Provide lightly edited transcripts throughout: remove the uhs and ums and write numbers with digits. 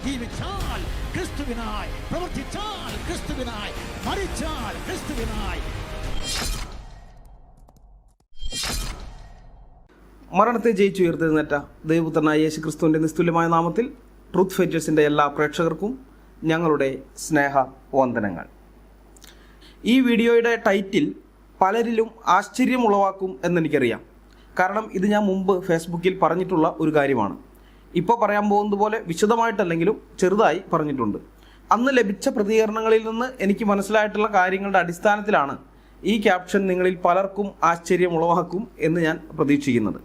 ജീവിച്ചാൽ ക്രിസ്തുവിനായി, പ്രവർത്തിച്ചാൽ ക്രിസ്തുവിനായി, മരിച്ചാൽ ക്രിസ്തുവിനായി. മരണത്തെ ജയിച്ചുയർത്തെഴുന്നേറ്റ ദൈവപുത്രനായ യേശു ക്രിസ്തുവിൻ്റെ നിസ്തുല്യമായ നാമത്തിൽ ട്രൂത്ത് ഫൈറ്റേഴ്സിൻ്റെ എല്ലാ പ്രേക്ഷകർക്കും ഞങ്ങളുടെ സ്നേഹ വന്ദനങ്ങൾ. ഈ വീഡിയോയുടെ ടൈറ്റിൽ പലരിലും ആശ്ചര്യമുളവാക്കും എന്നെനിക്കറിയാം. കാരണം ഇത് ഞാൻ മുമ്പ് ഫേസ്ബുക്കിൽ പറഞ്ഞിട്ടുള്ള ഒരു കാര്യമാണ്. ഇപ്പോൾ പറയാൻ പോകുന്നത് പോലെ വിശദമായിട്ടല്ലെങ്കിലും ചെറുതായി പറഞ്ഞിട്ടുണ്ട്. അന്ന് ലഭിച്ച പ്രതികരണങ്ങളിൽ നിന്ന് എനിക്ക് മനസ്സിലായിട്ടുള്ള കാര്യങ്ങളുടെ അടിസ്ഥാനത്തിലാണ് ഈ ക്യാപ്ഷൻ നിങ്ങളിൽ പലർക്കും ആശ്ചര്യമുളവാക്കും എന്ന് ഞാൻ പ്രതീക്ഷിക്കുന്നത്.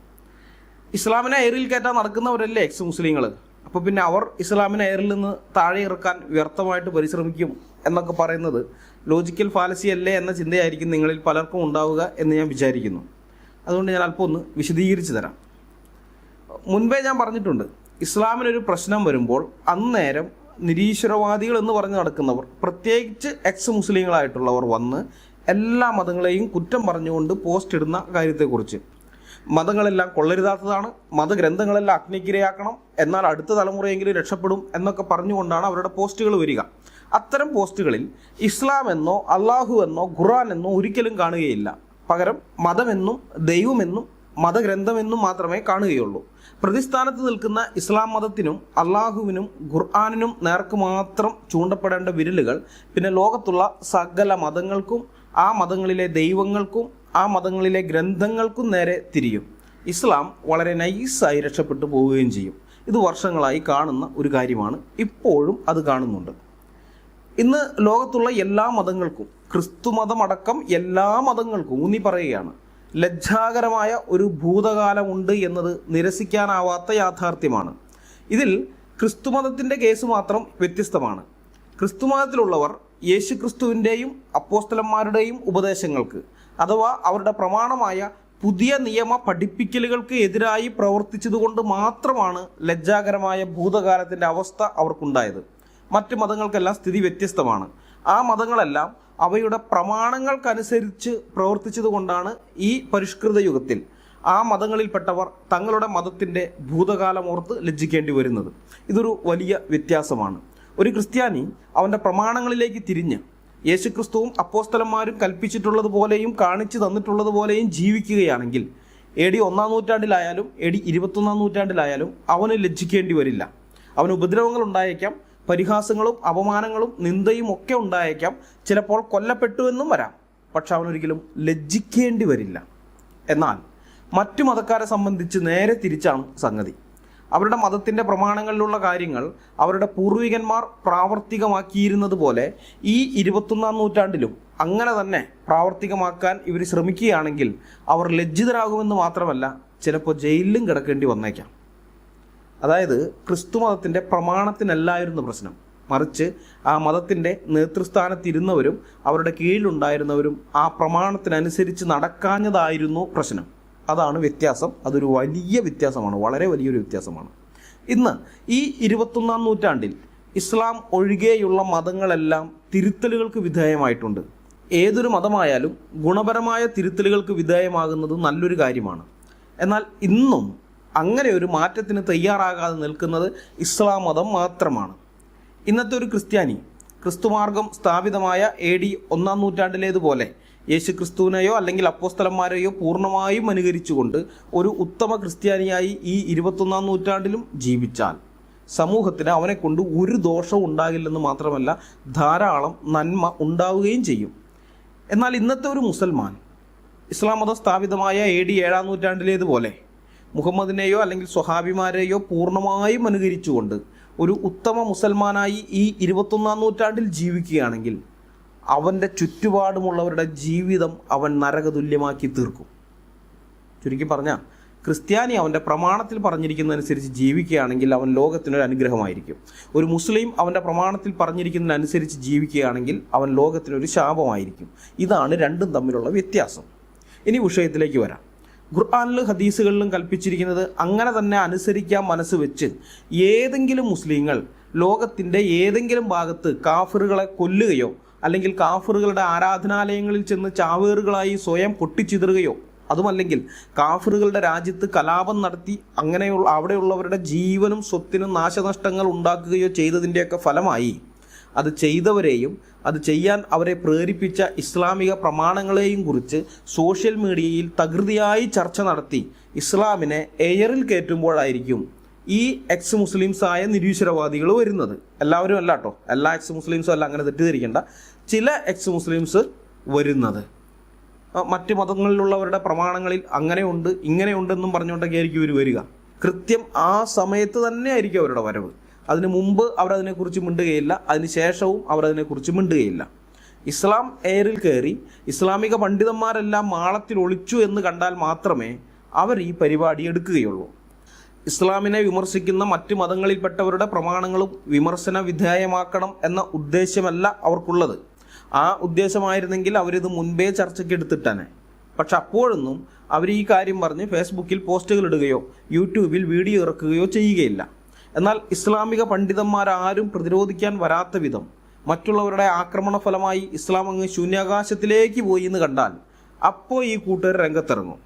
ഇസ്ലാമിനെ എയറിൽ കയറ്റാൻ നടക്കുന്നവരല്ലേ എക്സ് മുസ്ലിങ്ങൾ. അപ്പോൾ പിന്നെ അവർ ഇസ്ലാമിനെ എയറിൽ നിന്ന് താഴെ ഇറക്കാൻ വ്യർത്ഥമായിട്ട് പരിശ്രമിക്കും എന്നൊക്കെ പറയുന്നത് ലോജിക്കൽ ഫാലസി അല്ലേ എന്ന ചിന്തയായിരിക്കും നിങ്ങളിൽ പലർക്കും ഉണ്ടാവുക എന്ന് ഞാൻ വിചാരിക്കുന്നു. അതുകൊണ്ട് ഞാൻ അല്പം ഒന്ന് വിശദീകരിച്ച് തരാം. മുൻപേ ഞാൻ പറഞ്ഞിട്ടുണ്ട്, ഇസ്ലാമിനൊരു പ്രശ്നം വരുമ്പോൾ അന്നേരം നിരീശ്വരവാദികൾ എന്ന് പറഞ്ഞ് നടക്കുന്നവർ, പ്രത്യേകിച്ച് എക്സ് മുസ്ലിങ്ങളായിട്ടുള്ളവർ വന്ന് എല്ലാ മതങ്ങളെയും കുറ്റം പറഞ്ഞുകൊണ്ട് പോസ്റ്റ് ഇടുന്ന കാര്യത്തെക്കുറിച്ച്, മതങ്ങളെല്ലാം കൊള്ളരുതാത്തതാണ്, മതഗ്രന്ഥങ്ങളെല്ലാം അഗ്നിക്കിരയാക്കണം, എന്നാൽ അടുത്ത തലമുറയെങ്കിലും രക്ഷപ്പെടും എന്നൊക്കെ പറഞ്ഞുകൊണ്ടാണ് അവരുടെ പോസ്റ്റുകൾ വരിക. അത്തരം പോസ്റ്റുകളിൽ ഇസ്ലാം എന്നോ അള്ളാഹു എന്നോ ഖുർആൻ എന്നോ ഒരിക്കലും കാണുകയില്ല. പകരം മതമെന്നും ദൈവമെന്നും മതഗ്രന്ഥമെന്നും മാത്രമേ കാണുകയുള്ളൂ. പ്രതിസ്ഥാനത്ത് നിൽക്കുന്ന ഇസ്ലാം മതത്തിനും അള്ളാഹുവിനും ഖുർആനിനും നേർക്ക് മാത്രം ചൂണ്ടപ്പെടേണ്ട വിരലുകൾ പിന്നെ ലോകത്തുള്ള സകല മതങ്ങൾക്കും ആ മതങ്ങളിലെ ദൈവങ്ങൾക്കും ആ മതങ്ങളിലെ ഗ്രന്ഥങ്ങൾക്കും നേരെ തിരിയും. ഇസ്ലാം വളരെ നൈസായി രക്ഷപ്പെട്ടു പോവുകയും ചെയ്യും. ഇത് വർഷങ്ങളായി കാണുന്ന ഒരു കാര്യമാണ്. ഇപ്പോഴും അത് കാണുന്നുണ്ട്. ഇന്ന് ലോകത്തുള്ള എല്ലാ മതങ്ങൾക്കും, ക്രിസ്തുമതമടക്കം എല്ലാ മതങ്ങൾക്കും ഊന്നി പറയുകയാണ്, ലജ്ജാകരമായ ഒരു ഭൂതകാലമുണ്ട് എന്നത് നിരസിക്കാനാവാത്ത യാഥാർത്ഥ്യമാണ്. ഇതിൽ ക്രിസ്തുമതത്തിൻ്റെ കേസ് മാത്രം വ്യത്യസ്തമാണ്. ക്രിസ്തുമതത്തിലുള്ളവർ യേശു ക്രിസ്തുവിൻ്റെയും അപ്പോസ്തലന്മാരുടെയും ഉപദേശങ്ങൾക്ക് അഥവാ അവരുടെ പ്രമാണമായ പുതിയ നിയമ പഠിപ്പിക്കലുകൾക്ക് എതിരായി പ്രവർത്തിച്ചതുകൊണ്ട് മാത്രമാണ് ലജ്ജാകരമായ ഭൂതകാലത്തിൻ്റെ അവസ്ഥ അവർക്കുണ്ടായത്. മറ്റ് മതങ്ങൾക്കെല്ലാം സ്ഥിതി വ്യത്യസ്തമാണ്. ആ മതങ്ങളെല്ലാം അവയുടെ പ്രമാണങ്ങൾക്കനുസരിച്ച് പ്രവർത്തിച്ചതുകൊണ്ടാണ് ഈ പരിഷ്കൃത യുഗത്തിൽ ആ മതങ്ങളിൽപ്പെട്ടവർ തങ്ങളുടെ മതത്തിൻ്റെ ഭൂതകാലമോർത്ത് ലജ്ജിക്കേണ്ടി വരുന്നത്. ഇതൊരു വലിയ വ്യത്യാസമാണ്. ഒരു ക്രിസ്ത്യാനി അവൻ്റെ പ്രമാണങ്ങളിലേക്ക് തിരിഞ്ഞ് യേശുക്രിസ്തുവും അപ്പോസ്തലന്മാരും കൽപ്പിച്ചിട്ടുള്ളതുപോലെയും കാണിച്ചു തന്നിട്ടുള്ളതുപോലെയും ജീവിക്കുകയാണെങ്കിൽ AD 1-ാം നൂറ്റാണ്ടിലായാലും AD 21-ാം നൂറ്റാണ്ടിലായാലും അവന് ലജ്ജിക്കേണ്ടി വരില്ല. അവന് ഉപദ്രവങ്ങൾ ഉണ്ടായേക്കാം, പരിഹാസങ്ങളും അപമാനങ്ങളും നിന്ദയും ഒക്കെ ഉണ്ടായേക്കാം, ചിലപ്പോൾ കൊല്ലപ്പെട്ടുവെന്നും വരാം. പക്ഷെ അവനൊരിക്കലും ലജ്ജിക്കേണ്ടി വരില്ല. എന്നാൽ മറ്റു മതക്കാരെ സംബന്ധിച്ച് നേരെ തിരിച്ചാണ് സംഗതി. അവരുടെ മതത്തിൻ്റെ പ്രമാണങ്ങളിലുള്ള കാര്യങ്ങൾ അവരുടെ പൂർവികന്മാർ പ്രാവർത്തികമാക്കിയിരുന്നത് പോലെ ഈ 21-ാം നൂറ്റാണ്ടിലും അങ്ങനെ തന്നെ പ്രാവർത്തികമാക്കാൻ ഇവർ ശ്രമിക്കുകയാണെങ്കിൽ അവർ ലജ്ജിതരാകുമെന്ന് മാത്രമല്ല, ചിലപ്പോൾ ജയിലിലും കിടക്കേണ്ടി വന്നേക്കാം. അതായത് ക്രിസ്തു മതത്തിൻ്റെ പ്രമാണത്തിനല്ലായിരുന്നു പ്രശ്നം, മറിച്ച് ആ മതത്തിൻ്റെ നേതൃസ്ഥാനത്തിരുന്നവരും അവരുടെ കീഴിലുണ്ടായിരുന്നവരും ആ പ്രമാണത്തിനനുസരിച്ച് നടക്കാഞ്ഞതായിരുന്നു പ്രശ്നം. അതാണ് വ്യത്യാസം. അതൊരു വലിയ വ്യത്യാസമാണ്, വളരെ വലിയൊരു വ്യത്യാസമാണ്. ഇന്ന് ഈ 21-ാം നൂറ്റാണ്ടിൽ ഇസ്ലാം ഒഴികെയുള്ള മതങ്ങളെല്ലാം തിരുത്തലുകൾക്ക് വിധേയമായിട്ടുണ്ട്. ഏതൊരു മതമായാലും ഗുണപരമായ തിരുത്തലുകൾക്ക് വിധേയമാകുന്നത് നല്ലൊരു കാര്യമാണ്. എന്നാൽ ഇന്നും അങ്ങനെ ഒരു മാറ്റത്തിന് തയ്യാറാകാതെ നിൽക്കുന്നത് ഇസ്ലാം മതം മാത്രമാണ്. ഇന്നത്തെ ഒരു ക്രിസ്ത്യാനി ക്രിസ്തുമാർഗം സ്ഥാപിതമായ AD 1-ാം നൂറ്റാണ്ടിലേതുപോലെ യേശു ക്രിസ്തുവിനെയോ അല്ലെങ്കിൽ അപ്പോസ്തലന്മാരെയോ പൂർണ്ണമായും അനുകരിച്ചുകൊണ്ട് ഒരു ഉത്തമ ക്രിസ്ത്യാനിയായി ഈ 21-ാം നൂറ്റാണ്ടിലും ജീവിച്ചാൽ സമൂഹത്തിന് അവനെ കൊണ്ട് ഒരു ദോഷവും ഉണ്ടാകില്ലെന്ന് മാത്രമല്ല, ധാരാളം നന്മ ഉണ്ടാവുകയും ചെയ്യും. എന്നാൽ ഇന്നത്തെ ഒരു മുസൽമാൻ ഇസ്ലാം മതം സ്ഥാപിതമായ AD 7-ാം നൂറ്റാണ്ടിലേതുപോലെ മുഹമ്മദിനെയോ അല്ലെങ്കിൽ സ്വഹാബിമാരെയോ പൂർണ്ണമായും അനുകരിച്ചുകൊണ്ട് ഒരു ഉത്തമ മുസൽമാനായി ഈ 21-ാം നൂറ്റാണ്ടിൽ ജീവിക്കുകയാണെങ്കിൽ അവൻ്റെ ചുറ്റുപാടുമുള്ളവരുടെ ജീവിതം അവൻ നരകതുല്യമാക്കി തീർക്കും. ചുരുക്കി പറഞ്ഞാൽ, ക്രിസ്ത്യാനി അവൻ്റെ പ്രമാണത്തിൽ പറഞ്ഞിരിക്കുന്നതനുസരിച്ച് ജീവിക്കുകയാണെങ്കിൽ അവൻ ലോകത്തിനൊരു അനുഗ്രഹമായിരിക്കും. ഒരു മുസ്ലിം അവൻ്റെ പ്രമാണത്തിൽ പറഞ്ഞിരിക്കുന്നതിനനുസരിച്ച് ജീവിക്കുകയാണെങ്കിൽ അവൻ ലോകത്തിനൊരു ശാപമായിരിക്കും. ഇതാണ് രണ്ടും തമ്മിലുള്ള വ്യത്യാസം. ഇനി വിഷയത്തിലേക്ക് വരാം. ഖുർആനിലും ഹദീസുകളിലും കൽപ്പിച്ചിരിക്കുന്നത് അങ്ങനെ തന്നെ അനുസരിക്കാൻ മനസ്സ് വെച്ച് ഏതെങ്കിലും മുസ്ലിങ്ങൾ ലോകത്തിൻ്റെ ഏതെങ്കിലും ഭാഗത്ത് കാഫിറുകളെ കൊല്ലുകയോ അല്ലെങ്കിൽ കാഫിറുകളുടെ ആരാധനാലയങ്ങളിൽ ചെന്ന് ചാവേറുകളായി സ്വയം പൊട്ടിച്ചിതറുകയോ അതുമല്ലെങ്കിൽ കാഫിറുകളുടെ രാജ്യത്ത് കലാപം നടത്തി അങ്ങനെയുള്ള അവിടെയുള്ളവരുടെ ജീവനും സ്വത്തിനും നാശനഷ്ടങ്ങൾ ഉണ്ടാക്കുകയോ ചെയ്തതിൻ്റെയൊക്കെ ഫലമായി അത് ചെയ്തവരെയും അത് ചെയ്യാൻ അവരെ പ്രേരിപ്പിച്ച ഇസ്ലാമിക പ്രമാണങ്ങളെയും കുറിച്ച് സോഷ്യൽ മീഡിയയിൽ തകൃതിയായി ചർച്ച നടത്തി ഇസ്ലാമിനെ എയറിൽ കയറ്റുമ്പോഴായിരിക്കും ഈ എക്സ് മുസ്ലിംസായ നിരീശ്വരവാദികൾ വരുന്നത്. എല്ലാവരും അല്ല കേട്ടോ, എല്ലാ എക്സ് മുസ്ലിംസും അല്ല, അങ്ങനെ തെറ്റിദ്ധരിക്കേണ്ട. ചില എക്സ് മുസ്ലിംസ് വരുന്നത് മറ്റ് മതങ്ങളിലുള്ളവരുടെ പ്രമാണങ്ങളിൽ അങ്ങനെയുണ്ട് ഇങ്ങനെയുണ്ടെന്നും പറഞ്ഞുകൊണ്ടൊക്കെ ആയിരിക്കും ഇവർ വരിക. കൃത്യം ആ സമയത്ത് തന്നെ ആയിരിക്കും അവരുടെ വരവ്. അതിന് മുമ്പ് അവരതിനെക്കുറിച്ച് മിണ്ടുകയില്ല, അതിന് ശേഷവും അവരതിനെക്കുറിച്ച് മിണ്ടുകയില്ല. ഇസ്ലാം എയറിൽ കയറി ഇസ്ലാമിക പണ്ഡിതന്മാരെല്ലാം മാളത്തിൽ ഒളിച്ചു എന്ന് കണ്ടാൽ മാത്രമേ അവർ ഈ പരിപാടി എടുക്കുകയുള്ളൂ. ഇസ്ലാമിനെ വിമർശിക്കുന്ന മറ്റ് മതങ്ങളിൽപ്പെട്ടവരുടെ പ്രമാണങ്ങളും വിമർശന വിധേയമാക്കണം എന്ന ഉദ്ദേശമല്ല അവർക്കുള്ളത്. ആ ഉദ്ദേശമായിരുന്നെങ്കിൽ അവരിത് മുൻപേ ചർച്ചയ്ക്ക് എടുത്തിട്ടാണ്. പക്ഷെ അപ്പോഴൊന്നും അവർ ഈ കാര്യം പറഞ്ഞ് ഫേസ്ബുക്കിൽ പോസ്റ്റുകൾ ഇടുകയോ യൂട്യൂബിൽ വീഡിയോ ഇറക്കുകയോ ചെയ്യുകയില്ല. എന്നാൽ ഇസ്ലാമിക പണ്ഡിതന്മാരാരും പ്രതിരോധിക്കാൻ വരാത്ത വിധം മറ്റുള്ളവരുടെ ആക്രമണ ഫലമായി ഇസ്ലാം അങ്ങ് ശൂന്യാകാശത്തിലേക്ക് പോയി എന്ന് കണ്ടാൽ അപ്പോൾ ഈ കൂട്ടുകാർ രംഗത്തിറങ്ങും.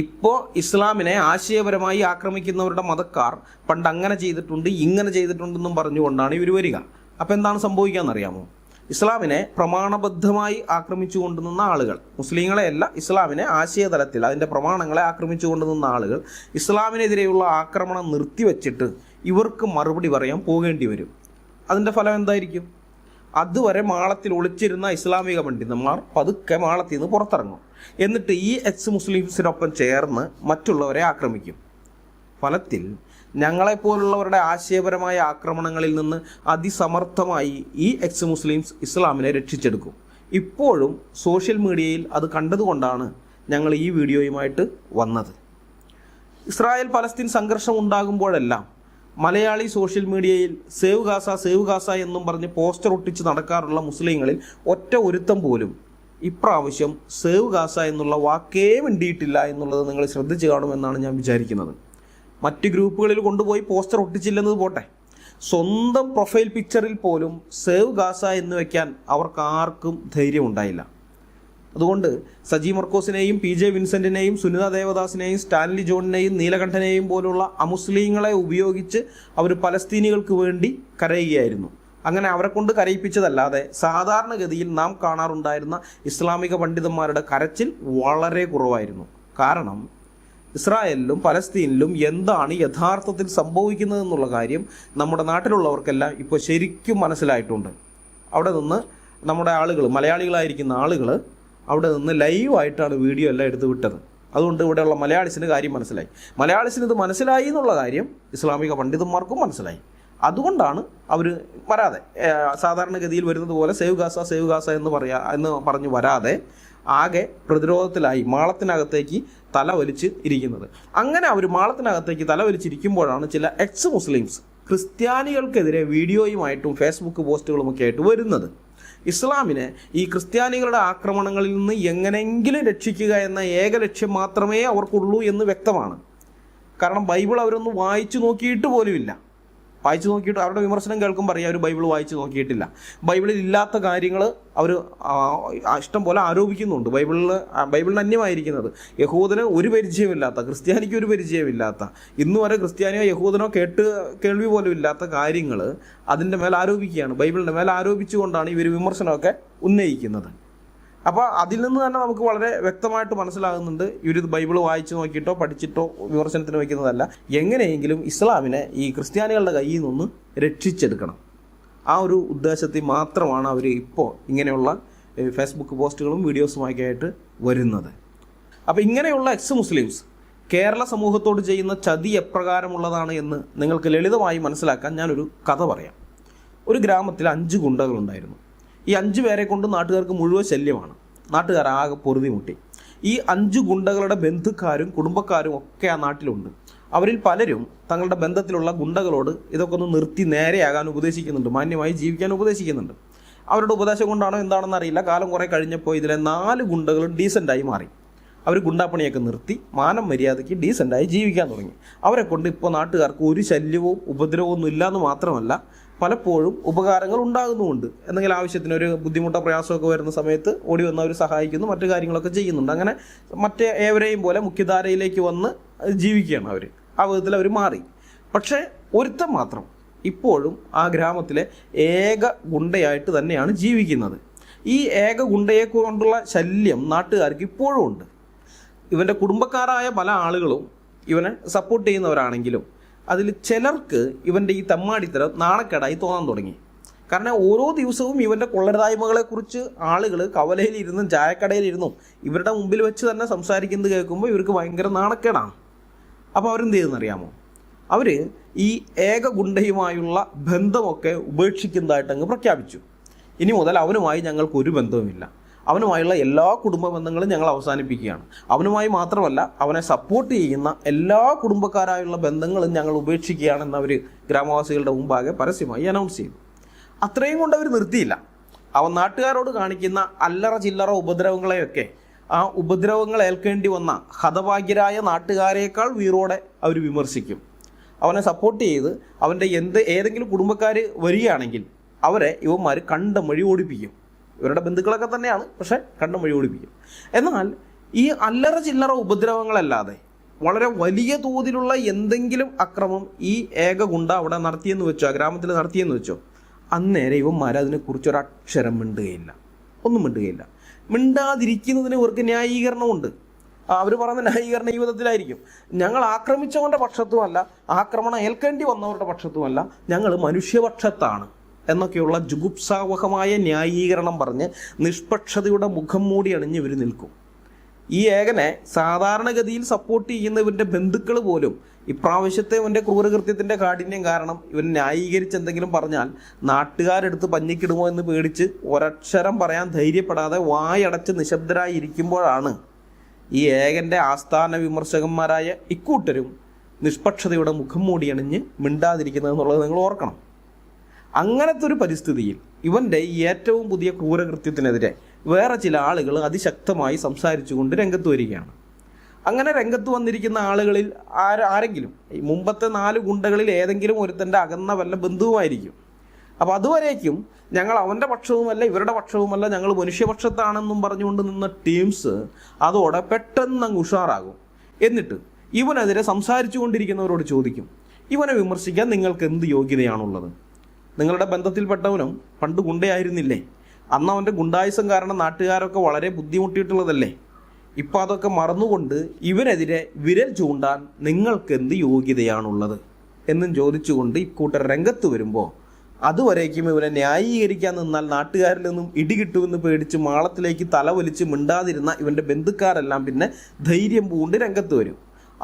ഇപ്പോൾ ഇസ്ലാമിനെ ആശയപരമായി ആക്രമിക്കുന്നവരുടെ മതക്കാർ പണ്ട് അങ്ങനെ ചെയ്തിട്ടുണ്ട് ഇങ്ങനെ ചെയ്തിട്ടുണ്ടെന്നും പറഞ്ഞുകൊണ്ടാണ് ഇവർ വരിക. അപ്പോൾ എന്താണ് സംഭവിക്കാമെന്നറിയാമോ? ഇസ്ലാമിനെ പ്രമാണബദ്ധമായി ആക്രമിച്ചു കൊണ്ടുനിന്ന ആളുകൾ, മുസ്ലിങ്ങളെയല്ല, ഇസ്ലാമിനെ ആശയതലത്തിൽ അതിൻ്റെ പ്രമാണങ്ങളെ ആക്രമിച്ചു കൊണ്ടുനിന്ന ആളുകൾ ഇസ്ലാമിനെതിരെയുള്ള ആക്രമണം നിർത്തിവെച്ചിട്ട് ഇവർക്ക് മറുപടി പറയാൻ പോകേണ്ടി വരും. അതിൻ്റെ ഫലം എന്തായിരിക്കും? അതുവരെ മാളത്തിൽ ഒളിച്ചിരുന്ന ഇസ്ലാമിക പണ്ഡിതന്മാർ പതുക്കെ മാളത്തിൽ നിന്ന് പുറത്തിറങ്ങും. എന്നിട്ട് ഈ എക്സ് മുസ്ലിംസിനൊപ്പം ചേർന്ന് മറ്റുള്ളവരെ ആക്രമിക്കും. ഫലത്തിൽ ഞങ്ങളെപ്പോലുള്ളവരുടെ ആശയപരമായ ആക്രമണങ്ങളിൽ നിന്ന് അതിസമർത്ഥമായി ഈ എക്സ് മുസ്ലിംസ് ഇസ്ലാമിനെ രക്ഷിച്ചെടുക്കും. ഇപ്പോഴും സോഷ്യൽ മീഡിയയിൽ അത് കണ്ടതുകൊണ്ടാണ് ഞങ്ങൾ ഈ വീഡിയോയുമായിട്ട് വന്നത്. ഇസ്രായേൽ പലസ്തീൻ സംഘർഷം ഉണ്ടാകുമ്പോഴെല്ലാം മലയാളി സോഷ്യൽ മീഡിയയിൽ സേവ് ഗാസ എന്നും പറഞ്ഞ് പോസ്റ്റർ ഒട്ടിച്ച് നടക്കാറുള്ള മുസ്ലിങ്ങളിൽ ഒറ്റ ഒരുത്തം പോലും ഇപ്രാവശ്യം സേവ് ഗാസ എന്നുള്ള വാക്കേ വേണ്ടിയിട്ടില്ല എന്നുള്ളത് നിങ്ങൾ ശ്രദ്ധിച്ചു കാണുമെന്നാണ് ഞാൻ വിചാരിക്കുന്നത്. മറ്റ് ഗ്രൂപ്പുകളിൽ കൊണ്ടുപോയി പോസ്റ്റർ ഒട്ടിച്ചില്ലെന്നത് പോട്ടെ, സ്വന്തം പ്രൊഫൈൽ പിക്ചറിൽ പോലും സേവ് ഗാസ എന്ന് വയ്ക്കാൻ അവർക്കാർക്കും ധൈര്യം ഉണ്ടായില്ല. അതുകൊണ്ട് സജി മർക്കോസിനെയും PJ വിൻസെൻറ്റിനെയും സുനിത ദേവദാസിനെയും സ്റ്റാൻലി ജോണിനെയും നീലകണ്ഠനെയും പോലുള്ള അമുസ്ലിങ്ങളെ ഉപയോഗിച്ച് അവർ പലസ്തീനികൾക്ക് വേണ്ടി കരയുകയായിരുന്നു. അങ്ങനെ അവരെ കൊണ്ട് കരയിപ്പിച്ചതല്ലാതെ സാധാരണഗതിയിൽ നാം കാണാറുണ്ടായിരുന്ന ഇസ്ലാമിക പണ്ഡിതന്മാരുടെ കരച്ചിൽ വളരെ കുറവായിരുന്നു. കാരണം ഇസ്രായേലിലും പലസ്തീനിലും എന്താണ് യഥാർത്ഥത്തിൽ സംഭവിക്കുന്നതെന്നുള്ള കാര്യം നമ്മുടെ നാട്ടിലുള്ളവർക്കെല്ലാം ഇപ്പോൾ ശരിക്കും മനസ്സിലായിട്ടുണ്ട്. അവിടെ നിന്ന് നമ്മുടെ ആളുകൾ, മലയാളികളായിരിക്കുന്ന ആളുകൾ അവിടെ നിന്ന് ലൈവായിട്ടാണ് വീഡിയോ എല്ലാം എടുത്ത് വിട്ടത്. അതുകൊണ്ട് ഇവിടെയുള്ള മലയാളിസിന് കാര്യം മനസ്സിലായി. മലയാളിസിന് ഇത് മനസ്സിലായി എന്നുള്ള കാര്യം ഇസ്ലാമിക പണ്ഡിതന്മാർക്കും മനസ്സിലായി. അതുകൊണ്ടാണ് അവർ വരാതെ, സാധാരണഗതിയിൽ വരുന്നത് പോലെ സേവ് ഗാസ എന്ന് പറഞ്ഞു വരാതെ ആകെ പ്രതിരോധത്തിലായി മാളത്തിനകത്തേക്ക് തല വലിച്ച് ഇരിക്കുന്നത്. അങ്ങനെ അവർ മാളത്തിനകത്തേക്ക് തല വലിച്ചിരിക്കുമ്പോഴാണ് ചില എക്സ് മുസ്ലിംസ് ക്രിസ്ത്യാനികൾക്കെതിരെ വീഡിയോയുമായിട്ടും ഫേസ്ബുക്ക് പോസ്റ്റുകളുമൊക്കെ ആയിട്ട് വരുന്നത്. ഇസ്ലാമിനെ ഈ ക്രിസ്ത്യാനികളുടെ ആക്രമണങ്ങളിൽ നിന്ന് എങ്ങനെയെങ്കിലും രക്ഷിക്കുക എന്ന ഏക ലക്ഷ്യം മാത്രമേ അവർക്കുള്ളൂ എന്ന് വ്യക്തമാണ്. കാരണം ബൈബിൾ അവരൊന്നും വായിച്ചു നോക്കിയിട്ട് പോലുമില്ല. വായിച്ചു നോക്കിയിട്ട് അവരുടെ വിമർശനം കേൾക്കുമ്പോൾ അറിയാം അവർ ബൈബിൾ വായിച്ചു നോക്കിയിട്ടില്ല. ബൈബിളിൽ ഇല്ലാത്ത കാര്യങ്ങൾ അവർ ഇഷ്ടം പോലെ ആരോപിക്കുന്നുണ്ട്. ബൈബിളിന് അന്യമായിരിക്കുന്നത്, യഹൂദന് ഒരു പരിചയമില്ലാത്ത, ക്രിസ്ത്യാനിക്ക് ഒരു പരിചയമില്ലാത്ത, ഇന്നു വരെ ക്രിസ്ത്യാനിയോ യഹൂദനോ കേൾവി പോലും ഇല്ലാത്ത കാര്യങ്ങൾ അതിൻ്റെ മേൽ ആരോപിക്കുകയാണ്. ബൈബിളിൻ്റെ മേൽ ആരോപിച്ചുകൊണ്ടാണ് ഇവർ വിമർശനമൊക്കെ ഉന്നയിക്കുന്നത്. അപ്പോൾ അതിൽ നിന്ന് തന്നെ നമുക്ക് വളരെ വ്യക്തമായിട്ട് മനസ്സിലാകുന്നുണ്ട് ഇവരിത് ബൈബിൾ വായിച്ചു നോക്കിയിട്ടോ പഠിച്ചിട്ടോ വിമർശനത്തിന് വയ്ക്കുന്നതല്ല. എങ്ങനെയെങ്കിലും ഇസ്ലാമിനെ ഈ ക്രിസ്ത്യാനികളുടെ കയ്യിൽ നിന്ന് രക്ഷിച്ചെടുക്കണം. ആ ഒരു ഉദ്ദേശത്തിൽ മാത്രമാണ് അവർ ഇപ്പോൾ ഇങ്ങനെയുള്ള ഫേസ്ബുക്ക് പോസ്റ്റുകളും വീഡിയോസുമൊക്കെ ആയിട്ട് വരുന്നത്. അപ്പോൾ ഇങ്ങനെയുള്ള എക്സ് മുസ്ലിംസ് കേരള സമൂഹത്തോട് ചെയ്യുന്ന ചതി എപ്രകാരമുള്ളതാണ് എന്ന് നിങ്ങൾക്ക് ലളിതമായി മനസ്സിലാക്കാൻ ഞാനൊരു കഥ പറയാം. ഒരു ഗ്രാമത്തിൽ 5 ഗുണ്ടകളുണ്ടായിരുന്നു. ഈ 5 പേരെ കൊണ്ട് നാട്ടുകാർക്ക് മുഴുവൻ ശല്യമാണ്. നാട്ടുകാരാകെ പൊറുതിമുട്ടി. ഈ 5 ഗുണ്ടകളുടെ ബന്ധുക്കാരും കുടുംബക്കാരും ഒക്കെ ആ നാട്ടിലുണ്ട്. അവരിൽ പലരും തങ്ങളുടെ ബന്ധത്തിലുള്ള ഗുണ്ടകളോട് ഇതൊക്കെ ഒന്ന് നിർത്തി നേരെയാകാൻ ഉപദേശിക്കുന്നുണ്ട്, മാന്യമായി ജീവിക്കാൻ ഉപദേശിക്കുന്നുണ്ട്. അവരുടെ ഉപദേശം കൊണ്ടാണോ എന്താണെന്ന് അറിയില്ല, കാലം കുറേ കഴിഞ്ഞപ്പോൾ ഇതിലെ 4 ഗുണ്ടകളും ഡീസൻ്റായി മാറി. അവർ ഗുണ്ടാപ്പണിയൊക്കെ നിർത്തി മാനം മര്യാദയ്ക്ക് ഡീസൻ്റായി ജീവിക്കാൻ തുടങ്ങി. അവരെ കൊണ്ട് ഇപ്പോൾ നാട്ടുകാർക്ക് ഒരു ശല്യവും ഉപദ്രവവും ഒന്നും ഇല്ലയെന്ന് മാത്രമല്ല പലപ്പോഴും ഉപകാരങ്ങൾ ഉണ്ടാകുന്നുമുണ്ട്. എന്തെങ്കിലും ആവശ്യത്തിന് ഒരു ബുദ്ധിമുട്ടോ പ്രയാസമൊക്കെ വരുന്ന സമയത്ത് ഓടി വന്ന് അവർ സഹായിക്കുന്നു, മറ്റു കാര്യങ്ങളൊക്കെ ചെയ്യുന്നുണ്ട്. അങ്ങനെ മറ്റേ ഏവരെയും പോലെ മുഖ്യധാരയിലേക്ക് വന്ന് ജീവിക്കുകയാണ് അവർ. ആ വിധത്തിൽ അവർ മാറി. പക്ഷേ ഒരുത്തൻ മാത്രം ഇപ്പോഴും ആ ഗ്രാമത്തിലെ ഏക ഗുണ്ടയായിട്ട് തന്നെയാണ് ജീവിക്കുന്നത്. ഈ ഏക ഗുണ്ടയെ കൊണ്ടുള്ള ശല്യം നാട്ടുകാർക്ക് ഇപ്പോഴും ഉണ്ട്. ഇവൻ്റെ കുടുംബക്കാരായ പല ആളുകളും ഇവനെ സപ്പോർട്ട് ചെയ്യുന്നവരാണെങ്കിലും അതിൽ ചിലർക്ക് ഇവൻ്റെ ഈ തെമ്മാടിത്തരം നാണക്കേടായി തോന്നാൻ തുടങ്ങി. കാരണം ഓരോ ദിവസവും ഇവൻ്റെ കൊള്ളരുതായ്മകളെക്കുറിച്ച് ആളുകൾ കവലയിലിരുന്നും ചായക്കടയിലിരുന്നും ഇവരുടെ മുമ്പിൽ വെച്ച് തന്നെ സംസാരിക്കുന്നത് കേൾക്കുമ്പോൾ ഇവർക്ക് ഭയങ്കര നാണക്കേടാണ്. അപ്പോൾ അവരെന്ത് ചെയ്തെന്നറിയാമോ? അവർ ഈ ഏക ഗുണ്ടയുമായുള്ള ബന്ധമൊക്കെ ഉപേക്ഷിക്കുന്നതായിട്ട് അങ്ങ് പ്രഖ്യാപിച്ചു. ഇനി മുതൽ അവനുമായി ഞങ്ങൾക്കൊരു ബന്ധവുമില്ല, അവനുമായുള്ള എല്ലാ കുടുംബ ബന്ധങ്ങളും ഞങ്ങൾ അവസാനിപ്പിക്കുകയാണ്. അവനുമായി മാത്രമല്ല, അവനെ സപ്പോർട്ട് ചെയ്യുന്ന എല്ലാ കുടുംബക്കാരായുള്ള ബന്ധങ്ങളും ഞങ്ങൾ ഉപേക്ഷിക്കുകയാണെന്ന് അവർ ഗ്രാമവാസികളുടെ മുമ്പാകെ പരസ്യമായി അനൗൺസ് ചെയ്തു. അത്രയും കൊണ്ട് അവർ നിർത്തിയില്ല. അവൻ നാട്ടുകാരോട് കാണിക്കുന്ന അല്ലറ ചില്ലറ ഉപദ്രവങ്ങളെയൊക്കെ, ആ ഉപദ്രവങ്ങൾ ഏൽക്കേണ്ടി വന്ന ഹതഭാഗ്യരായ നാട്ടുകാരേക്കാൾ വീറോടെ അവർ വിമർശിക്കും. അവനെ സപ്പോർട്ട് ചെയ്ത് അവൻ്റെ ഏതെങ്കിലും കുടുംബക്കാർ വരികയാണെങ്കിൽ അവരെ ഇവന്മാർ കണ്ടം വഴി ഓടിപ്പിക്കും. ഇവരുടെ ബന്ധുക്കളൊക്കെ തന്നെയാണ്, പക്ഷേ കണ്ടം വഴി ഓടിപ്പിക്കും. എന്നാൽ ഈ അല്ലറ ചില്ലറ ഉപദ്രവങ്ങളല്ലാതെ വളരെ വലിയ തോതിലുള്ള എന്തെങ്കിലും അക്രമം ഈ ഏക ഗുണ്ട അവിടെ നടത്തിയെന്ന് വെച്ചോ, ഗ്രാമത്തിൽ നടത്തിയെന്ന് വെച്ചോ, അന്നേരം ഇവന്മാർ അതിനെക്കുറിച്ചൊരക്ഷരം മിണ്ടുകയില്ല, ഒന്നും മിണ്ടുകയില്ല. മിണ്ടാതിരിക്കുന്നതിന് ഇവർക്ക് ന്യായീകരണമുണ്ട്. അവർ പറയുന്ന ന്യായീകരണ ഈ വിധത്തിലായിരിക്കും: ഞങ്ങൾ ആക്രമിച്ചവൻ്റെ പക്ഷത്തുമല്ല, ആക്രമണം ഏൽക്കേണ്ടി വന്നവരുടെ പക്ഷത്തുമല്ല, ഞങ്ങൾ മനുഷ്യപക്ഷത്താണ് എന്നൊക്കെയുള്ള ജുഗുപ്സാവഹമായ ന്യായീകരണം പറഞ്ഞ് നിഷ്പക്ഷതയുടെ മുഖം മൂടി അണിഞ്ഞ് ഇവർ നിൽക്കും. ഈ ഏകനെ സാധാരണഗതിയിൽ സപ്പോർട്ട് ചെയ്യുന്ന ഇവൻ്റെ ബന്ധുക്കൾ പോലും ഇപ്രാവശ്യത്തെ ഇവൻ്റെ ക്രൂരകൃത്യത്തിൻ്റെ കാഠിന്യം കാരണം ഇവൻ ന്യായീകരിച്ച് എന്തെങ്കിലും പറഞ്ഞാൽ നാട്ടുകാരെടുത്ത് പഞ്ഞിക്കിടുമോ എന്ന് പേടിച്ച് ഒരക്ഷരം പറയാൻ ധൈര്യപ്പെടാതെ വായടച്ച് നിശബ്ദരായി ഇരിക്കുമ്പോഴാണ് ഈ ഏകൻ്റെ ആസ്ഥാന വിമർശകന്മാരായ ഇക്കൂട്ടരും നിഷ്പക്ഷതയുടെ മുഖം മൂടി അണിഞ്ഞ് മിണ്ടാതിരിക്കുന്നത് എന്നുള്ളത് നിങ്ങൾ ഓർക്കണം. അങ്ങനത്തെ ഒരു പരിസ്ഥിതിയിൽ ഇവൻ്റെ ഈ ഏറ്റവും പുതിയ ക്രൂരകൃത്യത്തിനെതിരെ വേറെ ചില ആളുകൾ അതിശക്തമായി സംസാരിച്ചുകൊണ്ട് രംഗത്ത് വരികയാണ്. അങ്ങനെ രംഗത്ത് വന്നിരിക്കുന്ന ആളുകളിൽ ആരെങ്കിലും ഈ മുമ്പത്തെ 4 ഗുണ്ടകളിൽ ഏതെങ്കിലും ഒരുത്തൻ്റെ അകന്ന വല്ല ബന്ധുവുമായിരിക്കും. അപ്പോൾ അതുവരേക്കും ഞങ്ങൾ അവൻ്റെ പക്ഷവുമല്ല, ഇവരുടെ പക്ഷവുമല്ല, ഞങ്ങൾ മനുഷ്യപക്ഷത്താണെന്നും പറഞ്ഞുകൊണ്ട് നിന്ന ടീംസ് അതോടെ പെട്ടെന്ന് അങ്ങ് ഉഷാറാകും. എന്നിട്ട് ഇവനെതിരെ സംസാരിച്ചു കൊണ്ടിരിക്കുന്നവരോട് ചോദിക്കും: ഇവനെ വിമർശിക്കാൻ നിങ്ങൾക്ക് എന്ത് യോഗ്യതയാണുള്ളത്? നിങ്ങളുടെ ബന്ധത്തിൽപ്പെട്ടവനും പണ്ട് ഗുണ്ടയായിരുന്നില്ലേ? അന്ന് അവൻ്റെ ഗുണ്ടായുസം കാരണം നാട്ടുകാരൊക്കെ വളരെ ബുദ്ധിമുട്ടിയിട്ടുള്ളതല്ലേ? ഇപ്പം അതൊക്കെ മറന്നുകൊണ്ട് ഇവനെതിരെ വിരൽ ചൂണ്ടാൻ നിങ്ങൾക്ക് എന്ത് യോഗ്യതയാണുള്ളത് എന്നും ചോദിച്ചുകൊണ്ട് ഇക്കൂട്ടർ രംഗത്ത് വരുമ്പോൾ അതുവരേക്കും ഇവനെ ന്യായീകരിക്കാൻ നിന്നാൽ നാട്ടുകാരിൽ നിന്നും ഇടികിട്ടുമെന്ന് പേടിച്ച് മാളത്തിലേക്ക് തലവലിച്ച് മിണ്ടാതിരുന്ന ഇവൻ്റെ ബന്ധുക്കാരെല്ലാം പിന്നെ ധൈര്യം പൂണ്ട് രംഗത്ത് വരും.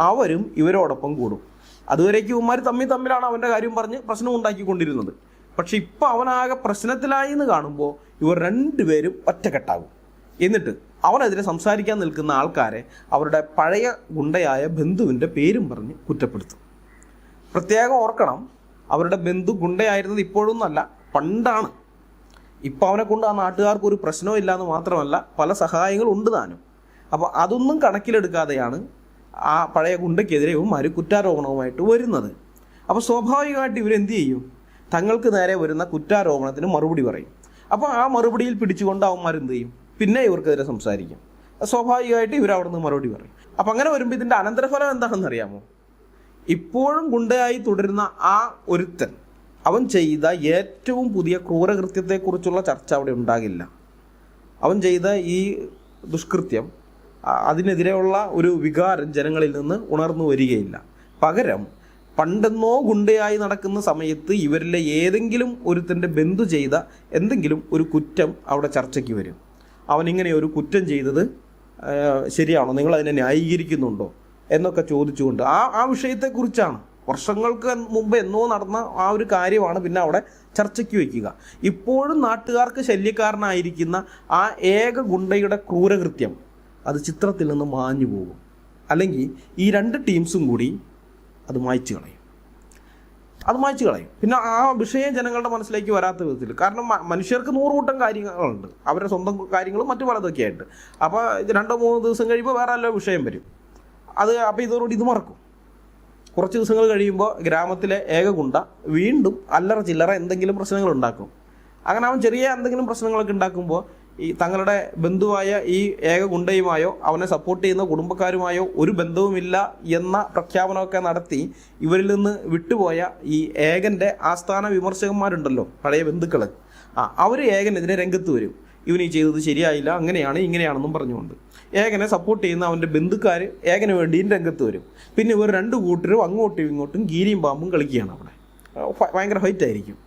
അവരും ഇവരോടൊപ്പം കൂടും. അതുവരേക്കും ഇവന്മാർ തമ്മിലാണ് അവൻ്റെ കാര്യം പറഞ്ഞ് പ്രശ്നം ഉണ്ടാക്കിക്കൊണ്ടിരുന്നത്. പക്ഷെ ഇപ്പം അവനാകെ പ്രശ്നത്തിലായി എന്ന് കാണുമ്പോൾ ഇവർ രണ്ടുപേരും ഒറ്റക്കെട്ടാകും. എന്നിട്ട് അവനെതിരെ സംസാരിക്കാൻ നിൽക്കുന്ന ആൾക്കാരെ അവരുടെ പഴയ ഗുണ്ടയായ ബന്ധുവിൻ്റെ പേരും പറഞ്ഞ് കുറ്റപ്പെടുത്തും. പ്രത്യേകം ഓർക്കണം, അവരുടെ ബന്ധു ഗുണ്ടയായിരുന്നത് ഇപ്പോഴൊന്നുമല്ല, പണ്ടാണ്. ഇപ്പം അവനെ കൊണ്ട് ആ നാട്ടുകാർക്ക് ഒരു പ്രശ്നവും ഇല്ലയെന്ന് മാത്രമല്ല, പല സഹായങ്ങളുണ്ട് താനും. അപ്പോൾ അതൊന്നും കണക്കിലെടുക്കാതെയാണ് ആ പഴയ ഗുണ്ടയ്ക്കെതിരെ ഇവന്മാർ കുറ്റാരോപണവുമായിട്ട് വരുന്നത്. അപ്പോൾ സ്വാഭാവികമായിട്ട് ഇവരെന്ത് ചെയ്യും? തങ്ങൾക്ക് നേരെ വരുന്ന കുറ്റാരോപണത്തിന് മറുപടി പറയും. അപ്പോൾ ആ മറുപടിയിൽ പിടിച്ചുകൊണ്ട് അവന്മാരെന്ത് ചെയ്യും? പിന്നെ ഇവർക്കെതിരെ സംസാരിക്കും. സ്വാഭാവികമായിട്ട് ഇവരവിടെ നിന്ന് മറുപടി പറയും. അപ്പം അങ്ങനെ വരുമ്പോൾ ഇതിൻ്റെ അനന്തരഫലം എന്താണെന്ന് അറിയാമോ? ഇപ്പോഴും ഗുണ്ടയായി തുടരുന്ന ആ ഒരുത്തൻ അവൻ ചെയ്ത ഏറ്റവും പുതിയ ക്രൂരകൃത്യത്തെക്കുറിച്ചുള്ള ചർച്ച അവിടെ ഉണ്ടാകില്ല. അവൻ ചെയ്ത ഈ ദുഷ്കൃത്യം, അതിനെതിരെയുള്ള ഒരു വികാരം ജനങ്ങളിൽ നിന്ന് ഉണർന്നു വരികയില്ല. പകരം പണ്ടെന്നോ ഗുണ്ടയായി നടക്കുന്ന സമയത്ത് ഇവരിലെ ഏതെങ്കിലും ഒരുത്തൻ്റെ ബന്ധു ചെയ്ത എന്തെങ്കിലും ഒരു കുറ്റം അവിടെ ചർച്ചയ്ക്ക് വരും. അവനിങ്ങനെ ഒരു കുറ്റം ചെയ്തത് ശരിയാണോ, നിങ്ങളതിനെ ന്യായീകരിക്കുന്നുണ്ടോ എന്നൊക്കെ ചോദിച്ചുകൊണ്ട് ആ വിഷയത്തെക്കുറിച്ചാണ് വർഷങ്ങൾക്ക് മുമ്പ് എന്നോ നടന്ന ആ ഒരു കാര്യമാണ് പിന്നെ അവിടെ ചർച്ചയ്ക്ക് വയ്ക്കുക. ഇപ്പോഴും നാട്ടുകാർക്ക് ശല്യക്കാരനായിരിക്കുന്ന ആ ഏക ഗുണ്ടയുടെ ക്രൂരകൃത്യം അത് ചിത്രത്തിൽ നിന്ന് മാഞ്ഞു പോകും. അല്ലെങ്കിൽ ഈ 2 ടീംസും കൂടി അത് മായ്ച്ചു കളയും. പിന്നെ ആ വിഷയം ജനങ്ങളുടെ മനസ്സിലേക്ക് വരാത്ത വിധത്തിൽ. കാരണം മനുഷ്യർക്ക് 100 കൂട്ടം കാര്യങ്ങളുണ്ട്, അവരുടെ സ്വന്തം കാര്യങ്ങളും മറ്റു പലതൊക്കെ ആയിട്ട്. അപ്പോൾ 2-3 ദിവസം കഴിയുമ്പോൾ വേറെ എല്ലാ വിഷയം വരും. അപ്പോൾ ഇതോടുകൂടി ഇത് മറക്കും. കുറച്ച് ദിവസങ്ങൾ കഴിയുമ്പോൾ ഗ്രാമത്തിലെ ഏക ഗുണ്ട വീണ്ടും അല്ലറ ചില്ലറ എന്തെങ്കിലും പ്രശ്നങ്ങൾ ഉണ്ടാക്കും. അങ്ങനെ അവൻ ചെറിയ എന്തെങ്കിലും പ്രശ്നങ്ങളൊക്കെ ഉണ്ടാക്കുമ്പോൾ ഈ തങ്ങളുടെ ബന്ധുവായ ഈ ഏക ഗുണ്ടയുമായോ അവനെ സപ്പോർട്ട് ചെയ്യുന്ന കുടുംബക്കാരുമായോ ഒരു ബന്ധവുമില്ല എന്ന പ്രഖ്യാപനമൊക്കെ നടത്തി ഇവരിൽ നിന്ന് വിട്ടുപോയ ഈ ഏകൻ്റെ ആസ്ഥാന വിമർശകന്മാരുണ്ടല്ലോ, പഴയ ബന്ധുക്കൾ, അവർ ഏകനെതിരെ രംഗത്ത് വരും. ഇവൻ ഈ ചെയ്തത് ശരിയായില്ല, അങ്ങനെയാണ് ഇങ്ങനെയാണെന്നും പറഞ്ഞുകൊണ്ട് ഏകനെ സപ്പോർട്ട് ചെയ്യുന്ന അവൻ്റെ ബന്ധുക്കാർ ഏകന് വേണ്ടിയും രംഗത്ത് വരും. പിന്നെ ഇവർ രണ്ട് കൂട്ടരും അങ്ങോട്ടും ഇങ്ങോട്ടും ഗീരിയും പാമ്പും കളിക്കുകയാണ്. അവിടെ ഭയങ്കര ഫൈറ്റായിരിക്കും.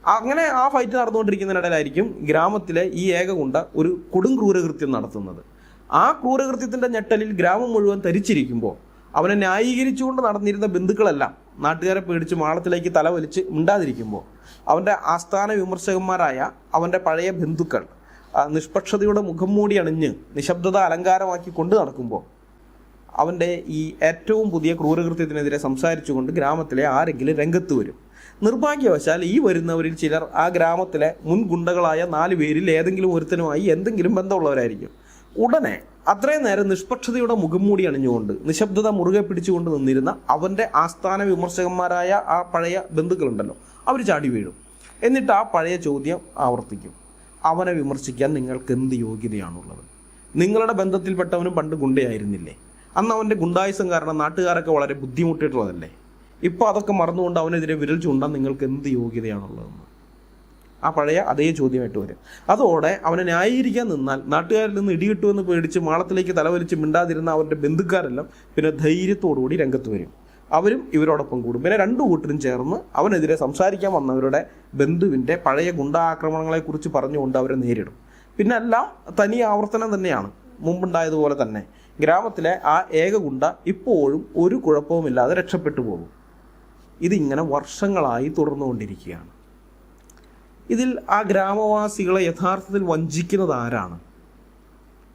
അങ്ങനെ ആ ഫൈറ്റ് നടന്നുകൊണ്ടിരിക്കുന്നതിനിടയിലായിരിക്കും ഗ്രാമത്തിലെ ഈ ഏക ഗുണ്ട ഒരു കൊടും ക്രൂരകൃത്യം നടത്തുന്നത്. ആ ക്രൂരകൃത്യത്തിൻ്റെ ഞെട്ടലിൽ ഗ്രാമം മുഴുവൻ തരിച്ചിരിക്കുമ്പോൾ അവനെ ന്യായീകരിച്ചുകൊണ്ട് നടന്നിരുന്ന ബന്ധുക്കളെല്ലാം നാട്ടുകാരെ പേടിച്ച് മാളത്തിലേക്ക് തലവലിച്ച് മിണ്ടാതിരിക്കുമ്പോൾ അവൻ്റെ ആസ്ഥാന വിമർശകന്മാരായ അവൻ്റെ പഴയ ബന്ധുക്കൾ നിഷ്പക്ഷതയുടെ മുഖം മൂടി അണിഞ്ഞ് നിശബ്ദത അലങ്കാരമാക്കി കൊണ്ട് നടക്കുമ്പോൾ അവൻ്റെ ഈ ഏറ്റവും പുതിയ ക്രൂരകൃത്യത്തിനെതിരെ സംസാരിച്ചുകൊണ്ട് ഗ്രാമത്തിലെ ആരെങ്കിലും രംഗത്ത് വരും. നിർഭാഗ്യവശാൽ ഈ വരുന്നവരിൽ ചിലർ ആ ഗ്രാമത്തിലെ മുൻ ഗുണ്ടകളായ 4 പേരിൽ ഏതെങ്കിലും ഒരുത്തനുമായി എന്തെങ്കിലും ബന്ധമുള്ളവരായിരിക്കും. ഉടനെ അത്രയും നേരം നിഷ്പക്ഷതയുടെ മുഖം മൂടി അണിഞ്ഞുകൊണ്ട് നിശബ്ദത മുറുകെ പിടിച്ചുകൊണ്ട് നിന്നിരുന്ന അവൻ്റെ ആസ്ഥാന വിമർശകന്മാരായ ആ പഴയ ബന്ധുക്കളുണ്ടല്ലോ, അവർ ചാടി വീഴും. എന്നിട്ട് ആ പഴയ ചോദ്യം ആവർത്തിക്കും: അവനെ വിമർശിക്കാൻ നിങ്ങൾക്ക് എന്ത് യോഗ്യതയാണുള്ളത്? നിങ്ങളുടെ ബന്ധത്തിൽപ്പെട്ടവനും പണ്ട് ഗുണ്ടയായിരുന്നില്ലേ? അന്ന് അവൻ്റെ ഗുണ്ടായുസം കാരണം നാട്ടുകാരൊക്കെ വളരെ ബുദ്ധിമുട്ടിയിട്ടുള്ളതല്ലേ? ഇപ്പോൾ അതൊക്കെ മറന്നുകൊണ്ട് അവനെതിരെ വിരൽ ചൂണ്ടാൻ നിങ്ങൾക്ക് എന്ത് യോഗ്യതയാണുള്ളതെന്ന് ആ പഴയ അതേ ചോദ്യമായിട്ട് വരും. അതോടെ അവനെ ന്യായീകരിക്കാൻ നിന്നാൽ നാട്ടുകാരിൽ നിന്ന് ഇടികിട്ടുമെന്ന് പേടിച്ച് മാളത്തിലേക്ക് തലവലിച്ച് മിണ്ടാതിരുന്ന അവരുടെ ബന്ധുക്കാരെല്ലാം പിന്നെ ധൈര്യത്തോടുകൂടി രംഗത്ത് വരും. അവരും ഇവരോടൊപ്പം കൂടും. പിന്നെ 2 കൂട്ടരും ചേർന്ന് അവനെതിരെ സംസാരിക്കാൻ വന്നവരുടെ ബന്ധുവിൻ്റെ പഴയ ഗുണ്ടാക്രമണങ്ങളെക്കുറിച്ച് പറഞ്ഞുകൊണ്ട് അവരെ നേരിടും. പിന്നെ എല്ലാം തനി ആവർത്തനം തന്നെയാണ്, മുമ്പുണ്ടായതുപോലെ തന്നെ. ഗ്രാമത്തിലെ ആ ഏക ഗുണ്ട ഇപ്പോഴും ഒരു കുഴപ്പവുമില്ലാതെ രക്ഷപ്പെട്ടു പോകും. ഇതിങ്ങനെ വർഷങ്ങളായി തുടർന്നുകൊണ്ടിരിക്കുകയാണ്. ഇതിൽ ആ ഗ്രാമവാസികളെ യഥാർത്ഥത്തിൽ വഞ്ചിക്കുന്നത് ആരാണ്?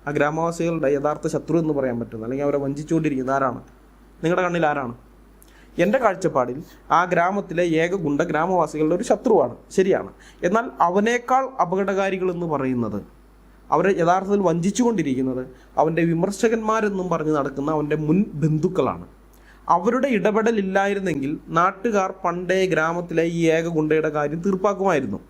ആ ഗ്രാമവാസികളുടെ യഥാർത്ഥ ശത്രു എന്ന് പറയാൻ പറ്റുന്നത്, അല്ലെങ്കിൽ അവരെ വഞ്ചിച്ചുകൊണ്ടിരിക്കുന്നത് ആരാണ്? നിങ്ങളുടെ കണ്ണിൽ ആരാണ്? എൻ്റെ കാഴ്ചപ്പാടിൽ ആ ഗ്രാമത്തിലെ ഏക ഗുണ്ട ഗ്രാമവാസികളുടെ ഒരു ശത്രുവാണ്, ശരിയാണ്. എന്നാൽ അവനേക്കാൾ അപകടകാരികളെന്ന് പറയുന്നത്, അവരെ യഥാർത്ഥത്തിൽ വഞ്ചിച്ചുകൊണ്ടിരിക്കുന്നത് അവൻ്റെ വിമർശകന്മാരെന്നും പറഞ്ഞ് നടക്കുന്ന അവൻ്റെ മുൻ ബന്ധുക്കളാണ്. അവരുടെ ഇടപെടലില്ലായിരുന്നെങ്കിൽ നാട്ടുകാർ പണ്ടേ ഗ്രാമത്തിലെ ഈ ഏക ഗുണ്ടയുടെ കാര്യം തീർപ്പാക്കുമായിരുന്നു.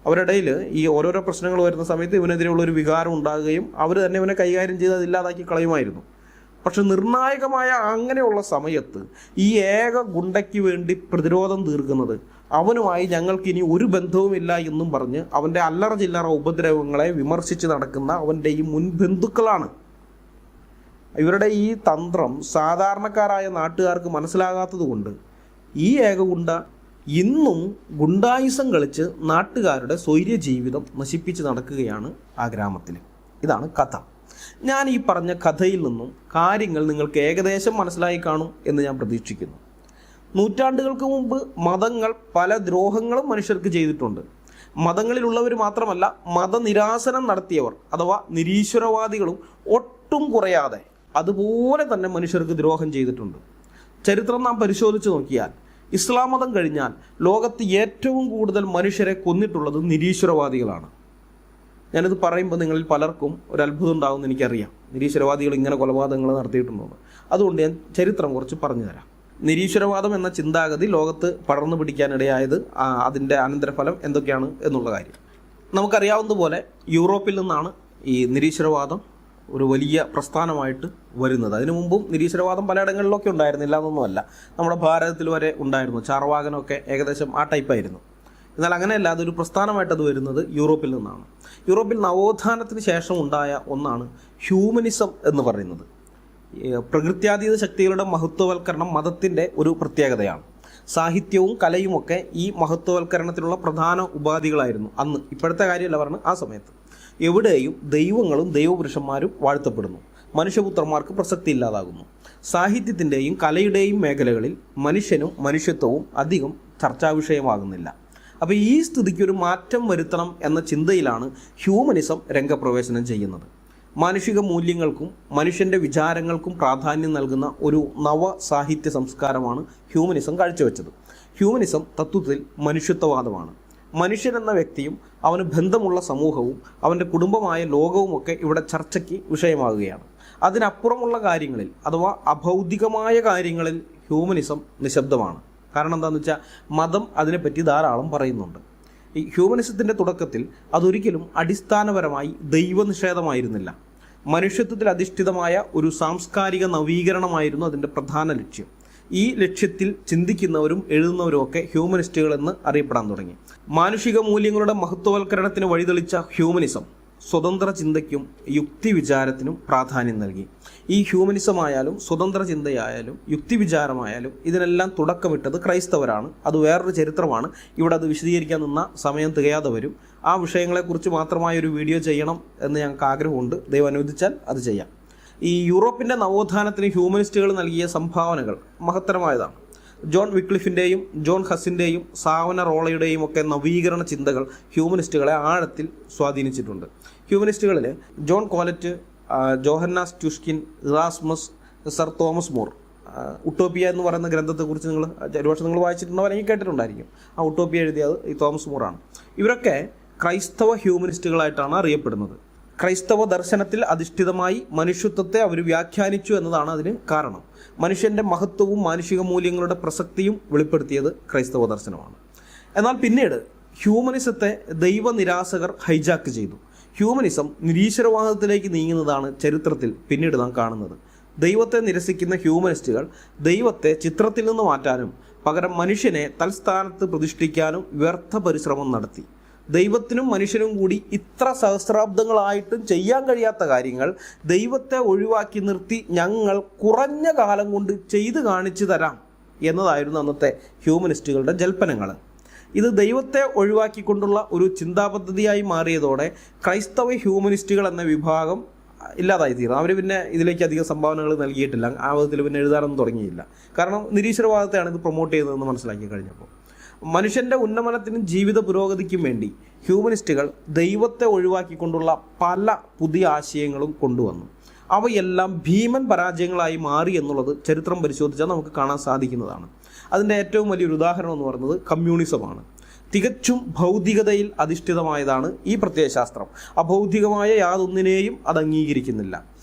അവരുടെ ഇടയിൽ ഈ ഓരോരോ പ്രശ്നങ്ങൾ വരുന്ന സമയത്ത് ഇവനെതിരെയുള്ളൊരു വികാരം ഉണ്ടാകുകയും അവർ തന്നെ ഇവനെ കൈകാര്യം ചെയ്ത് അതില്ലാതാക്കി കളയുമായിരുന്നു. പക്ഷെ നിർണായകമായ അങ്ങനെയുള്ള സമയത്ത് ഈ ഏക ഗുണ്ടയ്ക്ക് വേണ്ടി പ്രതിരോധം തീർക്കുന്നത്, അവനുമായി ഞങ്ങൾക്കിനി ഒരു ബന്ധവുമില്ല എന്നും പറഞ്ഞ് അവൻ്റെ അല്ലറ ചില്ലറ ഉപദ്രവങ്ങളെ വിമർശിച്ച് നടക്കുന്ന അവൻ്റെ ഈ മുൻ ബന്ധുക്കളാണ്. ഇവരുടെ ഈ തന്ത്രം സാധാരണക്കാരായ നാട്ടുകാർക്ക് മനസ്സിലാകാത്തത് കൊണ്ട് ഈ ഏക ഗുണ്ട ഇന്നും ഗുണ്ടായുസം കളിച്ച് നാട്ടുകാരുടെ സ്വൈര്യ ജീവിതം നശിപ്പിച്ച് നടക്കുകയാണ് ആ ഗ്രാമത്തിൽ. ഇതാണ് കഥ. ഞാൻ ഈ പറഞ്ഞ കഥയിൽ നിന്നും കാര്യങ്ങൾ നിങ്ങൾക്ക് ഏകദേശം മനസ്സിലായി കാണും എന്ന് ഞാൻ പ്രതീക്ഷിക്കുന്നു. നൂറ്റാണ്ടുകൾക്ക് മുമ്പ് മതങ്ങൾ പല ദ്രോഹങ്ങളും മനുഷ്യർക്ക് ചെയ്തിട്ടുണ്ട്. മതങ്ങളിലുള്ളവർ മാത്രമല്ല, മതനിരാസനം നടത്തിയവർ അഥവാ നിരീശ്വരവാദികളും ഒട്ടും കുറയാതെ അതുപോലെ തന്നെ മനുഷ്യർക്ക് ദ്രോഹം ചെയ്തിട്ടുണ്ട്. ചരിത്രം നാം പരിശോധിച്ച് നോക്കിയാൽ ഇസ്ലാം മതം കഴിഞ്ഞാൽ ലോകത്ത് ഏറ്റവും കൂടുതൽ മനുഷ്യരെ കൊന്നിട്ടുള്ളത് നിരീശ്വരവാദികളാണ്. ഞാനിത് പറയുമ്പോൾ നിങ്ങളിൽ പലർക്കും ഒരു അത്ഭുതം ഉണ്ടാകുമെന്ന് എനിക്കറിയാം. നിരീശ്വരവാദികൾ ഇങ്ങനെ കൊലപാതകങ്ങൾ നടത്തിയിട്ടുണ്ടോ? അതുകൊണ്ട് ഞാൻ ചരിത്രം കുറച്ച് പറഞ്ഞു തരാം. നിരീശ്വരവാദം എന്ന ചിന്താഗതി ലോകത്ത് പടർന്നു പിടിക്കാനിടയായത് അതിൻ്റെ അനന്തരഫലം എന്തൊക്കെയാണ് എന്നുള്ള കാര്യം നമുക്കറിയാവുന്നതുപോലെ യൂറോപ്പിൽ നിന്നാണ് ഈ നിരീശ്വരവാദം ഒരു വലിയ പ്രസ്ഥാനമായിട്ട് വരുന്നത്. അതിനു മുമ്പും നിരീശ്വരവാദം പലയിടങ്ങളിലൊക്കെ ഉണ്ടായിരുന്നില്ല എന്നൊന്നുമല്ല. നമ്മുടെ ഭാരതത്തിൽ വരെ ഉണ്ടായിരുന്നു. ചാർവാകനൊക്കെ ഏകദേശം ആ ടൈപ്പായിരുന്നു. എന്നാൽ അങ്ങനെയല്ല, അതൊരു പ്രസ്ഥാനമായിട്ട് അത് വരുന്നത് യൂറോപ്പിൽ നിന്നാണ്. യൂറോപ്പിൽ നവോത്ഥാനത്തിന് ശേഷം ഉണ്ടായ ഒന്നാണ് ഹ്യൂമനിസം എന്ന് പറയുന്നത്. പ്രകൃത്യാതീത ശക്തികളുടെ മഹത്വവൽക്കരണം മതത്തിൻ്റെ ഒരു പ്രത്യേകതയാണ്. സാഹിത്യവും കലയുമൊക്കെ ഈ മഹത്വവൽക്കരണത്തിലുള്ള പ്രധാന ഉപാധികളായിരുന്നു അന്ന്. ഇപ്പോഴത്തെ കാര്യമല്ല പറഞ്ഞ് ആ സമയത്ത് എവിടെയും ദൈവങ്ങളും ദൈവപുരുഷന്മാരും വാഴ്ത്തപ്പെടുന്നു. മനുഷ്യപുത്രന്മാർക്ക് പ്രസക്തി ഇല്ലാതാകുന്നു. സാഹിത്യത്തിൻ്റെയും കലയുടെയും മേഖലകളിൽ മനുഷ്യനും മനുഷ്യത്വവും അധികം ചർച്ചാ വിഷയമാകുന്നില്ല. അപ്പോൾ ഈ സ്ഥിതിക്ക് ഒരു മാറ്റം വരുത്തണം എന്ന ചിന്തയിലാണ് ഹ്യൂമനിസം രംഗപ്രവേശനം ചെയ്യുന്നത്. മാനുഷിക മൂല്യങ്ങൾക്കും മനുഷ്യൻ്റെ വിചാരങ്ങൾക്കും പ്രാധാന്യം നൽകുന്ന ഒരു നവ സാഹിത്യ സംസ്കാരമാണ് ഹ്യൂമനിസം കാഴ്ചവെച്ചത്. ഹ്യൂമനിസം തത്വത്തിൽ മനുഷ്യത്വവാദമാണ്. മനുഷ്യനെന്ന വ്യക്തിയും അവന് ബന്ധമുള്ള സമൂഹവും അവൻ്റെ കുടുംബമായ ലോകവുമൊക്കെ ഇവിടെ ചർച്ചയ്ക്ക് വിഷയമാകുകയാണ്. അതിനപ്പുറമുള്ള കാര്യങ്ങളിൽ അഥവാ അഭൗതികമായ കാര്യങ്ങളിൽ ഹ്യൂമനിസം നിശബ്ദമാണ്. കാരണം എന്താണെന്ന് വെച്ചാൽ മതം അതിനെപ്പറ്റി ധാരാളം പറയുന്നുണ്ട്. ഈ ഹ്യൂമനിസത്തിൻ്റെ തുടക്കത്തിൽ അതൊരിക്കലും അടിസ്ഥാനപരമായി ദൈവനിഷേധമായിരുന്നില്ല. മനുഷ്യത്വത്തിൽ അധിഷ്ഠിതമായ ഒരു സാംസ്കാരിക നവീകരണമായിരുന്നു അതിൻ്റെ പ്രധാന ലക്ഷ്യം. ഈ ലക്ഷ്യത്തിൽ ചിന്തിക്കുന്നവരും എഴുതുന്നവരും ഒക്കെ ഹ്യൂമനിസ്റ്റുകൾ എന്ന് അറിയപ്പെടാൻ തുടങ്ങി. മാനുഷിക മൂല്യങ്ങളുടെ മഹത്വവൽക്കരണത്തിന് വഴിതെളിച്ച ഹ്യൂമനിസം സ്വതന്ത്ര ചിന്തയ്ക്കും യുക്തിവിചാരത്തിനും പ്രാധാന്യം നൽകി. ഈ ഹ്യൂമനിസമായാലും സ്വതന്ത്ര ചിന്തയായാലും യുക്തിവിചാരമായാലും ഇതിനെല്ലാം തുടക്കമിട്ടത് ക്രൈസ്തവരാണ്. അത് വേറൊരു ചരിത്രമാണ്. ഇവിടെ അത് വിശദീകരിക്കാൻ നിന്ന സമയം തികയാതെ വരും. ആ വിഷയങ്ങളെക്കുറിച്ച് മാത്രമായൊരു വീഡിയോ ചെയ്യണം എന്ന് ഞങ്ങൾക്ക് ആഗ്രഹമുണ്ട്. ദൈവം അനുവദിച്ചാൽ അത് ചെയ്യാം. ഈ യൂറോപ്പിൻ്റെ നവോത്ഥാനത്തിന് ഹ്യൂമനിസ്റ്റുകൾ നൽകിയ സംഭാവനകൾ മഹത്തരമായതാണ്. ജോൺ വിക്ലിഫിൻ്റെയും ജോൺ ഹസിൻ്റെയും സാവനറോളയുടെയും ഒക്കെ നവീകരണ ചിന്തകൾ ഹ്യൂമനിസ്റ്റുകളെ ആഴത്തിൽ സ്വാധീനിച്ചിട്ടുണ്ട്. ഹ്യൂമനിസ്റ്റുകളിൽ ജോൺ കോലറ്റ്, ജോഹന്നാസ് ട്യൂഷ്കിൻ, Erasmus, sir Thomas More, Utopia എന്ന് പറയുന്ന ഗ്രന്ഥത്തെക്കുറിച്ച് ഒരുപക്ഷെ നിങ്ങൾ വായിച്ചിട്ടുണ്ടോ അല്ലെങ്കിൽ കേട്ടിട്ടുണ്ടായിരിക്കും. ആ ഉട്ടോപ്പിയ എഴുതിയത് ഈ തോമസ് മോറാണ്. ഇവരൊക്കെ ക്രൈസ്തവ ഹ്യൂമനിസ്റ്റുകളായിട്ടാണ് അറിയപ്പെടുന്നത്. ക്രൈസ്തവ ദർശനത്തിൽ അധിഷ്ഠിതമായി മനുഷ്യത്വത്തെ അവർ വ്യാഖ്യാനിച്ചു എന്നതാണ് അതിന് കാരണം. മനുഷ്യൻ്റെ മഹത്വവും മാനുഷിക മൂല്യങ്ങളുടെ പ്രസക്തിയും വെളിപ്പെടുത്തിയത് ക്രൈസ്തവ ദർശനമാണ്. എന്നാൽ പിന്നീട് ഹ്യൂമനിസത്തെ ദൈവനിരാസകർ ഹൈജാക്ക് ചെയ്തു. ഹ്യൂമനിസം നിരീശ്വരവാദത്തിലേക്ക് നീങ്ങുന്നതാണ് ചരിത്രത്തിൽ പിന്നീട് നാം കാണുന്നത്. ദൈവത്തെ നിരസിക്കുന്ന ഹ്യൂമനിസ്റ്റുകൾ ദൈവത്തെ ചിത്രത്തിൽ നിന്ന് മാറ്റാനും പകരം മനുഷ്യനെ തൽസ്ഥാനത്ത് പ്രതിഷ്ഠിക്കാനും വ്യർത്ഥ പരിശ്രമം നടത്തി. ദൈവത്തിനും മനുഷ്യനും കൂടി ഇത്ര സഹസ്രാബ്ദങ്ങളായിട്ടും ചെയ്യാൻ കഴിയാത്ത കാര്യങ്ങൾ ദൈവത്തെ ഒഴിവാക്കി നിർത്തി ഞങ്ങൾ കുറഞ്ഞ കാലം കൊണ്ട് ചെയ്തു കാണിച്ചു തരാം എന്നതായിരുന്നു അന്നത്തെ ഹ്യൂമനിസ്റ്റുകളുടെ ജൽപ്പനങ്ങൾ. ഇത് ദൈവത്തെ ഒഴിവാക്കിക്കൊണ്ടുള്ള ഒരു ചിന്താപദ്ധതിയായി മാറിയതോടെ ക്രൈസ്തവ ഹ്യൂമനിസ്റ്റുകൾ എന്ന വിഭാഗം ഇല്ലാതായിത്തീർന്നു. അവർ പിന്നെ ഇതിലേക്ക് അധികം സംഭാവനകൾ നൽകിയിട്ടില്ല. ആ വിധത്തിൽ പിന്നെ എഴുതാനൊന്നും തുടങ്ങിയില്ല. കാരണം നിരീശ്വരവാദത്തെയാണ് ഇത് പ്രൊമോട്ട് ചെയ്തതെന്ന് മനസ്സിലാക്കി കഴിഞ്ഞപ്പോൾ. മനുഷ്യൻ്റെ ഉന്നമനത്തിനും ജീവിത പുരോഗതിക്കും വേണ്ടി ഹ്യൂമനിസ്റ്റുകൾ ദൈവത്തെ ഒഴിവാക്കിക്കൊണ്ടുള്ള പല പുതിയ ആശയങ്ങളും കൊണ്ടുവന്നു. അവയെല്ലാം ഭീമൻ പരാജയങ്ങളായി മാറി എന്നുള്ളത് ചരിത്രം പരിശോധിച്ചാൽ നമുക്ക് കാണാൻ സാധിക്കുന്നതാണ്. അതിൻ്റെ ഏറ്റവും വലിയൊരു ഉദാഹരണം എന്ന് പറയുന്നത് കമ്മ്യൂണിസമാണ്. തികച്ചും ഭൗതികതയിൽ അധിഷ്ഠിതമായതാണ് ഈ പ്രത്യയശാസ്ത്രം. അഭൗതികമായ യാതൊന്നിനെയും അത് അംഗീകരിക്കുന്നില്ല.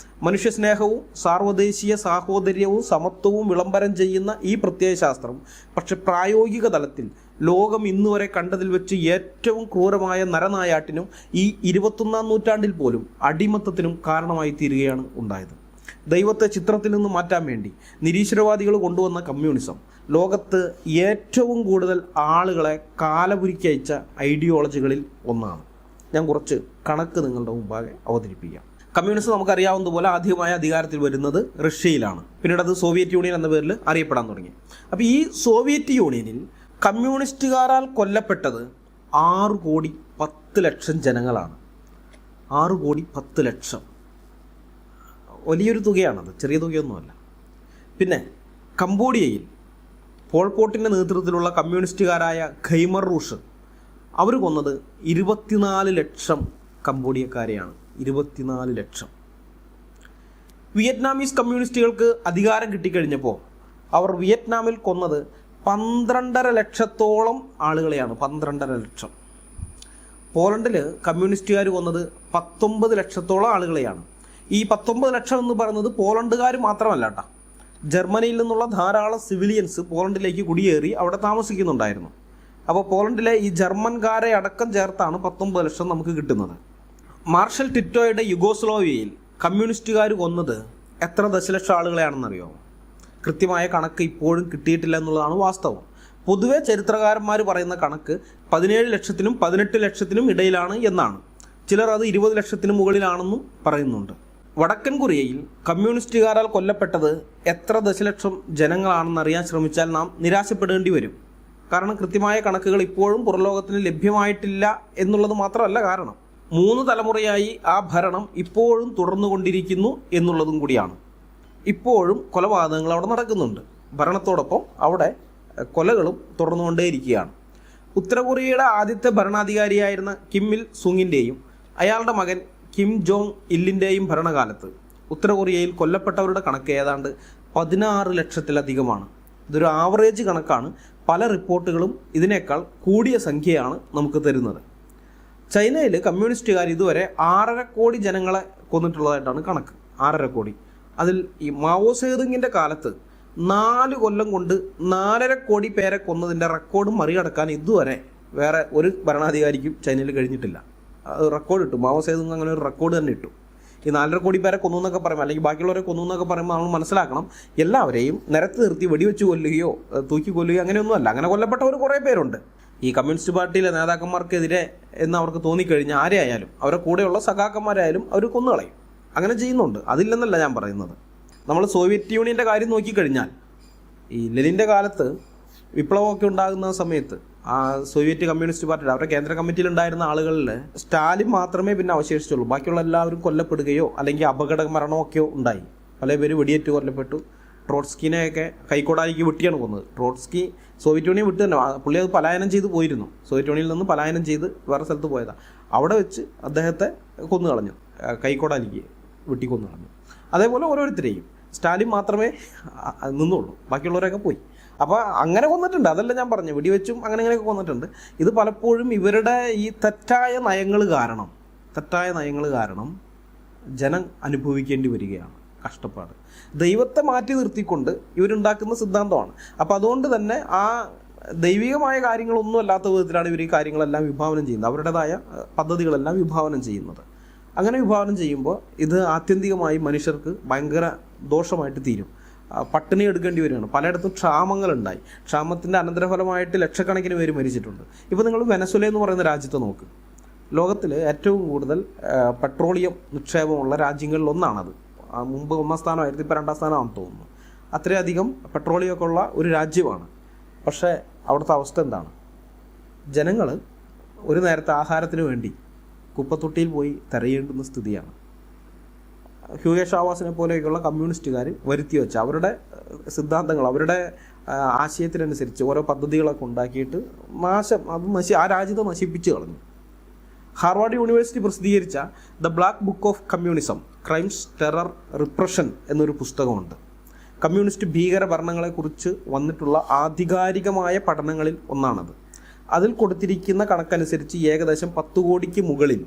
മനുഷ്യസ്നേഹവും സാർവദേശീയ സാഹോദര്യവും സമത്വവും വിളംബരം ചെയ്യുന്ന ഈ പ്രത്യയശാസ്ത്രം പക്ഷെ പ്രായോഗിക തലത്തിൽ ലോകം ഇന്നുവരെ കണ്ടതിൽ വെച്ച് ഏറ്റവും ക്രൂരമായ നരനായാട്ടിനും ഈ 21-ാം നൂറ്റാണ്ടിൽ പോലും അടിമത്തത്തിനും കാരണമായി തീരുകയാണ് ഉണ്ടായത്. ദൈവത്തെ ചിത്രത്തിൽ നിന്ന് മാറ്റാൻ വേണ്ടി നിരീശ്വരവാദികൾ കൊണ്ടുവന്ന കമ്മ്യൂണിസം ലോകത്ത് ഏറ്റവും കൂടുതൽ ആളുകളെ കാലപുരിക്കയച്ച ഐഡിയോളജികളിൽ ഒന്നാണ്. ഞാൻ കുറച്ച് കണക്ക് നിങ്ങളുടെ മുമ്പാകെ അവതരിപ്പിക്കാം. കമ്മ്യൂണിസം നമുക്കറിയാവുന്നതുപോലെ ആദ്യമായ അധികാരത്തിൽ വരുന്നത് റഷ്യയിലാണ്. പിന്നീട് അത് സോവിയറ്റ് യൂണിയൻ എന്ന പേരിൽ അറിയപ്പെടാൻ തുടങ്ങി. അപ്പോൾ ഈ സോവിയറ്റ് യൂണിയനിൽ കമ്മ്യൂണിസ്റ്റുകാരാൽ കൊല്ലപ്പെട്ടത് 6,10,00,000 ജനങ്ങളാണ്. 6,10,00,000 വലിയൊരു തുകയാണത്, ചെറിയ തുകയൊന്നുമല്ല. പിന്നെ കംബോഡിയയിൽ പോൾപോട്ടിൻ്റെ നേതൃത്വത്തിലുള്ള കമ്മ്യൂണിസ്റ്റുകാരായ ഖൈമർ റൂഷ് അവർ കൊന്നത് 24 ലക്ഷം കംബോഡിയക്കാരെയാണ്. 24 ലക്ഷം. വിയറ്റ്നാമീസ് കമ്മ്യൂണിസ്റ്റുകൾക്ക് അധികാരം കിട്ടിക്കഴിഞ്ഞപ്പോൾ അവർ വിയറ്റ്നാമിൽ കൊന്നത് 12.5 ലക്ഷത്തോളം ആളുകളെയാണ്. 12.5 ലക്ഷം. പോളണ്ടിൽ കമ്മ്യൂണിസ്റ്റുകാർ കൊന്നത് 19 ലക്ഷത്തോളം ആളുകളെയാണ്. ഈ 19 ലക്ഷം എന്ന് പറയുന്നത് പോളണ്ടുകാർ മാത്രമല്ല കേട്ടോ. ജർമ്മനിയിൽ നിന്നുള്ള ധാരാളം സിവിലിയൻസ് പോളണ്ടിലേക്ക് കുടിയേറി അവിടെ താമസിക്കുന്നുണ്ടായിരുന്നു. അപ്പോൾ പോളണ്ടിലെ ഈ ജർമ്മൻകാരെ അടക്കം ചേർത്താണ് 19 ലക്ഷം നമുക്ക് കിട്ടുന്നത്. മാർഷൽ ടിറ്റോയുടെ യുഗോസ്ലോവിയയിൽ കമ്മ്യൂണിസ്റ്റുകാർ കൊന്നത് എത്ര ദശലക്ഷം ആളുകളെയാണെന്നറിയോ? കൃത്യമായ കണക്ക് ഇപ്പോഴും കിട്ടിയിട്ടില്ല എന്നുള്ളതാണ് വാസ്തവം. പൊതുവെ ചരിത്രകാരന്മാർ പറയുന്ന കണക്ക് 17 ലക്ഷത്തിനും 18 ലക്ഷത്തിനും ഇടയിലാണ് എന്നാണ്. ചിലർ അത് 20 ലക്ഷത്തിന് മുകളിലാണെന്നും പറയുന്നുണ്ട്. വടക്കൻ കൊറിയയിൽ കമ്മ്യൂണിസ്റ്റുകാരാൽ കൊല്ലപ്പെട്ടത് എത്ര ദശലക്ഷം ജനങ്ങളാണെന്നറിയാൻ ശ്രമിച്ചാൽ നാം നിരാശപ്പെടേണ്ടി വരും. കാരണം കൃത്യമായ കണക്കുകൾ ഇപ്പോഴും പുറലോകത്തിന് ലഭ്യമായിട്ടില്ല എന്നുള്ളത് മാത്രമല്ല കാരണം. 3 തലമുറയായി ആ ഭരണം ഇപ്പോഴും തുടർന്നുകൊണ്ടിരിക്കുന്നു എന്നുള്ളതും കൂടിയാണ്. ഇപ്പോഴും കൊലപാതകങ്ങൾ അവിടെ നടക്കുന്നുണ്ട്. ഭരണത്തോടൊപ്പം അവിടെ കൊലകളും തുടർന്നുകൊണ്ടേയിരിക്കുകയാണ്. ഉത്തര കൊറിയയുടെ ആദ്യത്തെ ഭരണാധികാരിയായിരുന്ന കിം ഇൽ സുങ്ങിൻ്റെയും അയാളുടെ മകൻ കിം ജോങ് ഇല്ലിൻ്റെയും ഭരണകാലത്ത് ഉത്തര കൊറിയയിൽ കൊല്ലപ്പെട്ടവരുടെ കണക്ക് ഏതാണ്ട് 16 ലക്ഷത്തിലധികമാണ്. ഇതൊരു ആവറേജ് കണക്കാണ്. പല റിപ്പോർട്ടുകളും ഇതിനേക്കാൾ കൂടിയ സംഖ്യയാണ് നമുക്ക് തരുന്നത്. ചൈനയിൽ കമ്മ്യൂണിസ്റ്റുകാർ ഇതുവരെ 6.5 കോടി ജനങ്ങളെ കൊന്നിട്ടുള്ളതായിട്ടാണ് കണക്ക്. 6.5 കോടി. അതിൽ ഈ മാവോ സേതുങ്ങിൻ്റെ കാലത്ത് 4 കൊല്ലം കൊണ്ട് 4.5 കോടി പേരെ കൊന്നതിൻ്റെ റെക്കോർഡ് മറികടക്കാൻ ഇതുവരെ വേറെ ഒരു ഭരണാധികാരിക്കും ചൈനയിൽ കഴിഞ്ഞിട്ടില്ല. അത് റെക്കോർഡ് ഇട്ടു. മാവോ സേതുങ് അങ്ങനെ ഒരു റെക്കോർഡ് തന്നെ ഇട്ടു. ഈ 4.5 കോടി പേരെ കൊന്നു എന്നൊക്കെ പറയുമ്പോൾ, അല്ലെങ്കിൽ ബാക്കിയുള്ളവരെ കൊന്നു എന്നൊക്കെ പറയുമ്പോൾ നമ്മൾ മനസ്സിലാക്കണം, എല്ലാവരെയും നിരത്ത് നിർത്തി വെടിവെച്ച് കൊല്ലുകയോ തൂക്കി കൊല്ലുകയോ അങ്ങനെയൊന്നുമല്ല. അങ്ങനെ കൊല്ലപ്പെട്ടവർ കുറേ പേരുണ്ട്. ഈ കമ്മ്യൂണിസ്റ്റ് പാർട്ടിയിലെ നേതാക്കന്മാർക്കെതിരെ എന്ന് അവർക്ക് തോന്നിക്കഴിഞ്ഞാൽ ആരെയായാലും, അവരുടെ കൂടെയുള്ള സഖാക്കന്മാരായാലും അവർ കൊന്നുകളയും. അങ്ങനെ ചെയ്യുന്നുണ്ട്, അതില്ലെന്നല്ല ഞാൻ പറയുന്നത്. നമ്മൾ സോവിയറ്റ് യൂണിയൻ്റെ കാര്യം നോക്കിക്കഴിഞ്ഞാൽ, ഈ ലെനിൻ്റെ കാലത്ത് വിപ്ലവമൊക്കെ ഉണ്ടാകുന്ന സമയത്ത് ആ സോവിയറ്റ് കമ്മ്യൂണിസ്റ്റ് പാർട്ടിയുടെ അവരുടെ കേന്ദ്ര കമ്മിറ്റിയിൽ ഉണ്ടായിരുന്ന ആളുകളിൽ സ്റ്റാലിൻ മാത്രമേ പിന്നെ അവശേഷിച്ചുള്ളൂ. ബാക്കിയുള്ള എല്ലാവരും കൊല്ലപ്പെടുകയോ അല്ലെങ്കിൽ അപകട മരണമൊക്കെയോ ഉണ്ടായി. പല പേര് വെടിയേറ്റ് കൊല്ലപ്പെട്ടു. ട്രോട്സ്കിനെയൊക്കെ കൈക്കോടാലിക്ക് വെട്ടിയാണ് കൊന്നത്. ട്രോട്സ്കി സോവിയറ്റ് യൂണിയൻ വിട്ട് തന്നെ, പുള്ളി അത് പലായനം ചെയ്ത് പോയിരുന്നു. സോവിയറ്റ് യൂണിയനിൽ നിന്ന് പലായനം ചെയ്ത് വേറെ സ്ഥലത്ത് പോയതാണ്. അവിടെ വെച്ച് അദ്ദേഹത്തെ കൊന്നു കളഞ്ഞു, കൈക്കോടാലിക്ക് വെട്ടി കൊന്നു കളഞ്ഞു. അതേപോലെ ഓരോരുത്തരെയും സ്റ്റാലിൻ മാത്രമേ നിന്നുള്ളൂ, ബാക്കിയുള്ളവരൊക്കെ പോയി. അപ്പോൾ അങ്ങനെ കൊന്നിട്ടുണ്ട്, അതല്ല ഞാൻ പറഞ്ഞു, വെടിവെച്ചും അങ്ങനെയൊക്കെ കൊന്നിട്ടുണ്ട്. ഇത് പലപ്പോഴും ഇവരുടെ ഈ തെറ്റായ നയങ്ങൾ കാരണം ജനം അനുഭവിക്കേണ്ടി വരികയാണ് കഷ്ടപ്പാട്. ദൈവത്തെ മാറ്റി നിർത്തിക്കൊണ്ട് ഇവരുണ്ടാക്കുന്ന സിദ്ധാന്തമാണ്. അപ്പോൾ അതുകൊണ്ട് തന്നെ ആ ദൈവികമായ കാര്യങ്ങളൊന്നും അല്ലാത്ത വിധത്തിലാണ് ഇവർ ഈ കാര്യങ്ങളെല്ലാം വിഭാവനം ചെയ്യുന്നത്, അവരുടേതായ പദ്ധതികളെല്ലാം വിഭാവനം ചെയ്യുന്നത്. അങ്ങനെ വിഭാവനം ചെയ്യുമ്പോൾ ഇത് ആത്യന്തികമായി മനുഷ്യർക്ക് ഭയങ്കര ദോഷമായിട്ട് തീരും. പട്ടിണി എടുക്കേണ്ടി വരികയാണ്. പലയിടത്തും ക്ഷാമങ്ങളുണ്ടായി. ക്ഷാമത്തിൻ്റെ അനന്തരഫലമായിട്ട് ലക്ഷക്കണക്കിന് പേര് മരിച്ചിട്ടുണ്ട്. ഇപ്പോൾ നിങ്ങൾ വെനസ്വേല എന്ന് പറയുന്ന രാജ്യത്തെ നോക്ക്. ലോകത്തിൽ ഏറ്റവും കൂടുതൽ പെട്രോളിയം നിക്ഷേപമുള്ള രാജ്യങ്ങളിലൊന്നാണത്. മുമ്പ് 1ാം സ്ഥാനമായിരുന്നു, ഇപ്പോൾ 2ാം സ്ഥാനമാണെന്ന് തോന്നുന്നു. അത്രയധികം പെട്രോളിയമൊക്കെ ഉള്ള ഒരു രാജ്യമാണ്. പക്ഷേ അവിടുത്തെ അവസ്ഥ എന്താണ്? ജനങ്ങൾ ഒരു നേരത്തെ ആഹാരത്തിന് വേണ്ടി കുപ്പത്തൊട്ടിയിൽ പോയി തിരയേണ്ടുന്ന സ്ഥിതിയാണ്. ഹ്യൂഗോ ഷാവാസിനെ പോലെയൊക്കെയുള്ള കമ്മ്യൂണിസ്റ്റുകാർ വരുത്തി വെച്ച അവരുടെ സിദ്ധാന്തങ്ങൾ, അവരുടെ ആശയത്തിനനുസരിച്ച് ഓരോ പദ്ധതികളൊക്കെ ഉണ്ടാക്കിയിട്ട് ആ രാജ്യത്തെ നശിപ്പിച്ച് കളഞ്ഞു. ഹാർവാർഡ് യൂണിവേഴ്സിറ്റി പ്രസിദ്ധീകരിച്ച the black book of communism, crimes, terror, repression എന്നൊരു പുസ്തകമുണ്ട്. കമ്മ്യൂണിസ്റ്റ് ഭീകര ഭരണങ്ങളെക്കുറിച്ച് വന്നിട്ടുള്ള ആധികാരികമായ പഠനങ്ങളിൽ ഒന്നാണത്. അതിൽ കൊടുത്തിരിക്കുന്ന കണക്കനുസരിച്ച് ഏകദേശം 10 കോടിക്ക് മുകളിൽ,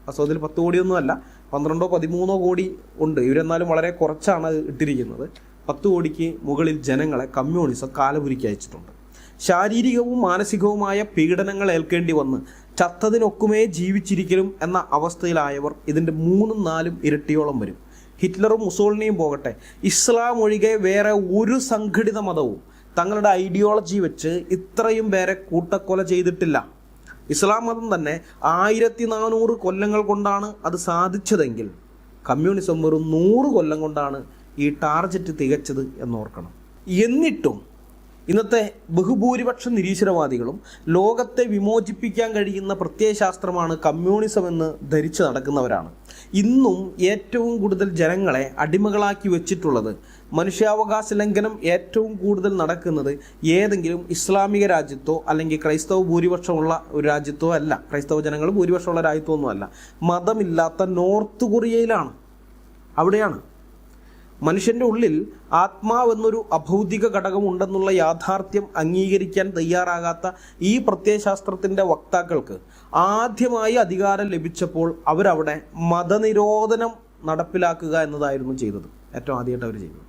വാസ്തവത്തിൽ 10 കോടിയൊന്നുമല്ല, 12-13 കോടി ഉണ്ട്. ഇവരെന്നാലും വളരെ കുറച്ചാണ് ഇട്ടിരിക്കുന്നത്. 10 കോടിക്ക് മുകളിൽ ജനങ്ങളെ കമ്മ്യൂണിസം കാലപുരിക്ക് അയച്ചിട്ടുണ്ട്. ശാരീരികവും മാനസികവുമായ പീഡനങ്ങൾ ഏൽക്കേണ്ടി വന്ന് ചത്തതിനൊക്കുമേ ജീവിച്ചിരിക്കലും എന്ന അവസ്ഥയിലായവർ ഇതിൻ്റെ 3-4 ഇരട്ടിയോളം വരും. ഹിറ്റ്ലറും മുസോളിനിയും പോകട്ടെ, ഇസ്ലാം ഒഴികെ വേറെ ഒരു സംഘടിത മതവും തങ്ങളുടെ ഐഡിയോളജി വെച്ച് ഇത്രയും പേരെ കൂട്ടക്കൊല ചെയ്തിട്ടില്ല. ഇസ്ലാം മതം തന്നെ 1400 കൊല്ലങ്ങൾ കൊണ്ടാണ് അത് സാധിച്ചതെങ്കിൽ കമ്മ്യൂണിസം വെറും 100 കൊല്ലം കൊണ്ടാണ് ഈ ടാർഗറ്റ് തികച്ചത് എന്നോർക്കണം. എന്നിട്ടും ഇന്നത്തെ ബഹുഭൂരിപക്ഷ നിരീശ്വരവാദികളും ലോകത്തെ വിമോചിപ്പിക്കാൻ കഴിയുന്ന പ്രത്യയശാസ്ത്രമാണ് കമ്മ്യൂണിസം എന്ന് ധരിച്ച് നടക്കുന്നവരാണ്. ഇന്നും ഏറ്റവും കൂടുതൽ ജനങ്ങളെ അടിമകളാക്കി വെച്ചിട്ടുള്ളത്, മനുഷ്യാവകാശ ലംഘനം ഏറ്റവും കൂടുതൽ നടക്കുന്നത് ഏതെങ്കിലും ഇസ്ലാമിക രാജ്യത്തോ അല്ലെങ്കിൽ ക്രൈസ്തവ ഭൂരിപക്ഷമുള്ള ഒരു രാജ്യത്തോ അല്ല, ക്രൈസ്തവ ജനങ്ങൾ ഭൂരിപക്ഷമുള്ള രാജ്യത്തോ ഒന്നുമല്ല, മതമില്ലാത്ത നോർത്ത് കൊറിയയിലാണ്. അവിടെയാണ് മനുഷ്യൻ്റെ ഉള്ളിൽ ആത്മാവെന്നൊരു അഭൗതിക ഘടകം ഉണ്ടെന്നുള്ള യാഥാർത്ഥ്യം അംഗീകരിക്കാൻ തയ്യാറാകാത്ത ഈ പ്രത്യയശാസ്ത്രത്തിൻ്റെ വക്താക്കൾക്ക് ആദ്യമായി അധികാരം ലഭിച്ചപ്പോൾ അവരവിടെ മതനിരോധനം നടപ്പിലാക്കുക എന്നതായിരുന്നു ചെയ്തത്. ഏറ്റവും ആദ്യമായിട്ട് അവർ ചെയ്തത്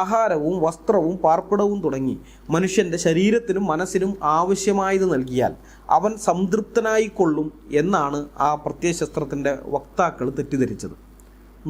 ആഹാരവും വസ്ത്രവും പാർപ്പിടവും തുടങ്ങി മനുഷ്യൻ്റെ ശരീരത്തിനും മനസ്സിനും ആവശ്യമായത് നൽകിയാൽ അവൻ സംതൃപ്തനായിക്കൊള്ളും എന്നാണ് ആ പ്രത്യയശാസ്ത്രത്തിൻ്റെ വക്താക്കൾ തെറ്റിദ്ധരിച്ചത്.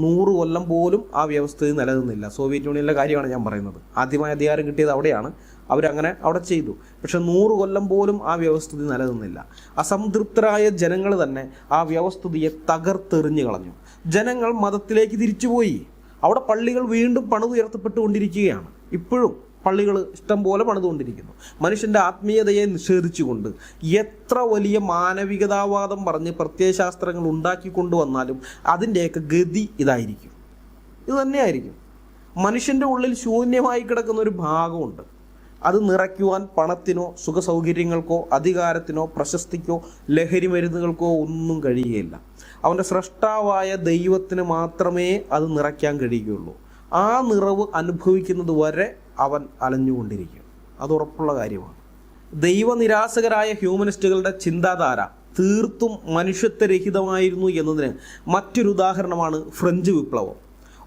100 കൊല്ലം പോലും ആ വ്യവസ്ഥയിൽ നിലനിന്നില്ല. സോവിയറ്റ് യൂണിയനിലെ കാര്യമാണ് ഞാൻ പറയുന്നത്. ആദ്യമായി അധികാരം കിട്ടിയത് അവിടെയാണ്, അവരങ്ങനെ അവിടെ ചെയ്തു. പക്ഷെ 100 കൊല്ലം പോലും ആ വ്യവസ്ഥിതി നിലനിന്നില്ല. അസംതൃപ്തരായ ജനങ്ങൾ തന്നെ ആ വ്യവസ്ഥിതിയെ തകർത്തെറിഞ്ഞു കളഞ്ഞു. ജനങ്ങൾ മതത്തിലേക്ക് തിരിച്ചുപോയി. അവിടെ പള്ളികൾ വീണ്ടും പണിതുയർത്തപ്പെട്ടുകൊണ്ടിരിക്കുകയാണ്. ഇപ്പോഴും പള്ളികൾ ഇഷ്ടം പോലെ പണിതുകൊണ്ടിരിക്കുന്നു. മനുഷ്യൻ്റെ ആത്മീയതയെ നിഷേധിച്ചുകൊണ്ട് എത്ര വലിയ മാനവികതാവാദം പറഞ്ഞ് പ്രത്യയശാസ്ത്രങ്ങൾ ഉണ്ടാക്കിക്കൊണ്ടുവന്നാലും അതിൻ്റെയൊക്കെ ഗതി ഇതായിരിക്കും, ഇത് തന്നെയായിരിക്കും. മനുഷ്യൻ്റെ ഉള്ളിൽ ശൂന്യമായി കിടക്കുന്ന ഒരു ഭാഗമുണ്ട്. അത് നിറയ്ക്കുവാൻ പണത്തിനോ സുഖസൗകര്യങ്ങൾക്കോ അധികാരത്തിനോ പ്രശസ്തിക്കോ ലഹരി മരുന്നുകൾക്കോ ഒന്നും കഴിയുകയില്ല. അവൻ്റെ സ്രഷ്ടാവായ ദൈവത്തിന് മാത്രമേ അത് നിറയ്ക്കാൻ കഴിയുകയുള്ളൂ. ആ നിറവ് അനുഭവിക്കുന്നത് വരെ അവൻ അലഞ്ഞുകൊണ്ടിരിക്കും. അത് ഉറപ്പുള്ള കാര്യമാണ്. ദൈവനിരാസകരായ ഹ്യൂമനിസ്റ്റുകളുടെ ചിന്താധാര തീർത്തും മനുഷ്യത്വരഹിതമായിരുന്നു എന്നതിന് മറ്റൊരു ഉദാഹരണമാണ് ഫ്രഞ്ച് വിപ്ലവം.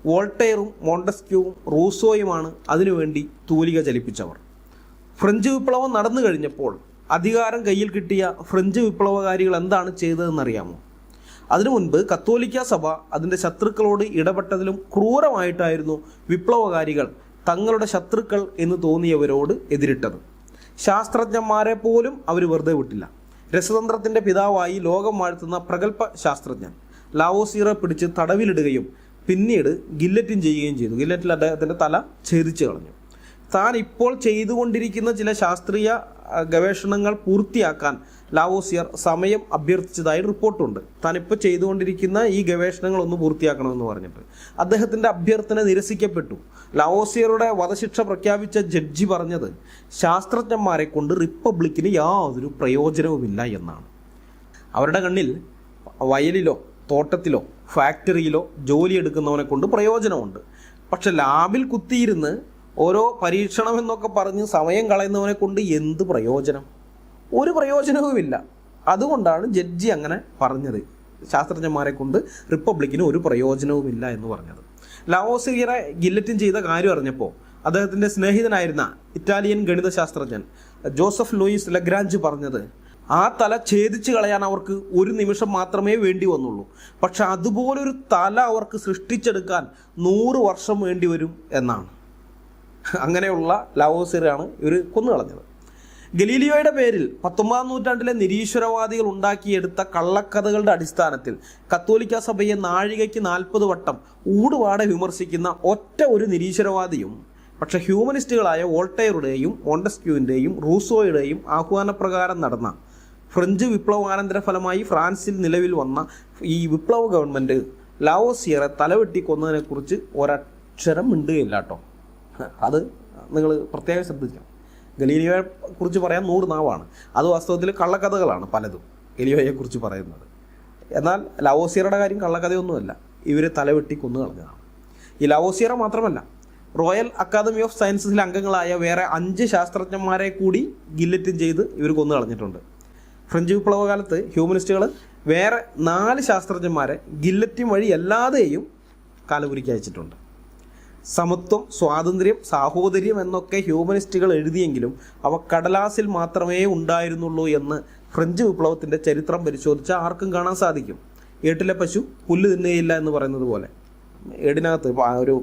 വോൾട്ടയറും മോണ്ടസ്ക്യൂവും റൂസോയുമാണ് അതിനുവേണ്ടി തൂലിക ചലിപ്പിച്ചവർ. ഫ്രഞ്ച് വിപ്ലവം നടന്നു കഴിഞ്ഞപ്പോൾ അധികാരം കയ്യിൽ കിട്ടിയ ഫ്രഞ്ച് വിപ്ലവകാരികൾ എന്താണ് ചെയ്തതെന്നറിയാമോ? അതിനു മുൻപ് കത്തോലിക്ക സഭ അതിൻ്റെ ശത്രുക്കളോട് ഇടപെട്ടതിലും ക്രൂരമായിട്ടായിരുന്നു വിപ്ലവകാരികൾ തങ്ങളുടെ ശത്രുക്കൾ എന്ന് തോന്നിയവരോട് എതിരിട്ടത്. ശാസ്ത്രജ്ഞന്മാരെ പോലും അവർ വെറുതെ വിട്ടില്ല. രസതന്ത്രത്തിൻ്റെ പിതാവായി ലോകം വാഴ്ത്തുന്ന പ്രഗത്ഭ ശാസ്ത്രജ്ഞൻ ലാവോസിയറെ പിടിച്ച് തടവിലിടുകയും പിന്നീട് ഗില്ലറ്റിൻ ചെയ്യുകയും ചെയ്തു. ഗില്ലറ്റിൽ അദ്ദേഹത്തിൻ്റെ തല ഛേദിച്ചു കളഞ്ഞു. താൻ ഇപ്പോൾ ചെയ്തുകൊണ്ടിരിക്കുന്ന ചില ശാസ്ത്രീയ ഗവേഷണങ്ങൾ പൂർത്തിയാക്കാൻ ലാവോസിയർ സമയം അഭ്യർത്ഥിച്ചതായി റിപ്പോർട്ടുണ്ട്. താനിപ്പോൾ ചെയ്തുകൊണ്ടിരിക്കുന്ന ഈ ഗവേഷണങ്ങളൊന്ന് പൂർത്തിയാക്കണമെന്ന് പറഞ്ഞിട്ട് അദ്ദേഹത്തിൻ്റെ അഭ്യർത്ഥന നിരസിക്കപ്പെട്ടു. ലാവോസിയറുടെ വധശിക്ഷ പ്രഖ്യാപിച്ച ജഡ്ജി പറഞ്ഞത് ശാസ്ത്രജ്ഞന്മാരെ കൊണ്ട് റിപ്പബ്ലിക്കിന് യാതൊരു പ്രയോജനവുമില്ല എന്നാണ്. അവരുടെ കണ്ണിൽ വയലിലോ തോട്ടത്തിലോ ഫാക്ടറിയിലോ ജോലിയെടുക്കുന്നവനെ കൊണ്ട് പ്രയോജനമുണ്ട്. പക്ഷെ ലാബിൽ കുത്തിയിരുന്ന് ഓരോ പരീക്ഷണം എന്നൊക്കെ പറഞ്ഞ് സമയം കളയുന്നവനെ കൊണ്ട് എന്ത് പ്രയോജനം? ഒരു പ്രയോജനവുമില്ല. അതുകൊണ്ടാണ് ജഡ്ജി അങ്ങനെ പറഞ്ഞത്, ശാസ്ത്രജ്ഞന്മാരെ കൊണ്ട് റിപ്പബ്ലിക്കിന് ഒരു പ്രയോജനവുമില്ല എന്ന് പറഞ്ഞത്. ലാവോസിയറെ ഗില്ലറ്റിൻ ചെയ്ത കാര്യം അറിഞ്ഞപ്പോൾ അദ്ദേഹത്തിൻ്റെ സ്നേഹിതനായിരുന്ന ഇറ്റാലിയൻ ഗണിതശാസ്ത്രജ്ഞൻ ജോസഫ് ലൂയിസ് ലഗ്രാഞ്ച് പറഞ്ഞത്, ആ തല ഛേദിച്ച് കളയാൻ അവർക്ക് ഒരു നിമിഷം മാത്രമേ വേണ്ടി വന്നുള്ളൂ. പക്ഷെ അതുപോലൊരു തല അവർക്ക് സൃഷ്ടിച്ചെടുക്കാൻ 100 വർഷം വേണ്ടി വരും എന്നാണ്. അങ്ങനെയുള്ള ലാവോസിയറാണ് ഇവർ കൊന്നുകളഞ്ഞത്. ഗലീലിയോയുടെ പേരിൽ 19ാം നൂറ്റാണ്ടിലെ നിരീശ്വരവാദികൾ ഉണ്ടാക്കിയെടുത്ത കള്ളക്കഥകളുടെ അടിസ്ഥാനത്തിൽ കത്തോലിക്ക സഭയെ നാഴികയ്ക്ക് 40 വട്ടം ഊടുപാടെ വിമർശിക്കുന്ന ഒറ്റ ഒരു നിരീശ്വരവാദിയും പക്ഷേ ഹ്യൂമനിസ്റ്റുകളായ വോൾട്ടയറുടെയും മോണ്ടസ്ക്യൂവിൻ്റെയും റൂസോയുടെയും ആഹ്വാനപ്രകാരം നടന്ന ഫ്രഞ്ച് വിപ്ലവാനന്തര ഫലമായി ഫ്രാൻസിൽ നിലവിൽ വന്ന ഈ വിപ്ലവ ഗവൺമെൻറ് ലാവോസിയറെ തലവെട്ടി കൊന്നതിനെക്കുറിച്ച് ഒരക്ഷരം മിണ്ടുകയില്ല കേട്ടോ. അത് നിങ്ങൾ പ്രത്യേകം ശ്രദ്ധിക്കണം. ഗലീലിയോയെ കുറിച്ച് പറയാൻ 100 നാവാണ്. അത് വാസ്തവത്തിൽ കള്ളക്കഥകളാണ് പലതും ഗലീലിയോയെക്കുറിച്ച് പറയുന്നത്. എന്നാൽ ലാവോസിയറുടെ കാര്യം കള്ളക്കഥയൊന്നുമല്ല, ഇവർ തലവെട്ടി കൊന്നു കളഞ്ഞതാണ്. ഈ ലാവോസിയറ മാത്രമല്ല, റോയൽ അക്കാദമി ഓഫ് സയൻസസിലെ അംഗങ്ങളായ വേറെ 5 ശാസ്ത്രജ്ഞന്മാരെ കൂടി ഗില്ലറ്റിൻ ചെയ്ത് ഇവർ കൊന്നു കളഞ്ഞിട്ടുണ്ട്. ഫ്രഞ്ച് വിപ്ലവകാലത്ത് ഹ്യൂമനിസ്റ്റുകൾ വേറെ 4 ശാസ്ത്രജ്ഞന്മാരെ ഗില്ലറ്റിൻ വഴി അല്ലാതെയും കാലപുരിക്ക് അയച്ചിട്ടുണ്ട്. സമത്വം, സ്വാതന്ത്ര്യം, സാഹോദര്യം എന്നൊക്കെ ഹ്യൂമനിസ്റ്റുകൾ എഴുതിയെങ്കിലും അവ കടലാസിൽ മാത്രമേ ഉണ്ടായിരുന്നുള്ളൂ എന്ന് ഫ്രഞ്ച് വിപ്ലവത്തിൻ്റെ ചരിത്രം പരിശോധിച്ചാൽ ആർക്കും കാണാൻ സാധിക്കും. ഏട്ടിലെ പശു പുല്ല് തിന്നുകയില്ല എന്ന് പറയുന്നത് പോലെ ഏടിനകത്ത് ഒരു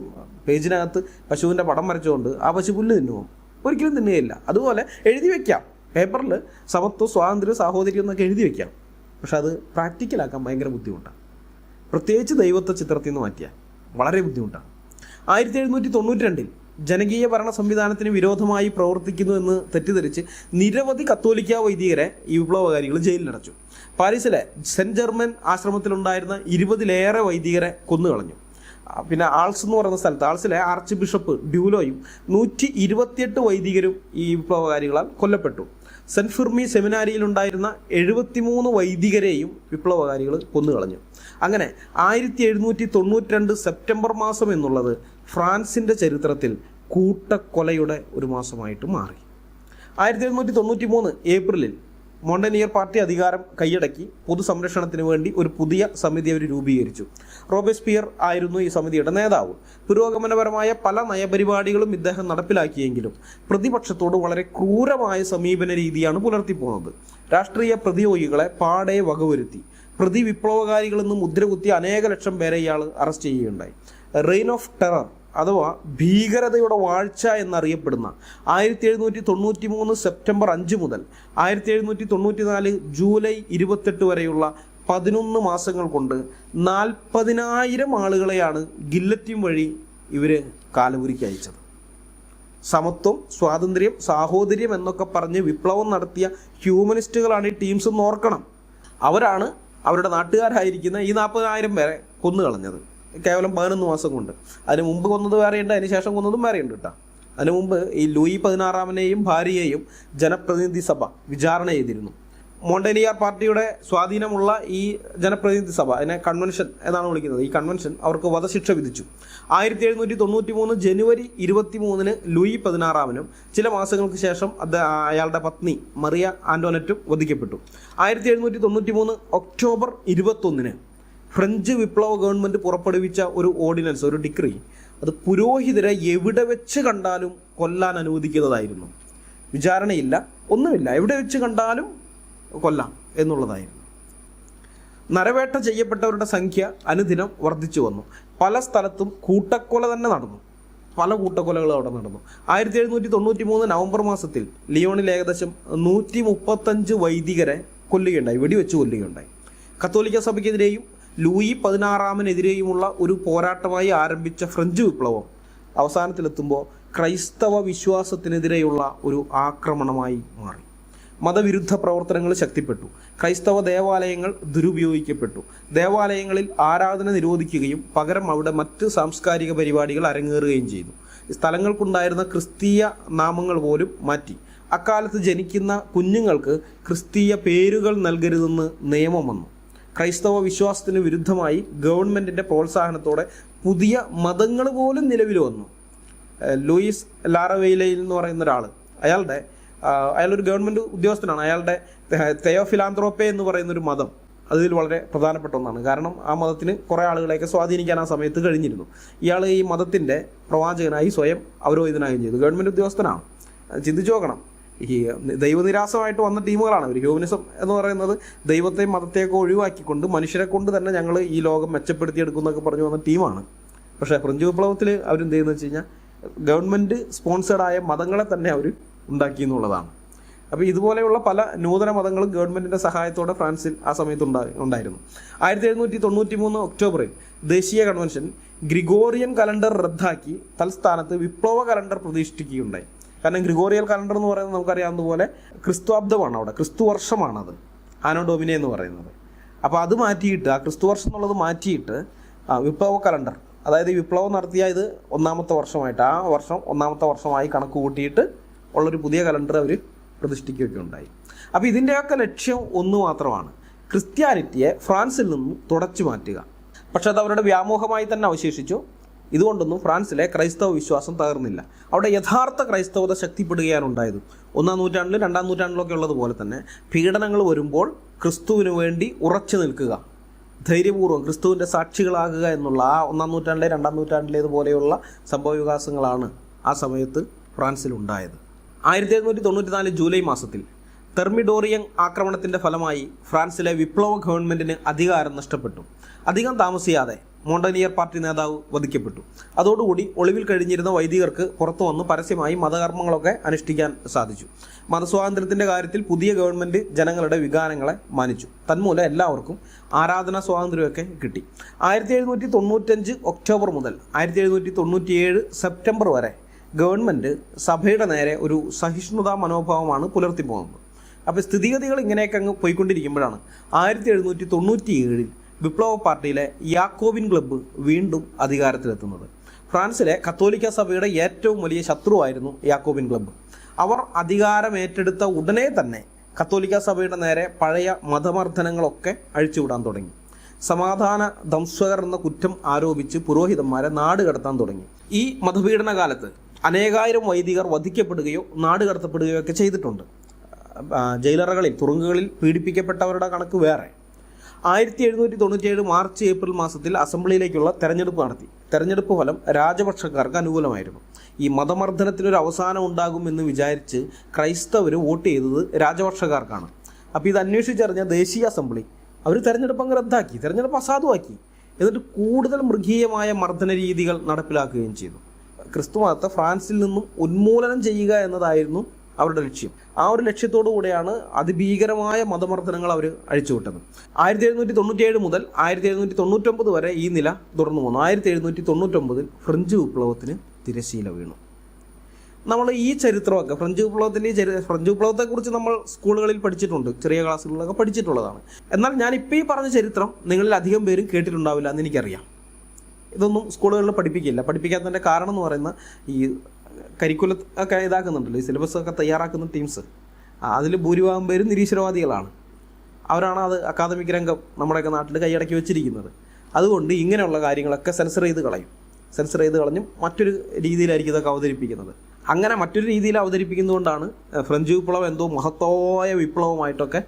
പേജിനകത്ത് പശുവിൻ്റെ പടം വരച്ചുകൊണ്ട് ആ പശു പുല്ല് തിന്നുമോ? ഒരിക്കലും തിന്നുകയില്ല. അതുപോലെ എഴുതി വയ്ക്കാം, പേപ്പറിൽ സമത്വം, സ്വാതന്ത്ര്യം, സാഹോദര്യം എന്നൊക്കെ എഴുതി വയ്ക്കാം. പക്ഷെ അത് പ്രാക്ടിക്കലാക്കാൻ ഭയങ്കര ബുദ്ധിമുട്ടാണ്. പ്രത്യേകിച്ച് ദൈവത്വ ചിത്രത്തിൽ നിന്ന് മാറ്റിയാൽ വളരെ ബുദ്ധിമുട്ടാണ്. 1792 ജനകീയ ഭരണ സംവിധാനത്തിന് വിരോധമായി പ്രവർത്തിക്കുന്നു എന്ന് തെറ്റിദ്ധരിച്ച് നിരവധി കത്തോലിക്ക വൈദികരെ ഈ വിപ്ലവകാരികൾ ജയിലിലടച്ചു. പാരീസിലെ സെൻറ്റ് ജെർമൻ ആശ്രമത്തിലുണ്ടായിരുന്ന 20-ലേറെ വൈദികരെ കൊന്നുകളഞ്ഞു. പിന്നെ ആൾസ് എന്ന് പറയുന്ന സ്ഥലത്ത് ആൾസിലെ ആർച്ച് ബിഷപ്പ് ഡ്യൂലോയും 128 വൈദികരും ഈ വിപ്ലവകാരികളാൽ കൊല്ലപ്പെട്ടു. സെൻറ്റ് ഫിർമി സെമിനാരിയിലുണ്ടായിരുന്ന 73 വൈദികരെയും വിപ്ലവകാരികൾ കൊന്നുകളഞ്ഞു. അങ്ങനെ 1792 സെപ്റ്റംബർ മാസം എന്നുള്ളത് ഫ്രാൻസിൻ്റെ ചരിത്രത്തിൽ കൂട്ടക്കൊലയുടെ ഒരു മാസമായിട്ട് മാറി. 1793 ഏപ്രിലിൽ മോണ്ടനിയർ പാർട്ടി അധികാരം കൈയടക്കി പൊതുസംരക്ഷണത്തിന് വേണ്ടി ഒരു പുതിയ സമിതി അവർ രൂപീകരിച്ചു. റോബേസ്പിയർ ആയിരുന്നു ഈ സമിതിയുടെ നേതാവ്. പുരോഗമനപരമായ പല നയപരിപാടികളും ഇദ്ദേഹം നടപ്പിലാക്കിയെങ്കിലും പ്രതിപക്ഷത്തോട് വളരെ ക്രൂരമായ സമീപന രീതിയാണ് പുലർത്തിപ്പോകുന്നത്. രാഷ്ട്രീയ പ്രതിയോഗികളെ പാടെ വകവരുത്തി പ്രതി വിപ്ലവകാരികളെന്ന് മുദ്രകുത്തി അനേക ലക്ഷം പേരെ ഇയാൾ അറസ്റ്റ് ചെയ്യുകയുണ്ടായി. റെയിൻ ഓഫ് ടെറർ അഥവാ ഭീകരതയുടെ വാഴ്ച എന്നറിയപ്പെടുന്ന 1793 സെപ്റ്റംബർ 5 മുതൽ 1794 ജൂലൈ 28 വരെയുള്ള 11 മാസങ്ങൾ കൊണ്ട് 40,000 ആളുകളെയാണ് ഗില്ലറ്റിൻ വഴി ഇവർ കാലപുരിക്ക് അയച്ചത്. സമത്വം, സ്വാതന്ത്ര്യം, സാഹോദര്യം എന്നൊക്കെ പറഞ്ഞ് വിപ്ലവം നടത്തിയ ഹ്യൂമനിസ്റ്റുകളാണ് ഈ ടീംസ് എന്ന് ഓർക്കണം. അവരാണ് അവരുടെ നാട്ടുകാരായിരിക്കുന്ന ഈ 40,000 പേരെ കൊന്നുകളഞ്ഞത് കേവലം 11 മാസം കൊണ്ട്. അതിന് മുമ്പ് കൊന്നത് വേറെയുണ്ട്, അതിന് ശേഷം കൊന്നതും വേറെയുണ്ട് കേട്ടോ. അതിനു മുമ്പ് ഈ ലൂയി 16-നെയും ഭാര്യയെയും ജനപ്രതിനിധി സഭ വിചാരണ ചെയ്തിരുന്നു. മോണ്ടനിയർ പാർട്ടിയുടെ സ്വാധീനമുള്ള ഈ ജനപ്രതിനിധി സഭ, അതിനെ കൺവെൻഷൻ എന്നാണ് വിളിക്കുന്നത്, ഈ കൺവെൻഷൻ അവർക്ക് വധശിക്ഷ വിധിച്ചു. 1793 ജനുവരി 23 ലൂയി 16-നും ചില മാസങ്ങൾക്ക് ശേഷം അയാളുടെ പത്നി മറിയ ആന്റോനറ്റും വധിക്കപ്പെട്ടു. 1793 ഒക്ടോബർ 21 ഫ്രഞ്ച് വിപ്ലവ ഗവൺമെൻറ് പുറപ്പെടുവിച്ച ഒരു ഓർഡിനൻസ്, ഒരു ഡിക്രി, അത് പുരോഹിതരെ എവിടെ വെച്ച് കണ്ടാലും കൊല്ലാൻ അനുവദിക്കുന്നതായിരുന്നു. വിചാരണയില്ല, ഒന്നുമില്ല, എവിടെ വെച്ച് കണ്ടാലും കൊല്ലാം എന്നുള്ളതായിരുന്നു. നരവേട്ട ചെയ്യപ്പെട്ടവരുടെ സംഖ്യ അനുദിനം വർദ്ധിച്ചു വന്നു. പല സ്ഥലത്തും കൂട്ടക്കൊല തന്നെ നടന്നു. പല കൂട്ടക്കൊലകളും അവിടെ നടന്നു. 1793 നവംബർ മാസത്തിൽ ലിയോണിൽ ഏകദേശം 135 വൈദികരെ കൊല്ലുകയുണ്ടായി, വെടിവെച്ച് കൊല്ലുകയുണ്ടായി. കത്തോലിക്ക സഭയ്ക്കെതിരെയും ലൂയി 16-നെതിരെയുമുള്ള ഒരു പോരാട്ടമായി ആരംഭിച്ച ഫ്രഞ്ച് വിപ്ലവം അവസാനത്തിലെത്തുമ്പോൾ ക്രൈസ്തവ വിശ്വാസത്തിനെതിരെയുള്ള ഒരു ആക്രമണമായി മാറി. മതവിരുദ്ധ പ്രവർത്തനങ്ങൾ ശക്തിപ്പെട്ടു. ക്രൈസ്തവ ദേവാലയങ്ങൾ ദുരുപയോഗിക്കപ്പെട്ടു. ദേവാലയങ്ങളിൽ ആരാധന നിരോധിക്കുകയും പകരം അവിടെ മറ്റ് സാംസ്കാരിക പരിപാടികൾ അരങ്ങേറുകയും ചെയ്തു. സ്ഥലങ്ങൾക്കുണ്ടായിരുന്ന ക്രിസ്തീയ നാമങ്ങൾ പോലും മാറ്റി. അക്കാലത്ത് ജനിക്കുന്ന കുഞ്ഞുങ്ങൾക്ക് ക്രിസ്തീയ പേരുകൾ നൽകരുതെന്ന് നിയമം വന്നു. ക്രൈസ്തവ വിശ്വാസത്തിന് വിരുദ്ധമായി ഗവൺമെൻറ്റിൻ്റെ പ്രോത്സാഹനത്തോടെ പുതിയ മതങ്ങൾ പോലും നിലവിൽ വന്നു. ലൂയിസ് ലാറവെയിലയിൽ എന്ന് പറയുന്ന ഒരാൾ, അയാളൊരു ഗവൺമെൻറ് ഉദ്യോഗസ്ഥനാണ്. അയാളുടെ തെയോഫിലാന്ത്രോപ്പെ എന്ന് പറയുന്നൊരു മതം അതിൽ വളരെ പ്രധാനപ്പെട്ട ഒന്നാണ്. കാരണം ആ മതത്തിന് കുറേ ആളുകളെയൊക്കെ സ്വാധീനിക്കാൻ ആ സമയത്ത് കഴിഞ്ഞിരുന്നു. ഇയാൾ ഈ മതത്തിൻ്റെ പ്രവാചകനായി സ്വയം അവരോധിതനാകുകയും ചെയ്തു. ഗവൺമെൻറ് ഉദ്യോഗസ്ഥനാണ്. ചിന്തിച്ചു നോക്കണം, ഈ ദൈവനിരാസമായിട്ട് വന്ന ടീമുകളാണ് അവർ. ഹ്യൂമനിസം എന്ന് പറയുന്നത് ദൈവത്തെയും മതത്തെയൊക്കെ ഒഴിവാക്കിക്കൊണ്ട് മനുഷ്യരെ കൊണ്ട് തന്നെ ഞങ്ങൾ ഈ ലോകം മെച്ചപ്പെടുത്തിയെടുക്കുന്നൊക്കെ പറഞ്ഞു വന്ന ടീമാണ്. പക്ഷേ ഫ്രഞ്ച് വിപ്ലവത്തിൽ അവരെന്ത് ചെയ്യുന്നത് വെച്ച് കഴിഞ്ഞാൽ ഗവൺമെൻറ് സ്പോൺസേഡായ മതങ്ങളെ തന്നെ അവർ ഉണ്ടാക്കി എന്നുള്ളതാണ്. അപ്പോൾ ഇതുപോലെയുള്ള പല നൂതന മതങ്ങളും ഗവൺമെൻറ്റിൻ്റെ സഹായത്തോടെ ഫ്രാൻസിൽ ആ സമയത്ത് ഉണ്ടായിരുന്നു. 1793 ഒക്ടോബറിൽ ദേശീയ കൺവെൻഷൻ ഗ്രിഗോറിയൻ കലണ്ടർ റദ്ദാക്കി തൽസ്ഥാനത്ത് വിപ്ലവ കലണ്ടർ പ്രതിഷ്ഠിക്കുകയുണ്ടായി. കാരണം ഗ്രിഗോറിയൻ കലണ്ടർ എന്ന് പറയുന്നത് നമുക്കറിയാവുന്നതുപോലെ ക്രിസ്തുവാബ്ദമാണ്, അവിടെ ക്രിസ്തു വർഷമാണത്, ആനോ ഡൊമിനെ എന്ന് പറയുന്നത്. അപ്പോൾ അത് മാറ്റിയിട്ട്, ആ ക്രിസ്തു വർഷം എന്നുള്ളത് മാറ്റിയിട്ട് വിപ്ലവ കലണ്ടർ, അതായത് വിപ്ലവം നടത്തിയ ഇത് 1-ാമത്തെ വർഷമായിട്ട്, ആ വർഷം 1-ാമത്തെ വർഷമായി കണക്ക് കൂട്ടിയിട്ട് ഉള്ളൊരു പുതിയ കലണ്ടർ അവർ പ്രതിഷ്ഠിക്കുകയൊക്കെ ഉണ്ടായി. അപ്പോൾ ഇതിൻ്റെയൊക്കെ ലക്ഷ്യം ഒന്ന് മാത്രമാണ്, ക്രിസ്ത്യാനിറ്റിയെ ഫ്രാൻസിൽ നിന്നും തുടച്ചു മാറ്റുക. പക്ഷെ അത് അവരുടെ വ്യാമോഹമായി തന്നെ അവശേഷിച്ചു. ഇതുകൊണ്ടൊന്നും ഫ്രാൻസിലെ ക്രൈസ്തവ വിശ്വാസം തകർന്നില്ല. അവിടെ യഥാർത്ഥ ക്രൈസ്തവത ശക്തിപ്പെടുകയാണ് ഉണ്ടായത്. 1-ാം നൂറ്റാണ്ടിലും 2-ാം നൂറ്റാണ്ടിലൊക്കെ ഉള്ളതുപോലെ തന്നെ പീഡനങ്ങൾ വരുമ്പോൾ ക്രിസ്തുവിന് വേണ്ടി ഉറച്ചു നിൽക്കുക, ധൈര്യപൂർവ്വം ക്രിസ്തുവിൻ്റെ സാക്ഷികളാകുക എന്നുള്ള ആ 1-ാം നൂറ്റാണ്ടിലെ 2-ാം നൂറ്റാണ്ടിലേതുപോലെയുള്ള സംഭവവികാസങ്ങളാണ് ആ സമയത്ത് ഫ്രാൻസിലുണ്ടായത്. 1794 ജൂലൈ മാസത്തിൽ തെർമിഡോറിയൻ ആക്രമണത്തിൻ്റെ ഫലമായി ഫ്രാൻസിലെ വിപ്ലവ ഗവൺമെൻറ്റിന് അധികാരം നഷ്ടപ്പെട്ടു. അധികം താമസിയാതെ മോണ്ടനിയർ പാർട്ടി നേതാവ് വധിക്കപ്പെട്ടു. അതോടുകൂടി ഒളിവിൽ കഴിഞ്ഞിരുന്ന വൈദികർക്ക് പുറത്തു വന്ന് പരസ്യമായി മതകർമ്മങ്ങളൊക്കെ അനുഷ്ഠിക്കാൻ സാധിച്ചു. മതസ്വാതന്ത്ര്യത്തിൻ്റെ കാര്യത്തിൽ പുതിയ ഗവൺമെൻറ് ജനങ്ങളുടെ വികാരങ്ങളെ മാനിച്ചു. തന്മൂലം എല്ലാവർക്കും ആരാധനാ സ്വാതന്ത്ര്യമൊക്കെ കിട്ടി. 1795 ഒക്ടോബർ മുതൽ 1797 സെപ്റ്റംബർ വരെ ഗവൺമെൻറ് സഭയുടെ നേരെ ഒരു സഹിഷ്ണുതാ മനോഭാവമാണ് പുലർത്തിപ്പോകുന്നത്. അപ്പോൾ സ്ഥിതിഗതികൾ ഇങ്ങനെയൊക്കെ അങ്ങ് പോയിക്കൊണ്ടിരിക്കുമ്പോഴാണ് 1797 വിപ്ലവ പാർട്ടിയിലെ യാക്കോബിൻ ക്ലബ്ബ് വീണ്ടും അധികാരത്തിലെത്തുന്നത്. ഫ്രാൻസിലെ കത്തോലിക്ക സഭയുടെ ഏറ്റവും വലിയ ശത്രുവായിരുന്നു യാക്കോബിൻ ക്ലബ്ബ്. അവർ അധികാരമേറ്റെടുത്ത ഉടനെ തന്നെ കത്തോലിക്ക സഭയുടെ നേരെ പഴയ മതമർദ്ദനങ്ങളൊക്കെ അഴിച്ചുവിടാൻ തുടങ്ങി. സമാധാന ധംസകർ എന്ന കുറ്റം ആരോപിച്ച് പുരോഹിതന്മാരെ നാട് കടത്താൻ തുടങ്ങി. ഈ മതപീഡന കാലത്ത് അനേകായിരം വൈദികർ വധിക്കപ്പെടുകയോ നാട് കടത്തപ്പെടുകയോ ഒക്കെ ചെയ്തിട്ടുണ്ട്. ജയിലറകളിൽ, തുറുങ്കുകളിൽ പീഡിപ്പിക്കപ്പെട്ടവരുടെ കണക്ക് വേറെ. 1797 മാർച്ച് ഏപ്രിൽ മാസത്തിൽ അസംബ്ലിയിലേക്കുള്ള തെരഞ്ഞെടുപ്പ് നടത്തി. തെരഞ്ഞെടുപ്പ് ഫലം രാജപക്ഷക്കാർക്ക് അനുകൂലമായിരുന്നു. ഈ മതമർദ്ദനത്തിനൊരു അവസാനം ഉണ്ടാകുമെന്ന് വിചാരിച്ച് ക്രൈസ്തവർ വോട്ട് ചെയ്തത് രാജപക്ഷക്കാർക്കാണ്. അപ്പോൾ ഇത് അന്വേഷിച്ചറിഞ്ഞ ദേശീയ അസംബ്ലി അവർ തെരഞ്ഞെടുപ്പ് അങ്ങ് റദ്ദാക്കി, തെരഞ്ഞെടുപ്പ് അസാധുവാക്കി. എന്നിട്ട് കൂടുതൽ മൃഗീയമായ മർദ്ദന രീതികൾ നടപ്പിലാക്കുകയും ചെയ്തു. ക്രിസ്തു മതത്തെ ഫ്രാൻസിൽ നിന്നും ഉന്മൂലനം ചെയ്യുക എന്നതായിരുന്നു അവരുടെ ലക്ഷ്യം. ആ ഒരു ലക്ഷ്യത്തോടു കൂടെയാണ് അതിഭീകരമായ മതമർദ്ദനങ്ങൾ അവർ അഴിച്ചുവിട്ടത്. 1797 മുതൽ 1799 വരെ ഈ നില തുടർന്നു പോന്നു. 1799 ഫ്രഞ്ച് വിപ്ലവത്തിന് തിരശ്ശീല വീണു. നമ്മൾ ഈ ചരിത്രമൊക്കെ ഫ്രഞ്ച് വിപ്ലവത്തെക്കുറിച്ച് നമ്മൾ സ്കൂളുകളിൽ പഠിച്ചിട്ടുണ്ട്, ചെറിയ ക്ലാസ്സുകളിലൊക്കെ പഠിച്ചിട്ടുള്ളതാണ്. എന്നാൽ ഞാനിപ്പോൾ ഈ പറഞ്ഞ ചരിത്രം നിങ്ങളിൽ അധികം പേരും കേട്ടിട്ടുണ്ടാവില്ല എന്ന് എനിക്കറിയാം. ഇതൊന്നും സ്കൂളുകളിൽ പഠിപ്പിക്കാത്തതിൻ്റെ കാരണം എന്ന് പറയുന്ന ഈ കരിക്കുലം ഒക്കെ ഇതാക്കുന്നുണ്ടല്ലോ, ഈ സിലബസ് ഒക്കെ തയ്യാറാക്കുന്ന ടീംസ്, അതിൽ ഭൂരിഭാഗം പേരും നിരീശ്വരവാദികളാണ്. അവരാണ് അത് അക്കാദമിക് രംഗം നമ്മുടെയൊക്കെ നാട്ടിൽ കൈയടക്കി വെച്ചിരിക്കുന്നത്. അതുകൊണ്ട് ഇങ്ങനെയുള്ള കാര്യങ്ങളൊക്കെ സെൻസർ ചെയ്ത് കളഞ്ഞും മറ്റൊരു രീതിയിലായിരിക്കും ഇതൊക്കെ അവതരിപ്പിക്കുന്നത്. അങ്ങനെ മറ്റൊരു രീതിയിൽ അവതരിപ്പിക്കുന്നതുകൊണ്ടാണ് ഫ്രഞ്ച് വിപ്ലവം എന്തോ മഹത്തായ വിപ്ലവമായിട്ടൊക്കെ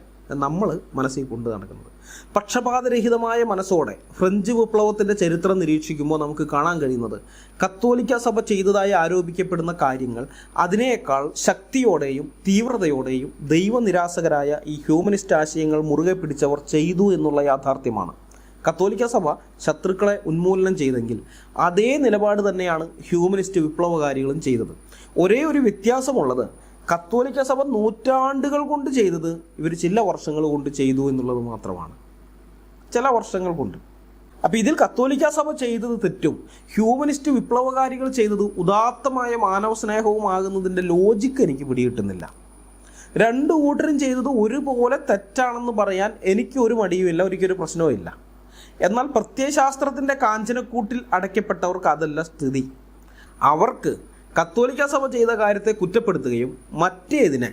നമ്മൾ മനസ്സിൽ കൊണ്ട് നടക്കുന്നത്. പക്ഷപാതരഹിതമായ മനസ്സോടെ ഫ്രഞ്ച് വിപ്ലവത്തിൻ്റെ ചരിത്രം നിരീക്ഷിക്കുമ്പോൾ നമുക്ക് കാണാൻ കഴിയുന്നത് കത്തോലിക്ക സഭ ചെയ്തതായി ആരോപിക്കപ്പെടുന്ന കാര്യങ്ങൾ അതിനേക്കാൾ ശക്തിയോടെയും തീവ്രതയോടെയും ദൈവനിരാസകരായ ഈ ഹ്യൂമനിസ്റ്റ് ആശയങ്ങൾ മുറുകെ പിടിച്ചവർ ചെയ്തു എന്നുള്ള യാഥാർത്ഥ്യമാണ്. കത്തോലിക്ക സഭ ശത്രുക്കളെ ഉന്മൂലനം ചെയ്തെങ്കിൽ അതേ നിലപാട് തന്നെയാണ് ഹ്യൂമനിസ്റ്റ് വിപ്ലവകാരികളും ചെയ്തത്. ഒരേ ഒരു വ്യത്യാസമുള്ളത്, കത്തോലിക്ക സഭ നൂറ്റാണ്ടുകൾ കൊണ്ട് ചെയ്തത് ഇവർ ചില വർഷങ്ങൾ കൊണ്ട് ചെയ്തു എന്നുള്ളത് മാത്രമാണ്. ചില വർഷങ്ങൾ കൊണ്ട്. അപ്പോൾ ഇതിൽ കത്തോലിക്ക സഭ ചെയ്തത് തെറ്റും ഹ്യൂമനിസ്റ്റ് വിപ്ലവകാരികൾ ചെയ്തത് ഉദാത്തമായ മാനവ സ്നേഹവുമാകുന്നതിൻ്റെ ലോജിക്ക് എനിക്ക് പിടികിട്ടുന്നില്ല. രണ്ടു കൂട്ടരും ചെയ്തത് ഒരുപോലെ തെറ്റാണെന്ന് പറയാൻ എനിക്ക് ഒരു മടിയുമില്ല, ഒരിക്കലും പ്രശ്നവുമില്ല. എന്നാൽ പ്രത്യയശാസ്ത്രത്തിൻ്റെ കാഞ്ചനക്കൂട്ടിൽ അടയ്ക്കപ്പെട്ടവർക്ക് അതല്ല സ്ഥിതി. അവർക്ക് കത്തോലിക്ക സഭ ചെയ്ത കാര്യത്തെ കുറ്റപ്പെടുത്തുകയും മറ്റേതിനെ,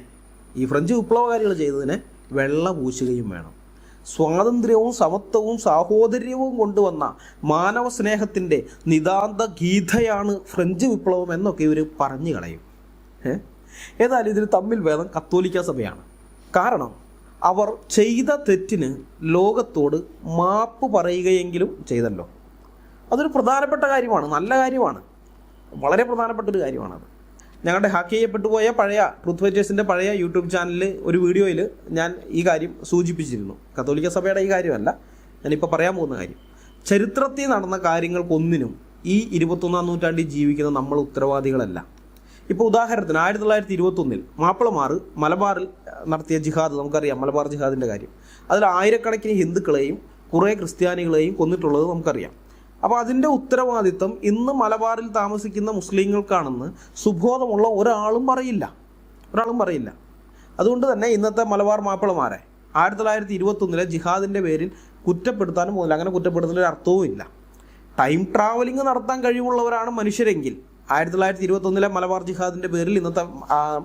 ഈ ഫ്രഞ്ച് വിപ്ലവകാരികൾ ചെയ്തതിനെ വെള്ള പൂശുകയും വേണം. സ്വാതന്ത്ര്യവും സമത്വവും സാഹോദര്യവും കൊണ്ടുവന്ന മാനവ സ്നേഹത്തിൻ്റെ നിതാന്ത ഗീതയാണ് ഫ്രഞ്ച് വിപ്ലവം എന്നൊക്കെ ഇവർ പറഞ്ഞു കളയും. ഏതായാലും ഇതിന് തമ്മിൽ ഭേദം കത്തോലിക്ക സഭയാണ്. കാരണം അവർ ചെയ്ത തെറ്റിന് ലോകത്തോട് മാപ്പ് പറയുകയെങ്കിലും ചെയ്തല്ലോ. അതൊരു പ്രധാനപ്പെട്ട കാര്യമാണ്, നല്ല കാര്യമാണ്, വളരെ പ്രധാനപ്പെട്ടൊരു കാര്യമാണത്. ഞങ്ങളുടെ ഹാക്ക് ചെയ്യപ്പെട്ടു പോയ പഴയ ട്രൂത്ത് ഫൈറ്റേഴ്സിൻ്റെ പഴയ യൂട്യൂബ് ചാനലിൽ ഒരു വീഡിയോയിൽ ഞാൻ ഈ കാര്യം സൂചിപ്പിച്ചിരുന്നു. കത്തോലിക്ക സഭയുടെ ഈ കാര്യമല്ല, ഞാനിപ്പോൾ പറയാൻ പോകുന്ന കാര്യം. ചരിത്രത്തിൽ നടന്ന കാര്യങ്ങൾക്കൊന്നിനും ഈ 21-ാം നൂറ്റാണ്ടിൽ ജീവിക്കുന്ന നമ്മൾ ഉത്തരവാദികളല്ല. ഇപ്പോൾ ഉദാഹരണത്തിന് 1921 മാപ്പിളമാർ മലബാറിൽ നടത്തിയ ജിഹാദ് നമുക്കറിയാം. മലബാർ ജിഹാദിൻ്റെ കാര്യം, അതിൽ ആയിരക്കണക്കിന് ഹിന്ദുക്കളെയും കുറേ ക്രിസ്ത്യാനികളെയും കൊന്നിട്ടുള്ളത് നമുക്കറിയാം. അപ്പോൾ അതിൻ്റെ ഉത്തരവാദിത്വം ഇന്ന് മലബാറിൽ താമസിക്കുന്ന മുസ്ലിങ്ങൾക്കാണെന്ന് സുബോധമുള്ള ഒരാളും പറയില്ല. അതുകൊണ്ട് തന്നെ ഇന്നത്തെ മലബാർ മാപ്പിളമാരെ 1921 ജിഹാദിൻ്റെ പേരിൽ കുറ്റപ്പെടുത്താനും പോകുന്നില്ല. അങ്ങനെ കുറ്റപ്പെടുത്തുന്നതിന് അർത്ഥവും ഇല്ല. ടൈം ട്രാവലിംഗ് നടത്താൻ കഴിവുള്ളവരാണ് മനുഷ്യരെങ്കിൽ 1921 മലബാർ ജിഹാദിൻ്റെ പേരിൽ ഇന്നത്തെ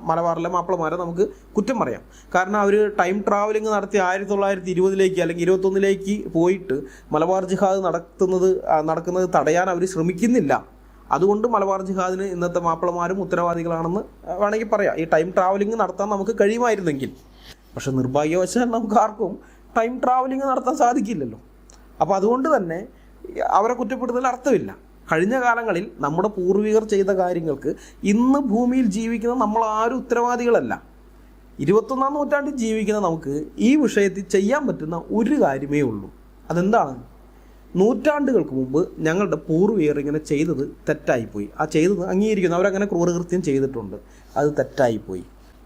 മലബാറിലെ മാപ്പിളമാരെ നമുക്ക് കുറ്റം പറയാം. കാരണം അവർ ടൈം ട്രാവലിംഗ് നടത്തി 1920 അല്ലെങ്കിൽ 21 പോയിട്ട് മലബാർ ജിഹാദ് നടക്കുന്നത് തടയാൻ അവർ ശ്രമിക്കുന്നില്ല. അതുകൊണ്ട് മലബാർ ജിഹാദിന് ഇന്നത്തെ മാപ്പിളമാരും ഉത്തരവാദികളാണെന്ന് വേണമെങ്കിൽ പറയാം. ഈ ടൈം ട്രാവലിംഗ് നടത്താൻ നമുക്ക് കഴിയുമായിരുന്നെങ്കിൽ. പക്ഷെ നിർഭാഗ്യവശാൽ നമുക്ക് ആർക്കും ടൈം ട്രാവലിംഗ് നടത്താൻ സാധിക്കില്ലല്ലോ. അപ്പോൾ അതുകൊണ്ട് തന്നെ അവരെ കുറ്റപ്പെടുത്തൽ അർത്ഥമില്ല. കഴിഞ്ഞ കാലങ്ങളിൽ നമ്മുടെ പൂർവികർ ചെയ്ത കാര്യങ്ങൾക്ക് ഇന്ന് ഭൂമിയിൽ ജീവിക്കുന്ന നമ്മൾ ആരും ഉത്തരവാദികളല്ല. 21-ാം നൂറ്റാണ്ടിൽ ജീവിക്കുന്ന നമുക്ക് ഈ വിഷയത്തിൽ ചെയ്യാൻ പറ്റുന്ന ഒരു കാര്യമേ ഉള്ളൂ. അതെന്താണ്? നൂറ്റാണ്ടുകൾക്ക് മുമ്പ് ഞങ്ങളുടെ പൂർവികർ ഇങ്ങനെ ചെയ്തത് തെറ്റായിപ്പോയി. ആ ചെയ്തത് അംഗീകരിക്കുന്നു. അവരങ്ങനെ ക്രൂരകൃത്യം ചെയ്തിട്ടുണ്ട്, അത് തെറ്റായിപ്പോയി.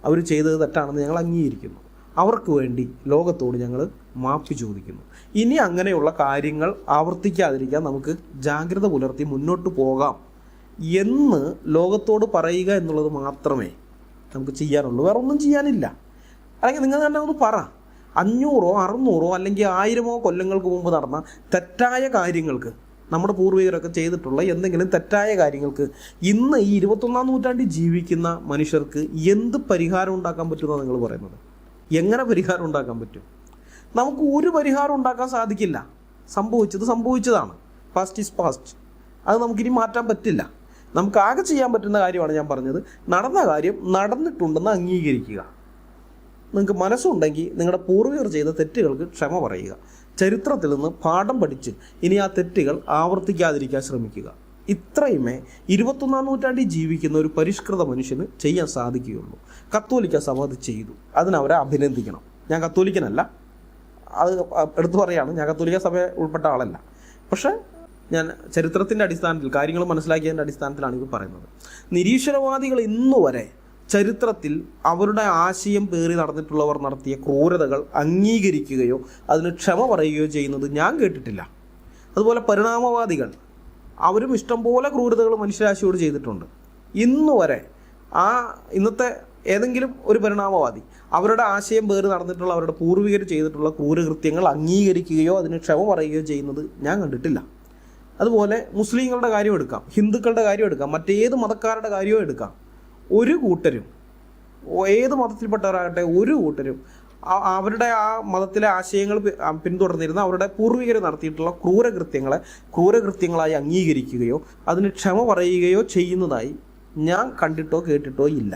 അവർ ചെയ്തത് തെറ്റാണെന്ന് ഞങ്ങൾ അംഗീകരിക്കുന്നു. അവർക്ക് വേണ്ടി ലോകത്തോട് ഞങ്ങൾ മാപ്പ് ചോദിക്കുന്നു. ഇനി അങ്ങനെയുള്ള കാര്യങ്ങൾ ആവർത്തിക്കാതിരിക്കാൻ നമുക്ക് ജാഗ്രത പുലർത്തി മുന്നോട്ട് പോകാം എന്ന് ലോകത്തോട് പറയുക എന്നുള്ളത് മാത്രമേ നമുക്ക് ചെയ്യാനുള്ളൂ. വേറെ ഒന്നും ചെയ്യാനില്ല. അല്ലെങ്കിൽ നിങ്ങൾ തന്നെ ഒന്ന് പറ, 500 600 അല്ലെങ്കിൽ 1000 കൊല്ലങ്ങൾക്ക് മുമ്പ് നടന്ന തെറ്റായ കാര്യങ്ങൾക്ക്, നമ്മുടെ പൂർവികരൊക്കെ ചെയ്തിട്ടുള്ള എന്തെങ്കിലും തെറ്റായ കാര്യങ്ങൾക്ക് ഇന്ന് ഈ 21-ാം നൂറ്റാണ്ടിൽ ജീവിക്കുന്ന മനുഷ്യർക്ക് എന്ത് പരിഹാരം ഉണ്ടാക്കാൻ പറ്റുമെന്നാണ് നിങ്ങൾ പറയുന്നത്? എങ്ങനെ പരിഹാരം ഉണ്ടാക്കാൻ പറ്റും? നമുക്ക് ഒരു പരിഹാരം ഉണ്ടാക്കാൻ സാധിക്കില്ല. സംഭവിച്ചത് സംഭവിച്ചതാണ്. Past is past. അത് നമുക്കിനി മാറ്റാൻ പറ്റില്ല. നമുക്ക് ആകെ ചെയ്യാൻ പറ്റുന്ന കാര്യമാണ് ഞാൻ പറഞ്ഞത്. നടന്ന കാര്യം നടന്നിട്ടുണ്ടെന്ന് അംഗീകരിക്കുക. നിങ്ങൾക്ക് മനസ്സുണ്ടെങ്കിൽ നിങ്ങളുടെ പൂർവികർ ചെയ്ത തെറ്റുകൾക്ക് ക്ഷമ പറയുക. ചരിത്രത്തിൽ നിന്ന് പാഠം പഠിച്ച് ഇനി ആ തെറ്റുകൾ ആവർത്തിക്കാതിരിക്കാൻ ശ്രമിക്കുക. ഇത്രയുമേ 21-ാം നൂറ്റാണ്ടിൽ ജീവിക്കുന്ന ഒരു പരിഷ്കൃത മനുഷ്യന് ചെയ്യാൻ സാധിക്കുകയുള്ളൂ. കത്തോലിക്ക സഭ അത് ചെയ്തു. അതിനവരെ അഭിനന്ദിക്കണം. ഞാൻ കത്തോലിക്കനല്ല, അത് എടുത്തു പറയുകയാണ്. ഞാൻ കത്തോലിക്ക സഭ ഉൾപ്പെട്ട ആളല്ല. പക്ഷേ ഞാൻ ചരിത്രത്തിൻ്റെ അടിസ്ഥാനത്തിൽ കാര്യങ്ങൾ മനസ്സിലാക്കിയതിൻ്റെ അടിസ്ഥാനത്തിലാണ് ഇത് പറയുന്നത്. നിരീശ്വരവാദികൾ ഇന്നുവരെ ചരിത്രത്തിൽ അവരുടെ ആശയം പേറി നടന്നിട്ടുള്ളവർ നടത്തിയ ക്രൂരതകൾ അംഗീകരിക്കുകയോ അതിന് ക്ഷമ പറയുകയോ ചെയ്യുന്നത് ഞാൻ കേട്ടിട്ടില്ല. അതുപോലെ പരിണാമവാദികൾ അവരും ഇഷ്ടംപോലെ ക്രൂരതകൾ മനുഷ്യരാശിയോട് ചെയ്തിട്ടുണ്ട്. ഇന്നുവരെ ഇന്നത്തെ ഏതെങ്കിലും ഒരു പരിണാമവാദി അവരുടെ ആശയം പേറി നടന്നിട്ടുള്ള അവരുടെ പൂർവികർ ചെയ്തിട്ടുള്ള ക്രൂരകൃത്യങ്ങൾ അംഗീകരിക്കുകയോ അതിന് ക്ഷമ പറയുകയോ ചെയ്യുന്നത് ഞാൻ കണ്ടിട്ടില്ല. അതുപോലെ മുസ്ലിങ്ങളുടെ കാര്യം എടുക്കാം, ഹിന്ദുക്കളുടെ കാര്യം എടുക്കാം, മറ്റേത് മതക്കാരുടെ കാര്യവും എടുക്കാം. ഒരു കൂട്ടരും, ഏത് മതത്തിൽപ്പെട്ടവരാകട്ടെ, ഒരു കൂട്ടരും അവരുടെ ആ മതത്തിലെ ആശയങ്ങൾ പിന്തുടർന്നിരുന്ന അവരുടെ പൂർവികർ നടത്തിയിട്ടുള്ള ക്രൂരകൃത്യങ്ങളായി അംഗീകരിക്കുകയോ അതിന് ക്ഷമ പറയുകയോ ചെയ്യുന്നതായി ഞാൻ കണ്ടിട്ടോ കേട്ടിട്ടോ ഇല്ല.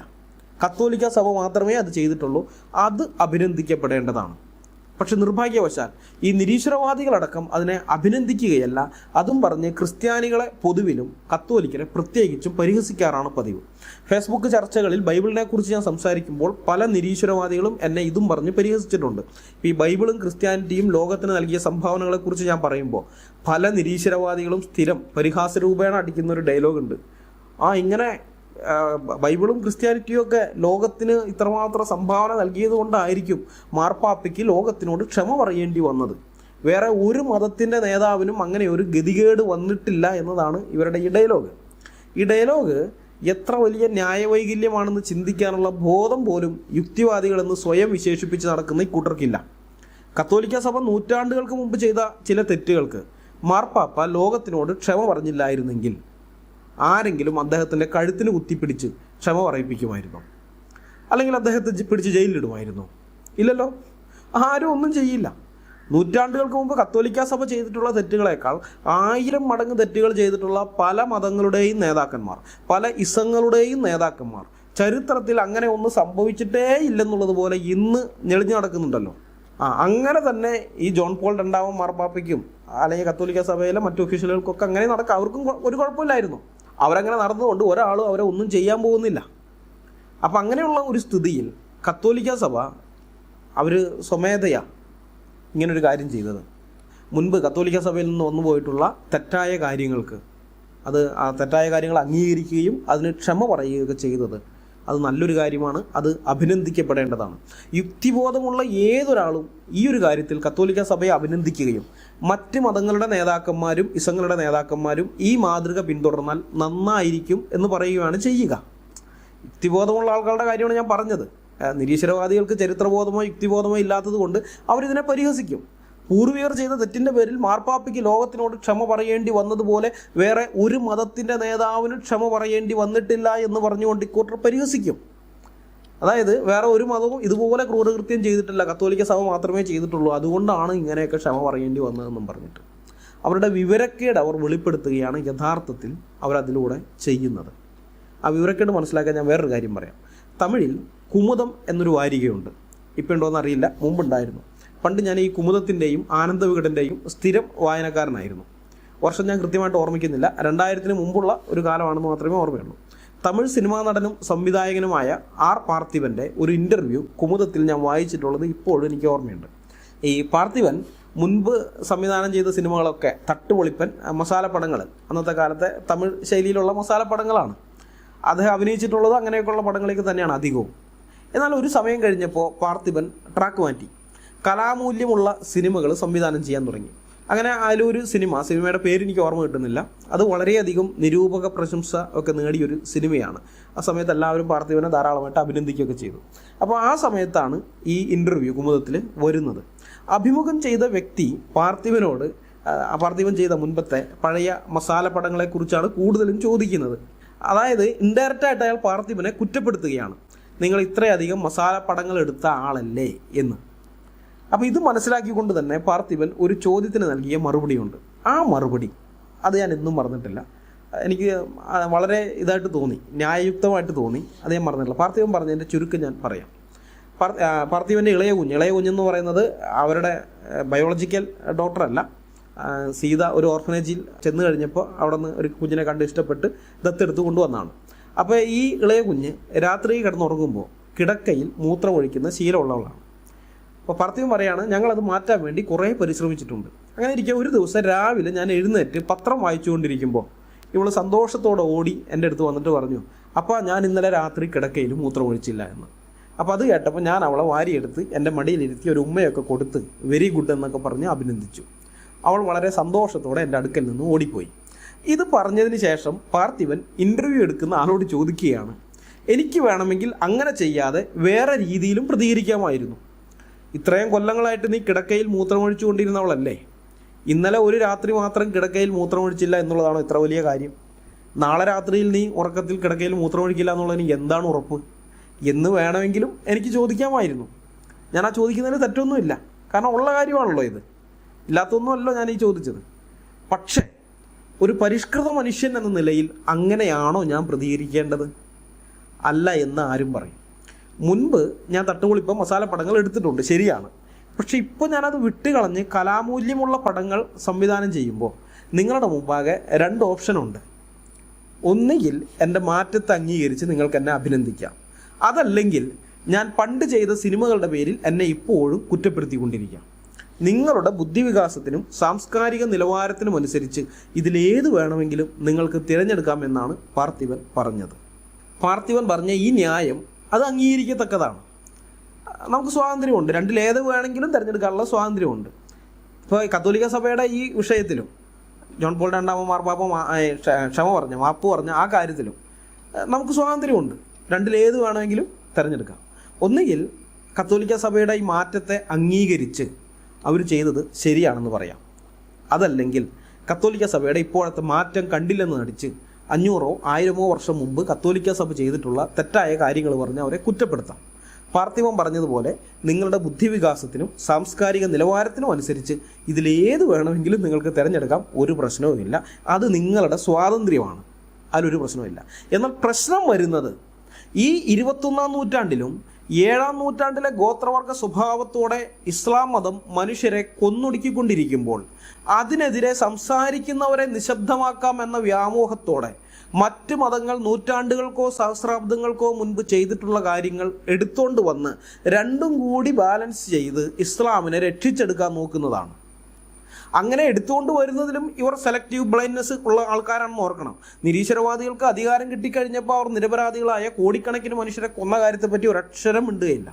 കത്തോലിക്ക സഭ മാത്രമേ അത് ചെയ്തിട്ടുള്ളൂ. അത് അഭിനന്ദിക്കപ്പെടേണ്ടതാണ്. പക്ഷെ നിർഭാഗ്യവശാൽ ഈ നിരീശ്വരവാദികളടക്കം അതിനെ അഭിനന്ദിക്കുകയല്ല, അതും പറഞ്ഞ് ക്രിസ്ത്യാനികളെ പൊതുവിലും കത്തോലിക്കരെ പ്രത്യേകിച്ചും പരിഹസിക്കാറാണ് പതിവ്. ഫേസ്ബുക്ക് ചർച്ചകളിൽ ബൈബിളിനെ കുറിച്ച് ഞാൻ സംസാരിക്കുമ്പോൾ പല നിരീശ്വരവാദികളും എന്നെ ഇതും പറഞ്ഞ് പരിഹസിച്ചിട്ടുണ്ട്. ഈ ബൈബിളും ക്രിസ്ത്യാനിറ്റിയും ലോകത്തിന് നൽകിയ സംഭാവനകളെക്കുറിച്ച് ഞാൻ പറയുമ്പോൾ പല നിരീശ്വരവാദികളും സ്ഥിരം പരിഹാസരൂപേണ അടിക്കുന്ന ഒരു ഡയലോഗുണ്ട്. ഇങ്ങനെ ബൈബിളും ക്രിസ്ത്യാനിറ്റിയും ഒക്കെ ലോകത്തിന് ഇത്രമാത്രം സംഭാവന നൽകിയത് കൊണ്ടായിരിക്കും മാർപ്പാപ്പയ്ക്ക് ലോകത്തിനോട് ക്ഷമ പറയേണ്ടി വന്നത്. വേറെ ഒരു മതത്തിൻ്റെ നേതാവിനും അങ്ങനെ ഒരു ഗതികേട് വന്നിട്ടില്ല എന്നതാണ് ഇവരുടെ ഈ ഡയലോഗ്. ഈ ഡയലോഗ് എത്ര വലിയ ന്യായവൈകല്യമാണെന്ന് ചിന്തിക്കാനുള്ള ബോധം പോലും യുക്തിവാദികളെന്ന് സ്വയം വിശേഷിപ്പിച്ച് നടക്കുന്ന ഈ കൂട്ടർക്കില്ല. കത്തോലിക്ക സഭ നൂറ്റാണ്ടുകൾക്ക് മുമ്പ് ചെയ്ത ചില തെറ്റുകൾക്ക് മാർപ്പാപ്പ ലോകത്തിനോട് ക്ഷമ പറഞ്ഞില്ലായിരുന്നെങ്കിൽ ആരെങ്കിലും അദ്ദേഹത്തിൻ്റെ കഴുത്തിന് കുത്തിപ്പിടിച്ച് ക്ഷമ പറയിപ്പിക്കുമായിരുന്നോ? അല്ലെങ്കിൽ അദ്ദേഹത്തെ പിടിച്ച് ജയിലിലിടുമായിരുന്നോ? ഇല്ലല്ലോ, ആരും ഒന്നും ചെയ്യില്ല. നൂറ്റാണ്ടുകൾക്ക് മുമ്പ് കത്തോലിക്ക സഭ ചെയ്തിട്ടുള്ള തെറ്റുകളേക്കാൾ 1000 മടങ്ങ് തെറ്റുകൾ ചെയ്തിട്ടുള്ള പല മതങ്ങളുടെയും നേതാക്കന്മാർ, പല ഇസങ്ങളുടെയും നേതാക്കന്മാർ ചരിത്രത്തിൽ അങ്ങനെ ഒന്നും സംഭവിച്ചിട്ടേ ഇല്ലെന്നുള്ളത് പോലെ ഇന്ന് ഞെളിഞ്ഞു നടക്കുന്നുണ്ടല്ലോ. അങ്ങനെ തന്നെ ഈ ജോൺ പോൾ രണ്ടാമൻ മാർപ്പാപ്പയ്ക്കും അല്ലെങ്കിൽ കത്തോലിക്ക സഭയിലെ മറ്റു ഒഫീഷ്യലുകൾക്കൊക്കെ അങ്ങനെ നടക്കാം. അവർക്കും ഒരു കുഴപ്പമില്ലായിരുന്നു. അവരങ്ങനെ നടന്നുകൊണ്ട് ഒരാളും അവരെ ഒന്നും ചെയ്യാൻ പോകുന്നില്ല. അപ്പം അങ്ങനെയുള്ള ഒരു സ്ഥിതിയിൽ കത്തോലിക്ക സഭ അവർ സ്വമേധയാ ഇങ്ങനൊരു കാര്യം ചെയ്തത്. മുൻപ് കത്തോലിക്ക സഭയിൽ നിന്ന് വന്നു പോയിട്ടുള്ള തെറ്റായ കാര്യങ്ങൾക്ക് ആ തെറ്റായ കാര്യങ്ങൾ അംഗീകരിക്കുകയും അതിന് ക്ഷമ പറയുകയൊക്കെ ചെയ്തത് അത് നല്ലൊരു കാര്യമാണ്. അത് അഭിനന്ദിക്കപ്പെടേണ്ടതാണ്. യുക്തിബോധമുള്ള ഏതൊരാളും ഈ ഒരു കാര്യത്തിൽ കത്തോലിക്ക സഭയെ അഭിനന്ദിക്കുകയും മറ്റ് മതങ്ങളുടെ നേതാക്കന്മാരും ഇസങ്ങളുടെ നേതാക്കന്മാരും ഈ മാതൃക പിന്തുടർന്നാൽ നന്നായിരിക്കും എന്ന് പറയുകയാണ് ചെയ്യുക. യുക്തിബോധമുള്ള ആളുകളുടെ കാര്യമാണ് ഞാൻ പറഞ്ഞത്. നിരീശ്വരവാദികൾക്ക് ചരിത്രബോധമോ യുക്തിബോധമോ ഇല്ലാത്തത് കൊണ്ട് അവരിതിനെ പരിഹസിക്കും. പൂർവികർ ചെയ്ത തെറ്റിൻ്റെ പേരിൽ മാർപ്പാപ്പയ്ക്ക് ലോകത്തിനോട് ക്ഷമ പറയേണ്ടി വന്നതുപോലെ വേറെ ഒരു മതത്തിൻ്റെ നേതാവിന് ക്ഷമ പറയേണ്ടി വന്നിട്ടില്ല എന്ന് പറഞ്ഞുകൊണ്ട് ഇക്കൂട്ടർ പരിഹസിക്കും. അതായത് വേറെ ഒരു മതവും ഇതുപോലെ ക്രൂരകൃത്യം ചെയ്തിട്ടില്ല, കത്തോലിക്ക സഭ മാത്രമേ ചെയ്തിട്ടുള്ളൂ, അതുകൊണ്ടാണ് ഇങ്ങനെയൊക്കെ ക്ഷമ പറയേണ്ടി വന്നതെന്നും പറഞ്ഞിട്ട് അവരുടെ വിവരക്കേട് അവർ വെളിപ്പെടുത്തുകയാണ് യഥാർത്ഥത്തിൽ അവരതിലൂടെ ചെയ്യുന്നത്. ആ വിവരക്കേട് മനസ്സിലാക്കാൻ ഞാൻ വേറൊരു കാര്യം പറയാം. തമിഴിൽ കുമുദം എന്നൊരു വാരികയുണ്ട്. ഇപ്പം ഉണ്ടോയെന്ന് അറിയില്ല, മുമ്പുണ്ടായിരുന്നു. പണ്ട് ഞാൻ ഈ കുമുദത്തിൻ്റെയും ആനന്ദവികടൻ്റെയും സ്ഥിരം വായനക്കാരനായിരുന്നു. വർഷം ഞാൻ കൃത്യമായിട്ട് ഓർമ്മിക്കുന്നില്ല, 2000-ന് മുമ്പുള്ള ഒരു കാലമാണെന്ന് മാത്രമേ ഓർമ്മയുള്ളൂ. തമിഴ് സിനിമാ നടനും സംവിധായകനുമായ ആർ പാർത്ഥിവൻ്റെ ഒരു ഇൻ്റർവ്യൂ കുമുദത്തിൽ ഞാൻ വായിച്ചിട്ടുള്ളത് ഇപ്പോഴും എനിക്ക് ഓർമ്മയുണ്ട്. ഈ പാർത്ഥിവൻ മുൻപ് സംവിധാനം ചെയ്ത സിനിമകളൊക്കെ തട്ടുപൊളിപ്പൻ മസാലപ്പടങ്ങൾ, അന്നത്തെ കാലത്തെ തമിഴ് ശൈലിയിലുള്ള മസാലപ്പടങ്ങളാണ്. അദ്ദേഹം അഭിനയിച്ചിട്ടുള്ളത് അങ്ങനെയൊക്കെയുള്ള പടങ്ങളിലേക്ക് തന്നെയാണ് അധികവും. എന്നാൽ ഒരു സമയം കഴിഞ്ഞപ്പോൾ പാർത്ഥിവൻ ട്രാക്ക് മാറ്റി കലാമൂല്യമുള്ള സിനിമകൾ സംവിധാനം ചെയ്യാൻ തുടങ്ങി. അങ്ങനെ അതിലൊരു സിനിമയുടെ പേര് എനിക്ക് ഓർമ്മ കിട്ടുന്നില്ല, അത് വളരെയധികം നിരൂപക പ്രശംസ ഒക്കെ നേടിയൊരു സിനിമയാണ്. ആ സമയത്ത് എല്ലാവരും പാർത്ഥിവനെ ധാരാളമായിട്ട് അഭിനന്ദിക്കുകയൊക്കെ ചെയ്തു. അപ്പോൾ ആ സമയത്താണ് ഈ ഇൻ്റർവ്യൂ കുമുദത്തിൽ വരുന്നത്. അഭിമുഖം ചെയ്ത വ്യക്തി പാർത്ഥിവൻ ചെയ്ത മുൻപത്തെ പഴയ മസാല പടങ്ങളെക്കുറിച്ചാണ് കൂടുതലും ചോദിക്കുന്നത്. അതായത് ഇൻഡയറക്റ്റായിട്ട് അയാൾ പാർത്ഥിവനെ കുറ്റപ്പെടുത്തുകയാണ്, നിങ്ങൾ ഇത്രയധികം മസാല പടങ്ങൾ എടുത്ത ആളല്ലേ എന്ന്. അപ്പോൾ ഇത് മനസ്സിലാക്കിക്കൊണ്ട് തന്നെ പാർത്ഥിവൻ ഒരു ചോദ്യത്തിന് നൽകിയ മറുപടിയുണ്ട്. ആ മറുപടി അത് ഞാൻ എന്നും മറന്നിട്ടില്ല. എനിക്ക് വളരെ ഇതായിട്ട് തോന്നി, ന്യായയുക്തമായിട്ട് തോന്നി. അത് ഞാൻ മറന്നിട്ടില്ല. പാർത്ഥിവൻ പറഞ്ഞതിൻ്റെ ചുരുക്കം ഞാൻ പറയാം. പാർത്ഥിവൻ്റെ ഇളയ കുഞ്ഞെന്ന് പറയുന്നത് അവരുടെ ബയോളജിക്കൽ ഡോക്ടറല്ല. സീത ഒരു ഓർഫനേജിൽ ചെന്ന് കഴിഞ്ഞപ്പോൾ അവിടെ നിന്ന് ഒരു കുഞ്ഞിനെ കണ്ട് ഇഷ്ടപ്പെട്ട് ദത്തെടുത്ത് കൊണ്ടുവന്നതാണ്. അപ്പോൾ ഈ ഇളയ കുഞ്ഞ് രാത്രി കിടന്നുറങ്ങുമ്പോൾ കിടക്കയിൽ മൂത്രമൊഴിക്കുന്ന ശീലമുള്ളവളാണ്. അപ്പോൾ പാർത്ഥിവൻ പറയാണ്, ഞങ്ങളത് മാറ്റാൻ വേണ്ടി കുറേ പരിശ്രമിച്ചിട്ടുണ്ട്. അങ്ങനെ ഇരിക്കുക ഒരു ദിവസം രാവിലെ ഞാൻ എഴുന്നേറ്റ് പത്രം വായിച്ചുകൊണ്ടിരിക്കുമ്പോൾ ഇവൾ സന്തോഷത്തോടെ ഓടി എൻ്റെ അടുത്ത് വന്നിട്ട് പറഞ്ഞു, അപ്പോൾ ഞാൻ ഇന്നലെ രാത്രി കിടക്കയിൽ മൂത്രമൊഴിച്ചില്ല എന്ന്. അപ്പോൾ അത് കേട്ടപ്പോൾ ഞാൻ അവളെ വാരിയെടുത്ത് എൻ്റെ മടിയിലിരുത്തി ഒരു ഉമ്മയൊക്കെ കൊടുത്ത് വെരി ഗുഡ് എന്നൊക്കെ പറഞ്ഞ് അഭിനന്ദിച്ചു. അവൾ വളരെ സന്തോഷത്തോടെ എൻ്റെ അടുക്കൽ നിന്ന് ഓടിപ്പോയി. ഇത് പറഞ്ഞതിന് ശേഷം പാർത്ഥിവൻ ഇൻ്റർവ്യൂ എടുക്കുന്ന ആളോട് ചോദിക്കുകയാണ്, എനിക്ക് വേണമെങ്കിൽ അങ്ങനെ ചെയ്യാതെ വേറെ രീതിയിലും പ്രതികരിക്കാമായിരുന്നു. ഇത്രയും കൊല്ലങ്ങളായിട്ട് നീ കിടക്കയിൽ മൂത്രമൊഴിച്ചു കൊണ്ടിരുന്നവളല്ലേ, ഇന്നലെ ഒരു രാത്രി മാത്രം കിടക്കയിൽ മൂത്രമൊഴിച്ചില്ല എന്നുള്ളതാണോ ഇത്ര വലിയ കാര്യം? നാളെ രാത്രിയിൽ നീ ഉറക്കത്തിൽ കിടക്കയിൽ മൂത്രമൊഴിക്കില്ല എന്നുള്ളതിന് എന്താണ് ഉറപ്പ് എന്ന് വേണമെങ്കിലും എനിക്ക് ചോദിക്കാമായിരുന്നു. ഞാൻ ആ ചോദിക്കുന്നതിന് തെറ്റൊന്നുമില്ല, കാരണം ഉള്ള കാര്യമാണല്ലോ ഇത്, ഇല്ലാത്തൊന്നുമല്ലോ ഞാൻ ഈ ചോദിച്ചത്. പക്ഷേ ഒരു പരിഷ്കൃത മനുഷ്യൻ എന്ന നിലയിൽ അങ്ങനെയാണോ ഞാൻ പ്രതികരിക്കേണ്ടത്? അല്ല എന്ന് ആരും പറയും. മുൻപ് ഞാൻ തട്ടുപൊളിപ്പം മസാല പടങ്ങൾ എടുത്തിട്ടുണ്ട്, ശരിയാണ്. പക്ഷെ ഇപ്പോൾ ഞാനത് വിട്ടുകളഞ്ഞ് കലാമൂല്യമുള്ള പടങ്ങൾ സംവിധാനം ചെയ്യുമ്പോൾ നിങ്ങളുടെ മുമ്പാകെ 2 ഓപ്ഷനുണ്ട്. ഒന്നുകിൽ എൻ്റെ മാറ്റത്തെ അംഗീകരിച്ച് നിങ്ങൾക്ക് എന്നെ അഭിനന്ദിക്കാം, അതല്ലെങ്കിൽ ഞാൻ പണ്ട് ചെയ്ത സിനിമകളുടെ പേരിൽ എന്നെ ഇപ്പോഴും കുറ്റപ്പെടുത്തിക്കൊണ്ടിരിക്കാം. നിങ്ങളുടെ ബുദ്ധിവികാസത്തിനും സാംസ്കാരിക നിലവാരത്തിനും അനുസരിച്ച് ഇതിലേത് വേണമെങ്കിലും നിങ്ങൾക്ക് തിരഞ്ഞെടുക്കാമെന്നാണ് പാർത്ഥിവൻ പറഞ്ഞത്. പാർത്ഥിവൻ പറഞ്ഞ ഈ ന്യായം അത് അംഗീകരിക്കത്തക്കതാണ്. നമുക്ക് സ്വാതന്ത്ര്യമുണ്ട്, രണ്ടിലേത് വേണമെങ്കിലും തിരഞ്ഞെടുക്കാനുള്ള സ്വാതന്ത്ര്യമുണ്ട്. ഇപ്പോൾ കത്തോലിക്ക സഭയുടെ ഈ വിഷയത്തിലും ജോൺ പോൾ രണ്ടാമൻ മാർപ്പാപ്പ മാപ്പ് പറഞ്ഞ ആ കാര്യത്തിലും നമുക്ക് സ്വാതന്ത്ര്യമുണ്ട്, രണ്ടിലേത് വേണമെങ്കിലും തിരഞ്ഞെടുക്കാം. ഒന്നുകിൽ കത്തോലിക്ക സഭയുടെ ഈ മാറ്റത്തെ അംഗീകരിച്ച് അവർ ചെയ്തത് ശരിയാണെന്ന് പറയാം, അതല്ലെങ്കിൽ കത്തോലിക്ക സഭയുടെ ഇപ്പോഴത്തെ മാറ്റം കണ്ടില്ലെന്ന് നടിച്ച് 500 1000 വർഷം മുമ്പ് കത്തോലിക്ക സഭ ചെയ്തിട്ടുള്ള തെറ്റായ കാര്യങ്ങൾ പറഞ്ഞ് അവരെ കുറ്റപ്പെടുത്താം. പാർത്ഥിവൻ പറഞ്ഞതുപോലെ നിങ്ങളുടെ ബുദ്ധിവികാസത്തിനും സാംസ്കാരിക നിലവാരത്തിനും അനുസരിച്ച് ഇതിലേത് വേണമെങ്കിലും നിങ്ങൾക്ക് തിരഞ്ഞെടുക്കാം, ഒരു പ്രശ്നവുമില്ല. അത് നിങ്ങളുടെ സ്വാതന്ത്ര്യമാണ്, അതിലൊരു പ്രശ്നവുമില്ല. എന്നാൽ പ്രശ്നം വരുന്നത് ഈ 21-ാം നൂറ്റാണ്ടിലും 7-ാം നൂറ്റാണ്ടിലെ ഗോത്രവർഗ സ്വഭാവത്തോടെ ഇസ്ലാം മതം മനുഷ്യരെ കൊന്നൊടുക്കിക്കൊണ്ടിരിക്കുമ്പോൾ അതിനെതിരെ സംസാരിക്കുന്നവരെ നിശബ്ദമാക്കാം എന്ന വ്യാമോഹത്തോടെ മറ്റ് മതങ്ങൾ നൂറ്റാണ്ടുകൾക്കോ സഹസ്രാബ്ദങ്ങൾക്കോ മുൻപ് ചെയ്തിട്ടുള്ള കാര്യങ്ങൾ എടുത്തുകൊണ്ട് വന്ന് രണ്ടും കൂടി ബാലൻസ് ചെയ്ത് ഇസ്ലാമിനെ രക്ഷിച്ചെടുക്കാൻ നോക്കുന്നതാണ്. അങ്ങനെ എടുത്തുകൊണ്ട് വരുന്നതിലും ഇവർ സെലക്റ്റീവ് ബ്ലൈൻഡ്നെസ് ഉള്ള ആൾക്കാരാണെന്ന് ഓർക്കണം. നിരീശ്വരവാദികൾക്ക് അധികാരം കിട്ടിക്കഴിഞ്ഞപ്പോൾ അവർ നിരപരാധികളായ കോടിക്കണക്കിന് മനുഷ്യരെ കൊന്ന കാര്യത്തെപ്പറ്റി ഒരക്ഷരം മിണ്ടുകയില്ല,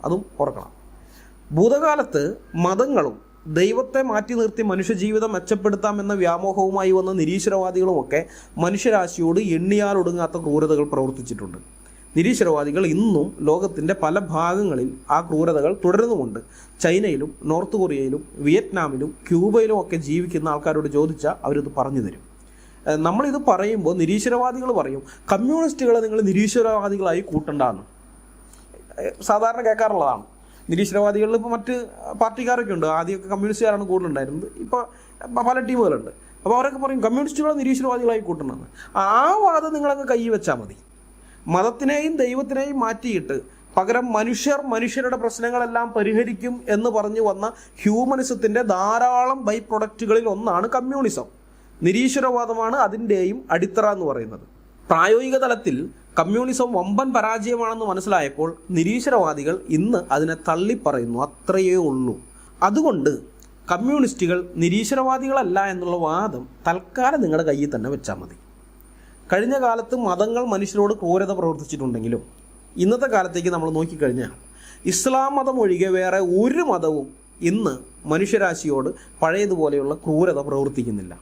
അതും ഓർക്കണം. ഭൂതകാലത്ത് മതങ്ങളും ദൈവത്തെ മാറ്റി നിർത്തി മനുഷ്യജീവിതം മെച്ചപ്പെടുത്താമെന്ന വ്യാമോഹവുമായി വന്ന നിരീശ്വരവാദികളുമൊക്കെ മനുഷ്യരാശിയോട് എണ്ണിയാലൊടുങ്ങാത്ത ക്രൂരതകൾ പ്രവർത്തിച്ചിട്ടുണ്ട്. നിരീശ്വരവാദികൾ ഇന്നും ലോകത്തിൻ്റെ പല ഭാഗങ്ങളിൽ ആ ക്രൂരതകൾ തുടരുന്നുമുണ്ട്. ചൈനയിലും നോർത്ത് കൊറിയയിലും വിയറ്റ്നാമിലും ക്യൂബയിലും ഒക്കെ ജീവിക്കുന്ന ആൾക്കാരോട് ചോദിച്ചാൽ അവരിത് പറഞ്ഞു തരും. നമ്മളിത് പറയുമ്പോൾ നിരീശ്വരവാദികൾ പറയും കമ്മ്യൂണിസ്റ്റുകളെ നിങ്ങൾ നിരീശ്വരവാദികളായി കൂട്ടണ്ടെന്ന്. സാധാരണ കേൾക്കാറുള്ളതാണ്. നിരീശ്വരവാദികളിൽ ഇപ്പോൾ മറ്റ് പാർട്ടിക്കാരൊക്കെ ഉണ്ട്. ആദ്യമൊക്കെ കമ്മ്യൂണിസ്റ്റുകാരാണ് കൂടുതലുണ്ടായിരുന്നത്, ഇപ്പോൾ പല ടീമുകളുണ്ട്. അപ്പോൾ അവരൊക്കെ പറയും കമ്മ്യൂണിസ്റ്റുകളെ നിരീശ്വരവാദികളായി കൂട്ടണമെന്ന്. ആ വാദം നിങ്ങളങ്ങ് കൈ വെച്ചാൽ മതി. മതത്തിനെയും ദൈവത്തിനെയും മാറ്റിയിട്ട് പകരം മനുഷ്യരുടെ പ്രശ്നങ്ങളെല്ലാം പരിഹരിക്കും എന്ന് പറഞ്ഞു വന്ന ഹ്യൂമനിസത്തിൻ്റെ ധാരാളം ബൈ പ്രൊഡക്റ്റുകളിൽ ഒന്നാണ് കമ്മ്യൂണിസം. നിരീശ്വരവാദമാണ് അതിൻ്റെയും അടിത്തറ എന്ന് പറയുന്നത്. പ്രായോഗിക തലത്തിൽ കമ്മ്യൂണിസം വമ്പൻ പരാജയമാണെന്ന് മനസ്സിലായപ്പോൾ നിരീശ്വരവാദികൾ ഇന്ന് അതിനെ തള്ളിപ്പറയുന്നു, അത്രയേ ഉള്ളൂ. അതുകൊണ്ട് കമ്മ്യൂണിസ്റ്റുകൾ നിരീശ്വരവാദികളല്ല എന്നുള്ള വാദം തൽക്കാലം നിങ്ങളുടെ കയ്യിൽ തന്നെ വെച്ചാൽ മതി. കഴിഞ്ഞ കാലത്ത് മതങ്ങൾ മനുഷ്യരോട് ക്രൂരത പ്രവർത്തിച്ചിട്ടുണ്ടെങ്കിലും ഇന്നത്തെ കാലത്തേക്ക് നമ്മൾ നോക്കിക്കഴിഞ്ഞാൽ ഇസ്ലാം മതം ഒഴികെ വേറെ ഒരു മതവും ഇന്ന് മനുഷ്യരാശിയോട് പഴയതുപോലെയുള്ള ക്രൂരത പ്രവർത്തിക്കുന്നില്ല.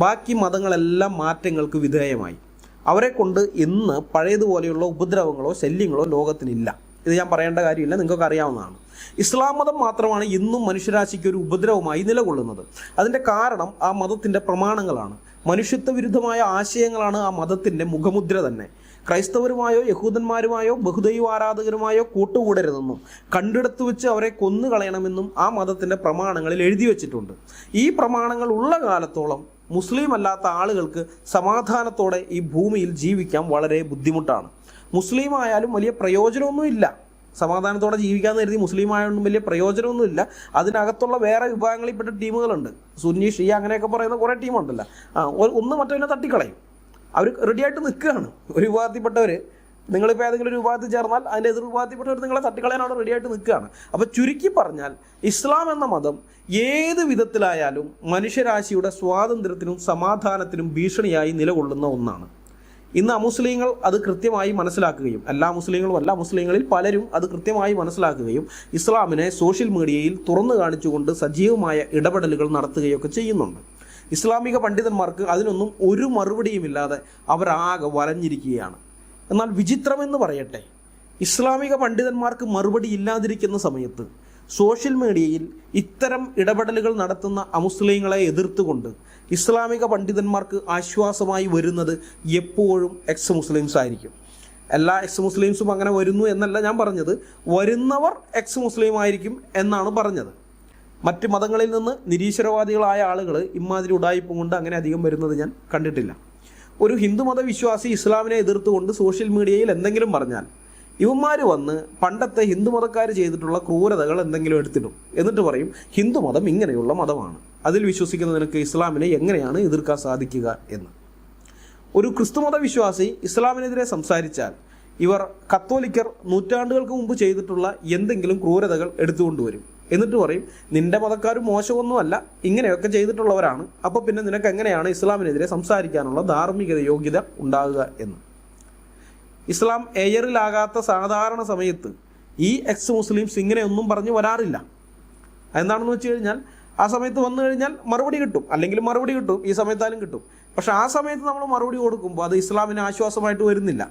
ബാക്കി മതങ്ങളെല്ലാം മാറ്റങ്ങൾക്ക് വിധേയമായി. അവരെ കൊണ്ട് ഇന്ന് പഴയതുപോലെയുള്ള ഉപദ്രവങ്ങളോ ശല്യങ്ങളോ ലോകത്തിനില്ല. ഇത് ഞാൻ പറയേണ്ട കാര്യമില്ല, നിങ്ങൾക്ക് അറിയാവുന്നതാണ്. ഇസ്ലാം മതം മാത്രമാണ് ഇന്നും മനുഷ്യരാശിക്ക് ഒരു ഉപദ്രവമായി നിലകൊള്ളുന്നത്. അതിൻ്റെ കാരണം ആ മതത്തിൻ്റെ പ്രമാണങ്ങളാണ്. മനുഷ്യത്വ വിരുദ്ധമായ ആശയങ്ങളാണ് ആ മതത്തിൻ്റെ മുഖമുദ്ര തന്നെ. ക്രൈസ്തവരുമായോ യഹൂദന്മാരുമായോ ബഹുദൈവ ആരാധകരുമായോ കൂട്ടുകൂടരുതെന്നും കണ്ടിടത്ത് വെച്ച് അവരെ കൊന്നുകളയണമെന്നും ആ മതത്തിൻ്റെ പ്രമാണങ്ങളിൽ എഴുതി വച്ചിട്ടുണ്ട്. ഈ പ്രമാണങ്ങൾ ഉള്ള കാലത്തോളം മുസ്ലിം അല്ലാത്ത ആളുകൾക്ക് സമാധാനത്തോടെ ഈ ഭൂമിയിൽ ജീവിക്കാൻ വളരെ ബുദ്ധിമുട്ടാണ്. മുസ്ലിം ആയാലും വലിയ പ്രയോജനമൊന്നുമില്ല. സമാധാനത്തോടെ ജീവിക്കാമെന്ന് കരുതി മുസ്ലിം ആയതൊന്നും വലിയ പ്രയോജനമൊന്നുമില്ല. അതിനകത്തുള്ള വേറെ വിഭാഗങ്ങളിൽപ്പെട്ട ടീമുകളുണ്ട്, സുന്നി ഷിയ അങ്ങനെയൊക്കെ പറയുന്ന കുറേ ടീമുണ്ടല്ലോ. ഒന്ന് മറ്റൊന്നെ തട്ടിക്കളയും. അവർ റെഡിയായിട്ട് നിൽക്കുകയാണ്. ഒരു വിഭാഗത്തിൽപ്പെട്ടവർ, നിങ്ങളിപ്പോൾ ഏതെങ്കിലും ഒരു വിഭാഗത്തിൽ ചേർന്നാൽ അതിൻ്റെ എതിർ വിഭാഗത്തിൽപ്പെട്ടവർ നിങ്ങളെ തട്ടിക്കളയാനവിടെ റെഡിയായിട്ട് നിൽക്കുകയാണ്. അപ്പോൾ ചുരുക്കി പറഞ്ഞാൽ ഇസ്ലാം എന്ന മതം ഏത് വിധത്തിലായാലും മനുഷ്യരാശിയുടെ സ്വാതന്ത്ര്യത്തിനും സമാധാനത്തിനും ഭീഷണിയായി നിലകൊള്ളുന്ന ഒന്നാണ്. ഇന്ന് അമുസ്ലിങ്ങൾ അത് കൃത്യമായി മനസ്സിലാക്കുകയും, എല്ലാ മുസ്ലിങ്ങളും അല്ല, മുസ്ലിങ്ങളിൽ പലരും അത് കൃത്യമായി മനസ്സിലാക്കുകയും ഇസ്ലാമിനെ സോഷ്യൽ മീഡിയയിൽ തുറന്നു കാണിച്ചുകൊണ്ട് സജീവമായ ഇടപെടലുകൾ നടത്തുകയൊക്കെ ചെയ്യുന്നുണ്ട്. ഇസ്ലാമിക പണ്ഡിതന്മാർക്ക് അതിനൊന്നും ഒരു മറുപടിയുമില്ലാതെ അവരാകെ വലഞ്ഞിരിക്കുകയാണ്. എന്നാൽ വിചിത്രമെന്ന് പറയട്ടെ, ഇസ്ലാമിക പണ്ഡിതന്മാർക്ക് മറുപടി ഇല്ലാതിരിക്കുന്ന സമയത്ത് സോഷ്യൽ മീഡിയയിൽ ഇത്തരം ഇടപെടലുകൾ നടത്തുന്ന അമുസ്ലിങ്ങളെ എതിർത്തുകൊണ്ട് ഇസ്ലാമിക പണ്ഡിതന്മാർക്ക് ആശ്വാസമായി വരുന്നത് എപ്പോഴും എക്സ് മുസ്ലിംസ് ആയിരിക്കും. എല്ലാ എക്സ് മുസ്ലിംസും അങ്ങനെ വരുന്നു എന്നല്ല ഞാൻ പറഞ്ഞത്, വരുന്നവർ എക്സ് മുസ്ലിം ആയിരിക്കും എന്നാണ് പറഞ്ഞത്. മറ്റ് മതങ്ങളിൽ നിന്ന് നിരീശ്വരവാദികളായ ആളുകൾ ഇമാതിരി ഉടായിപ്പും കൊണ്ട് അങ്ങനെ അധികം വരുന്നത് ഞാൻ കണ്ടിട്ടില്ല. ഒരു ഹിന്ദുമത വിശ്വാസി ഇസ്ലാമിനെ എതിർത്തുകൊണ്ട് സോഷ്യൽ മീഡിയയിൽ എന്തെങ്കിലും പറഞ്ഞാൽ ഇവന്മാർ വന്ന് പണ്ടത്തെ ഹിന്ദുമതക്കാർ ചെയ്തിട്ടുള്ള ക്രൂരതകൾ എന്തെങ്കിലും എടുത്തിടും. എന്നിട്ട് പറയും ഹിന്ദുമതം ഇങ്ങനെയുള്ള മതമാണ്, അതിൽ വിശ്വസിക്കുന്ന നിനക്ക് ഇസ്ലാമിനെ എങ്ങനെയാണ് എതിർക്കാൻ സാധിക്കുക എന്ന്. ഒരു ക്രിസ്തുമത വിശ്വാസി ഇസ്ലാമിനെതിരെ സംസാരിച്ചാൽ ഇവർ കത്തോലിക്കർ നൂറ്റാണ്ടുകൾക്ക് മുമ്പ് ചെയ്തിട്ടുള്ള എന്തെങ്കിലും ക്രൂരതകൾ എടുത്തുകൊണ്ടുവരും. എന്നിട്ട് പറയും നിന്റെ മതക്കാർ മോശമൊന്നുമല്ല, ഇങ്ങനെയൊക്കെ ചെയ്തിട്ടുള്ളവരാണ്, അപ്പോൾ പിന്നെ നിനക്ക് എങ്ങനെയാണ് ഇസ്ലാമിനെതിരെ സംസാരിക്കാനുള്ള ധാർമ്മികത യോഗ്യത ഉണ്ടാകുക എന്ന്. ഇസ്ലാം എയറിലാകാത്ത സാധാരണ സമയത്ത് ഈ എക്സ് മുസ്ലിംസ് ഇങ്ങനെയൊന്നും പറഞ്ഞു വരാറില്ല. എന്താണെന്ന് വെച്ച് കഴിഞ്ഞാൽ ആ സമയത്ത് വന്നു കഴിഞ്ഞാൽ മറുപടി കിട്ടും, അല്ലെങ്കിൽ മറുപടി കിട്ടും, ഈ സമയത്താലും കിട്ടും. പക്ഷെ ആ സമയത്ത് നമ്മൾ മറുപടി കൊടുക്കുമ്പോൾ അത് ഇസ്ലാമിന് ആശ്വാസമായിട്ട് വരുന്നില്ല.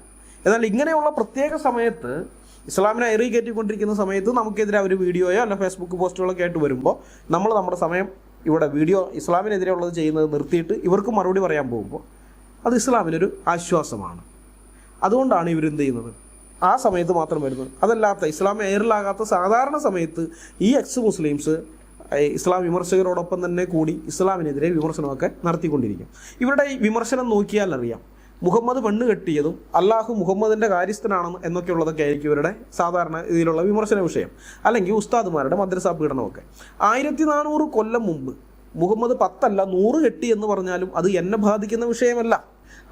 എന്നാൽ ഇങ്ങനെയുള്ള പ്രത്യേക സമയത്ത് ഇസ്ലാമിനെ എറി കയറ്റിക്കൊണ്ടിരിക്കുന്ന സമയത്ത് നമുക്കെതിരെ ഒരു വീഡിയോയോ അല്ല ഫേസ്ബുക്ക് പോസ്റ്റുകളൊക്കെ ആയിട്ട് വരുമ്പോൾ നമ്മൾ നമ്മുടെ സമയം ഇവിടെ വീഡിയോ ഇസ്ലാമിനെതിരെ ഉള്ളത് ചെയ്യുന്നത് നിർത്തിയിട്ട് ഇവർക്ക് മറുപടി പറയാൻ പോകുമ്പോൾ അത് ഇസ്ലാമിനൊരു ആശ്വാസമാണ്. അതുകൊണ്ടാണ് ഇവരെന്ത് ചെയ്യുന്നത്, ആ സമയത്ത് മാത്രം വരുന്നത്. അതല്ലാത്ത ഇസ്ലാം എയറിലാകാത്ത സാധാരണ സമയത്ത് ഈ എക്സ് മുസ്ലിംസ് ഇസ്ലാം വിമർശകരോടൊപ്പം തന്നെ കൂടി ഇസ്ലാമിനെതിരെ വിമർശനമൊക്കെ നടത്തിക്കൊണ്ടിരിക്കും. ഇവരുടെ ഈ വിമർശനം നോക്കിയാൽ അറിയാം മുഹമ്മദ് പെണ്ണ് കെട്ടിയതും അള്ളാഹു മുഹമ്മദിൻ്റെ കാര്യസ്ഥനാണെന്ന് എന്നൊക്കെയുള്ളതൊക്കെ ആയിരിക്കും ഇവരുടെ സാധാരണ ഇതിലുള്ള വിമർശന വിഷയം. അല്ലെങ്കിൽ ഉസ്താദുമാരുടെ മദ്രസാ പീഡനമൊക്കെ. 1400 കൊല്ലം മുമ്പ് മുഹമ്മദ് 10 അല്ല 100 കെട്ടി എന്ന് പറഞ്ഞാലും അത് എന്നെ ബാധിക്കുന്ന വിഷയമല്ല.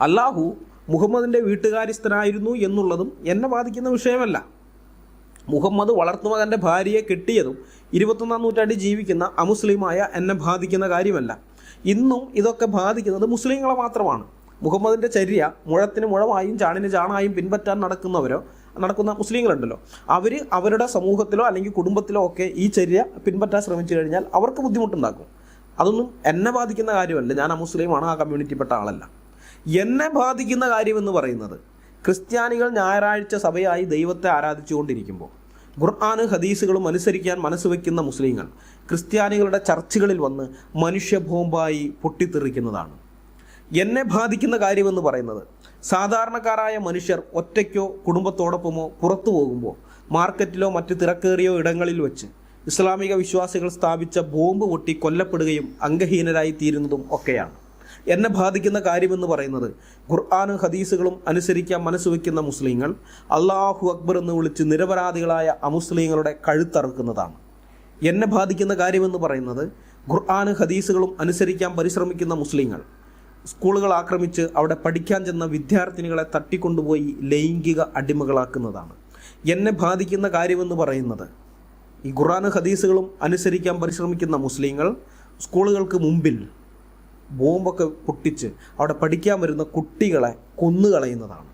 അള്ളാഹു മുഹമ്മദിൻ്റെ വീട്ടുകാര്യസ്ഥനായിരുന്നു എന്നുള്ളതും എന്നെ ബാധിക്കുന്ന വിഷയമല്ല. മുഹമ്മദ് വളർത്തുമകൻ്റെ ഭാര്യയെ കെട്ടിയതും 21-ാം നൂറ്റാണ്ടിൽ ജീവിക്കുന്ന അമുസ്ലിമായ എന്നെ ബാധിക്കുന്ന കാര്യമല്ല. ഇന്നും ഇതൊക്കെ ബാധിക്കുന്നത് മുസ്ലിങ്ങളെ മാത്രമാണ്. മുഹമ്മദിൻ്റെ ചര്യ മുഴത്തിന് മുഴമായും ചാണിന് ചാണായും പിൻപറ്റാൻ നടക്കുന്ന മുസ്ലിങ്ങളുണ്ടല്ലോ, അവർ അവരുടെ സമൂഹത്തിലോ അല്ലെങ്കിൽ കുടുംബത്തിലോ ഒക്കെ ഈ ചര്യ പിൻപറ്റാൻ ശ്രമിച്ചു കഴിഞ്ഞാൽ അവർക്ക് ബുദ്ധിമുട്ടുണ്ടാക്കും. അതൊന്നും എന്നെ ബാധിക്കുന്ന കാര്യമല്ല. ഞാൻ അമുസ്ലിമാണ്, ആ കമ്മ്യൂണിറ്റിപ്പെട്ട ആളല്ല. എന്നെ ബാധിക്കുന്ന കാര്യമെന്ന് പറയുന്നത് ക്രിസ്ത്യാനികൾ ഞായറാഴ്ച സഭയായി ദൈവത്തെ ആരാധിച്ചുകൊണ്ടിരിക്കുമ്പോൾ ഖുർആന് ഹദീസുകളും അനുസരിക്കാൻ മനസ്സ് വയ്ക്കുന്ന മുസ്ലിങ്ങൾ ക്രിസ്ത്യാനികളുടെ ചർച്ചുകളിൽ വന്ന് മനുഷ്യ ബോംബായി പൊട്ടിത്തെറിക്കുന്നതാണ്. എന്നെ ബാധിക്കുന്ന കാര്യമെന്ന് പറയുന്നത് സാധാരണക്കാരായ മനുഷ്യർ ഒറ്റയ്ക്കോ കുടുംബത്തോടൊപ്പമോ പുറത്തു പോകുമ്പോൾ മാർക്കറ്റിലോ മറ്റ് തിരക്കേറിയോ ഇടങ്ങളിൽ വെച്ച് ഇസ്ലാമിക വിശ്വാസികൾ സ്ഥാപിച്ച ബോംബ് പൊട്ടി കൊല്ലപ്പെടുകയും അംഗഹീനരായി തീരുന്നതും ഒക്കെയാണ്. എന്നെ ബാധിക്കുന്ന കാര്യമെന്ന് പറയുന്നത് ഖുർആനും ഹദീസുകളും അനുസരിക്കാൻ മനസ്സ് വയ്ക്കുന്ന മുസ്ലിങ്ങൾ അല്ലാഹു അക്ബർ എന്ന് വിളിച്ച് നിരപരാധികളായ അമുസ്ലിങ്ങളുടെ കഴുത്തറുക്കുന്നതാണ്. എന്നെ ബാധിക്കുന്ന കാര്യമെന്ന് പറയുന്നത് ഖുർആനും ഹദീസുകളും അനുസരിക്കാൻ പരിശ്രമിക്കുന്ന മുസ്ലിങ്ങൾ സ്കൂളുകൾ ആക്രമിച്ച് അവിടെ പഠിക്കാൻ ചെന്ന വിദ്യാർത്ഥിനികളെ തട്ടിക്കൊണ്ടുപോയി ലൈംഗിക അടിമകളാക്കുന്നതാണ്. എന്നെ ബാധിക്കുന്ന കാര്യമെന്ന് പറയുന്നത് ഈ ഖുർആനും ഹദീസുകളും അനുസരിക്കാൻ പരിശ്രമിക്കുന്ന മുസ്ലിങ്ങൾ സ്കൂളുകൾക്ക് മുമ്പിൽ ബോംബൊക്കെ പൊട്ടിച്ച് അവിടെ പഠിക്കാൻ വരുന്ന കുട്ടികളെ കൊന്നുകളയുന്നതാണ്.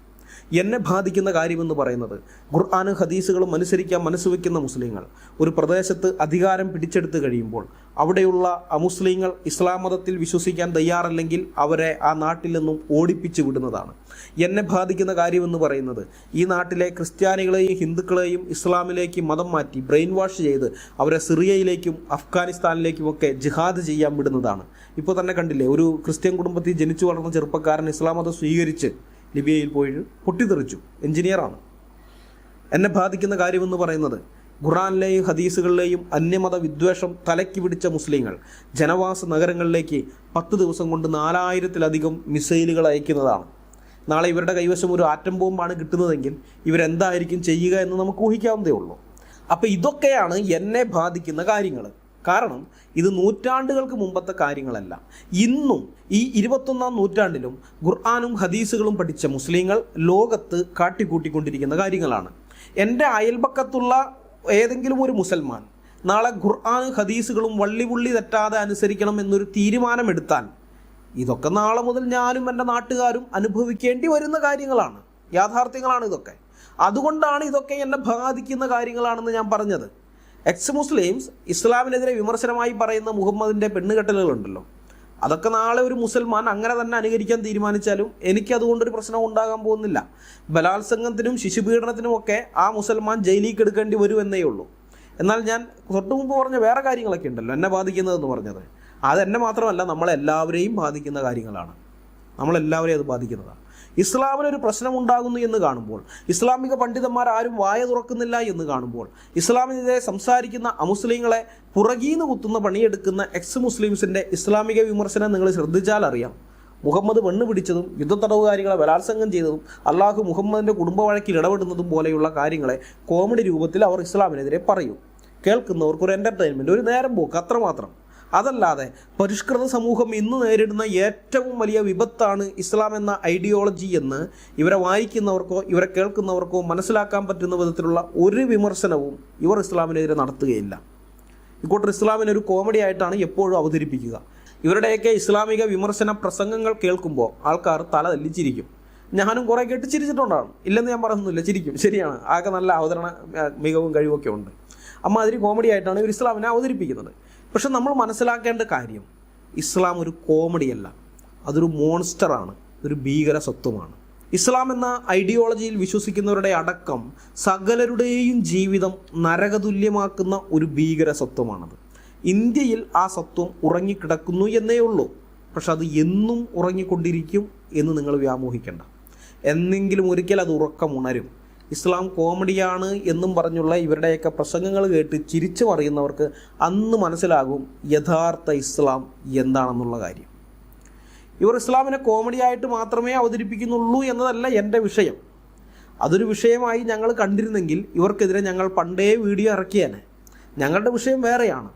എന്നെ ബാധിക്കുന്ന കാര്യമെന്ന് പറയുന്നത് ഖുർആനും ഹദീസുകളും അനുസരിക്കാൻ മനസ്സ് വയ്ക്കുന്ന മുസ്ലിങ്ങൾ ഒരു പ്രദേശത്ത് അധികാരം പിടിച്ചെടുത്ത് കഴിയുമ്പോൾ അവിടെയുള്ള അമുസ്ലിങ്ങൾ ഇസ്ലാം മതത്തിൽ വിശ്വസിക്കാൻ തയ്യാറല്ലെങ്കിൽ അവരെ ആ നാട്ടിൽ നിന്നും ഓടിപ്പിച്ച് വിടുന്നതാണ്. എന്നെ ബാധിക്കുന്ന കാര്യമെന്ന് പറയുന്നത് ഈ നാട്ടിലെ ക്രിസ്ത്യാനികളെയും ഹിന്ദുക്കളെയും ഇസ്ലാമിലേക്ക് മതം മാറ്റി ബ്രെയിൻ വാഷ് ചെയ്ത് അവരെ സിറിയയിലേക്കും അഫ്ഗാനിസ്ഥാനിലേക്കുമൊക്കെ ജിഹാദ് ചെയ്യാൻ വിടുന്നതാണ്. ഇപ്പോൾ തന്നെ കണ്ടില്ലേ, ഒരു ക്രിസ്ത്യൻ കുടുംബത്തിൽ ജനിച്ചു വളർന്ന ചെറുപ്പക്കാരൻ ഇസ്ലാം മതം സ്വീകരിച്ച് ലിബിയയിൽ പോയി പൊട്ടിത്തെറിച്ചു, എഞ്ചിനീയറാണ്. എന്നെ ബാധിക്കുന്ന കാര്യമെന്ന് പറയുന്നത് ഖുർആനിലെയും ഹദീസുകളിലെയും അന്യമത വിദ്വേഷം തലയ്ക്ക് പിടിച്ച മുസ്ലിങ്ങൾ ജനവാസ നഗരങ്ങളിലേക്ക് 10 ദിവസം കൊണ്ട് 4000-ലധികം മിസൈലുകൾ അയക്കുന്നതാണ്. നാളെ ഇവരുടെ കൈവശം ഒരു ആറ്റം ബോംബാണ് കിട്ടുന്നതെങ്കിൽ ഇവരെന്തായിരിക്കും ചെയ്യുക എന്ന് നമുക്ക് ഊഹിക്കാവുന്നതേ ഉള്ളൂ. അപ്പോൾ ഇതൊക്കെയാണ് എന്നെ ബാധിക്കുന്ന കാര്യങ്ങൾ. കാരണം ഇത് നൂറ്റാണ്ടുകൾക്ക് മുമ്പത്തെ കാര്യങ്ങളല്ല. ഇന്നും ഈ 21-ാം നൂറ്റാണ്ടിലും ഖുർആനും ഹദീസുകളും പഠിച്ച മുസ്ലിങ്ങൾ ലോകത്ത് കാട്ടിക്കൂട്ടിക്കൊണ്ടിരിക്കുന്ന കാര്യങ്ങളാണ്. എൻ്റെ അയൽപക്കത്തുള്ള ഏതെങ്കിലും ഒരു മുസൽമാൻ നാളെ ഖുർആനും ഹദീസുകളും വള്ളിപുള്ളി തെറ്റാതെ അനുസരിക്കണം എന്നൊരു തീരുമാനമെടുത്താൽ ഇതൊക്കെ നാളെ മുതൽ ഞാനും എൻ്റെ നാട്ടുകാരും അനുഭവിക്കേണ്ടി വരുന്ന കാര്യങ്ങളാണ്, യാഥാർത്ഥ്യങ്ങളാണ് ഇതൊക്കെ. അതുകൊണ്ടാണ് ഇതൊക്കെ എന്നെ ബാധിക്കുന്ന കാര്യങ്ങളാണെന്ന് ഞാൻ പറഞ്ഞത്. എക്സ് മുസ്ലിംസ് ഇസ്ലാമിനെതിരെ വിമർശനമായി പറയുന്ന മുഹമ്മദിൻ്റെ പെണ്ണുകെട്ടലുകളുണ്ടല്ലോ, അതൊക്കെ നാളെ ഒരു മുസൽമാൻ അങ്ങനെ തന്നെ അനുകരിക്കാൻ തീരുമാനിച്ചാലും എനിക്കതുകൊണ്ടൊരു പ്രശ്നം ഉണ്ടാകാൻ പോകുന്നില്ല. ബലാത്സംഗത്തിനും ശിശുപീഡനത്തിനുമൊക്കെ ആ മുസൽമാൻ ജയിലിലേക്ക് എടുക്കേണ്ടി വരും എന്നേ ഉള്ളൂ. എന്നാൽ ഞാൻ തൊട്ടു മുമ്പ് പറഞ്ഞ വേറെ കാര്യങ്ങളൊക്കെ ഉണ്ടല്ലോ എന്നെ ബാധിക്കുന്നതെന്ന് പറഞ്ഞത്, അതെന്നെ മാത്രമല്ല നമ്മളെല്ലാവരെയും ബാധിക്കുന്ന കാര്യങ്ങളാണ്. നമ്മളെല്ലാവരെയും അത് ബാധിക്കുന്നതാണ്. ഇസ്ലാമിനൊരു പ്രശ്നമുണ്ടാകുന്നു എന്ന് കാണുമ്പോൾ, ഇസ്ലാമിക പണ്ഡിതന്മാർ ആരും വായ തുറക്കുന്നില്ല എന്ന് കാണുമ്പോൾ, ഇസ്ലാമിനെതിരെ സംസാരിക്കുന്ന അമുസ്ലിങ്ങളെ പുറകീന്ന് കുത്തുന്ന പണിയെടുക്കുന്ന എക്സ് മുസ്ലിംസിൻ്റെ ഇസ്ലാമിക വിമർശനം നിങ്ങൾ ശ്രദ്ധിച്ചാൽ അറിയാം. മുഹമ്മദ് പെണ്ണ് പിടിച്ചതും യുദ്ധത്തടവുകാരികളെ ബലാത്സംഗം ചെയ്തതും അള്ളാഹു മുഹമ്മദിൻ്റെ കുടുംബ വഴക്കിൽ ഇടപെടുന്നതും പോലെയുള്ള കാര്യങ്ങളെ കോമഡി രൂപത്തിൽ അവർ ഇസ്ലാമിനെതിരെ പറയും. കേൾക്കുന്നവർക്ക് ഒരു എൻ്റർടൈൻമെൻറ്റ്, ഒരു നേരം പോക്ക്, അത്രമാത്രം. അതല്ലാതെ പരിഷ്കൃത സമൂഹം ഇന്ന് നേരിടുന്ന ഏറ്റവും വലിയ വിപത്താണ് ഇസ്ലാം എന്ന ഐഡിയോളജി എന്ന് ഇവരെ വായിക്കുന്നവർക്കോ ഇവരെ കേൾക്കുന്നവർക്കോ മനസ്സിലാക്കാൻ പറ്റുന്ന വിധത്തിലുള്ള ഒരു വിമർശനവും ഇവർ ഇസ്ലാമിനെതിരെ നടത്തുകയില്ല. ഇക്കോട്ടർ ഇസ്ലാമിനെ ഒരു കോമഡി ആയിട്ടാണ് എപ്പോഴും അവതരിപ്പിക്കുക. ഇവരുടെയൊക്കെ ഇസ്ലാമിക വിമർശന പ്രസംഗങ്ങൾ കേൾക്കുമ്പോൾ ആൾക്കാർ തല തല്ലിച്ചിരിക്കും. ഞാനും കുറേ കേട്ട് ചിരിച്ചിട്ടുണ്ടാണ്, ഇല്ലെന്ന് ഞാൻ പറയുന്നില്ല, ചിരിക്കും. ശരിയാണ്, ആകെ നല്ല അവതരണ മികവും കഴിവൊക്കെ ഉണ്ട്. അമ്മാതിരി കോമഡി ആയിട്ടാണ് ഇവർ ഇസ്ലാമിനെ അവതരിപ്പിക്കുന്നത്. പക്ഷെ നമ്മൾ മനസ്സിലാക്കേണ്ട കാര്യം, ഇസ്ലാം ഒരു കോമഡിയല്ല, അതൊരു മോൺസ്റ്ററാണ്, ഒരു ഭീകര സ്വത്വമാണ്. ഇസ്ലാം എന്ന ഐഡിയോളജിയിൽ വിശ്വസിക്കുന്നവരുടെ അടക്കം സകലരുടെയും ജീവിതം നരകതുല്യമാക്കുന്ന ഒരു ഭീകര സ്വത്വമാണത്. ഇന്ത്യയിൽ ആ സ്വത്വം ഉറങ്ങിക്കിടക്കുന്നു എന്നേ ഉള്ളൂ. പക്ഷെ അത് എന്നും ഉറങ്ങിക്കൊണ്ടിരിക്കും എന്ന് നിങ്ങൾ വ്യാമോഹിക്കേണ്ട. എന്നെങ്കിലും ഒരിക്കൽ അത് ഉറക്കമുണരും. ഇസ്ലാം കോമഡിയാണ് എന്നും പറഞ്ഞുള്ള ഇവരുടെയൊക്കെ പ്രസംഗങ്ങൾ കേട്ട് ചിരിച്ചു മറിയുന്നവർക്ക് അന്ന് മനസ്സിലാകും യഥാർത്ഥ ഇസ്ലാം എന്താണെന്നുള്ള കാര്യം. ഇവർ ഇസ്ലാമിനെ കോമഡിയായിട്ട് മാത്രമേ അവതരിപ്പിക്കുന്നുള്ളൂ എന്നതല്ല എൻ്റെ വിഷയം. അതൊരു വിഷയമായി ഞങ്ങൾ കണ്ടിരുന്നെങ്കിൽ ഇവർക്കെതിരെ ഞങ്ങൾ പണ്ടേ വീഡിയോ ഇറക്കിയേനെ. ഞങ്ങളുടെ വിഷയം വേറെയാണ്.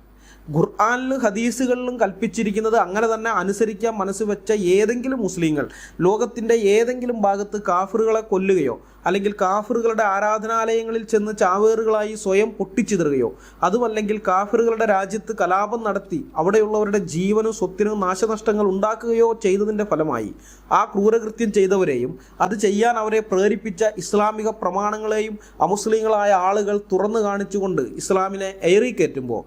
ഖുർആനിലും ഹദീസുകളിലും കൽപ്പിച്ചിരിക്കുന്നത് അങ്ങനെ തന്നെ അനുസരിക്കാൻ മനസ്സ് വെച്ച ഏതെങ്കിലും മുസ്ലിങ്ങൾ ലോകത്തിൻ്റെ ഏതെങ്കിലും ഭാഗത്ത് കാഫിറുകളെ കൊല്ലുകയോ അല്ലെങ്കിൽ കാഫിറുകളുടെ ആരാധനാലയങ്ങളിൽ ചെന്ന് ചാവേറുകളായി സ്വയം പൊട്ടിച്ചിതറുകയോ അതുമല്ലെങ്കിൽ കാഫിറുകളുടെ രാജ്യത്ത് കലാപം നടത്തി അവിടെയുള്ളവരുടെ ജീവനും സ്വത്തിനും നാശനഷ്ടങ്ങൾ ഉണ്ടാക്കുകയോ ചെയ്തതിൻ്റെ ഫലമായി ആ ക്രൂരകൃത്യം ചെയ്തവരെയും അത് ചെയ്യാൻ അവരെ പ്രേരിപ്പിച്ച ഇസ്ലാമിക പ്രമാണങ്ങളെയും അമുസ്ലിങ്ങളായ ആളുകൾ തുറന്നു കാണിച്ചുകൊണ്ട് ഇസ്ലാമിനെ ഏറിക്കയറ്റുമ്പോൾ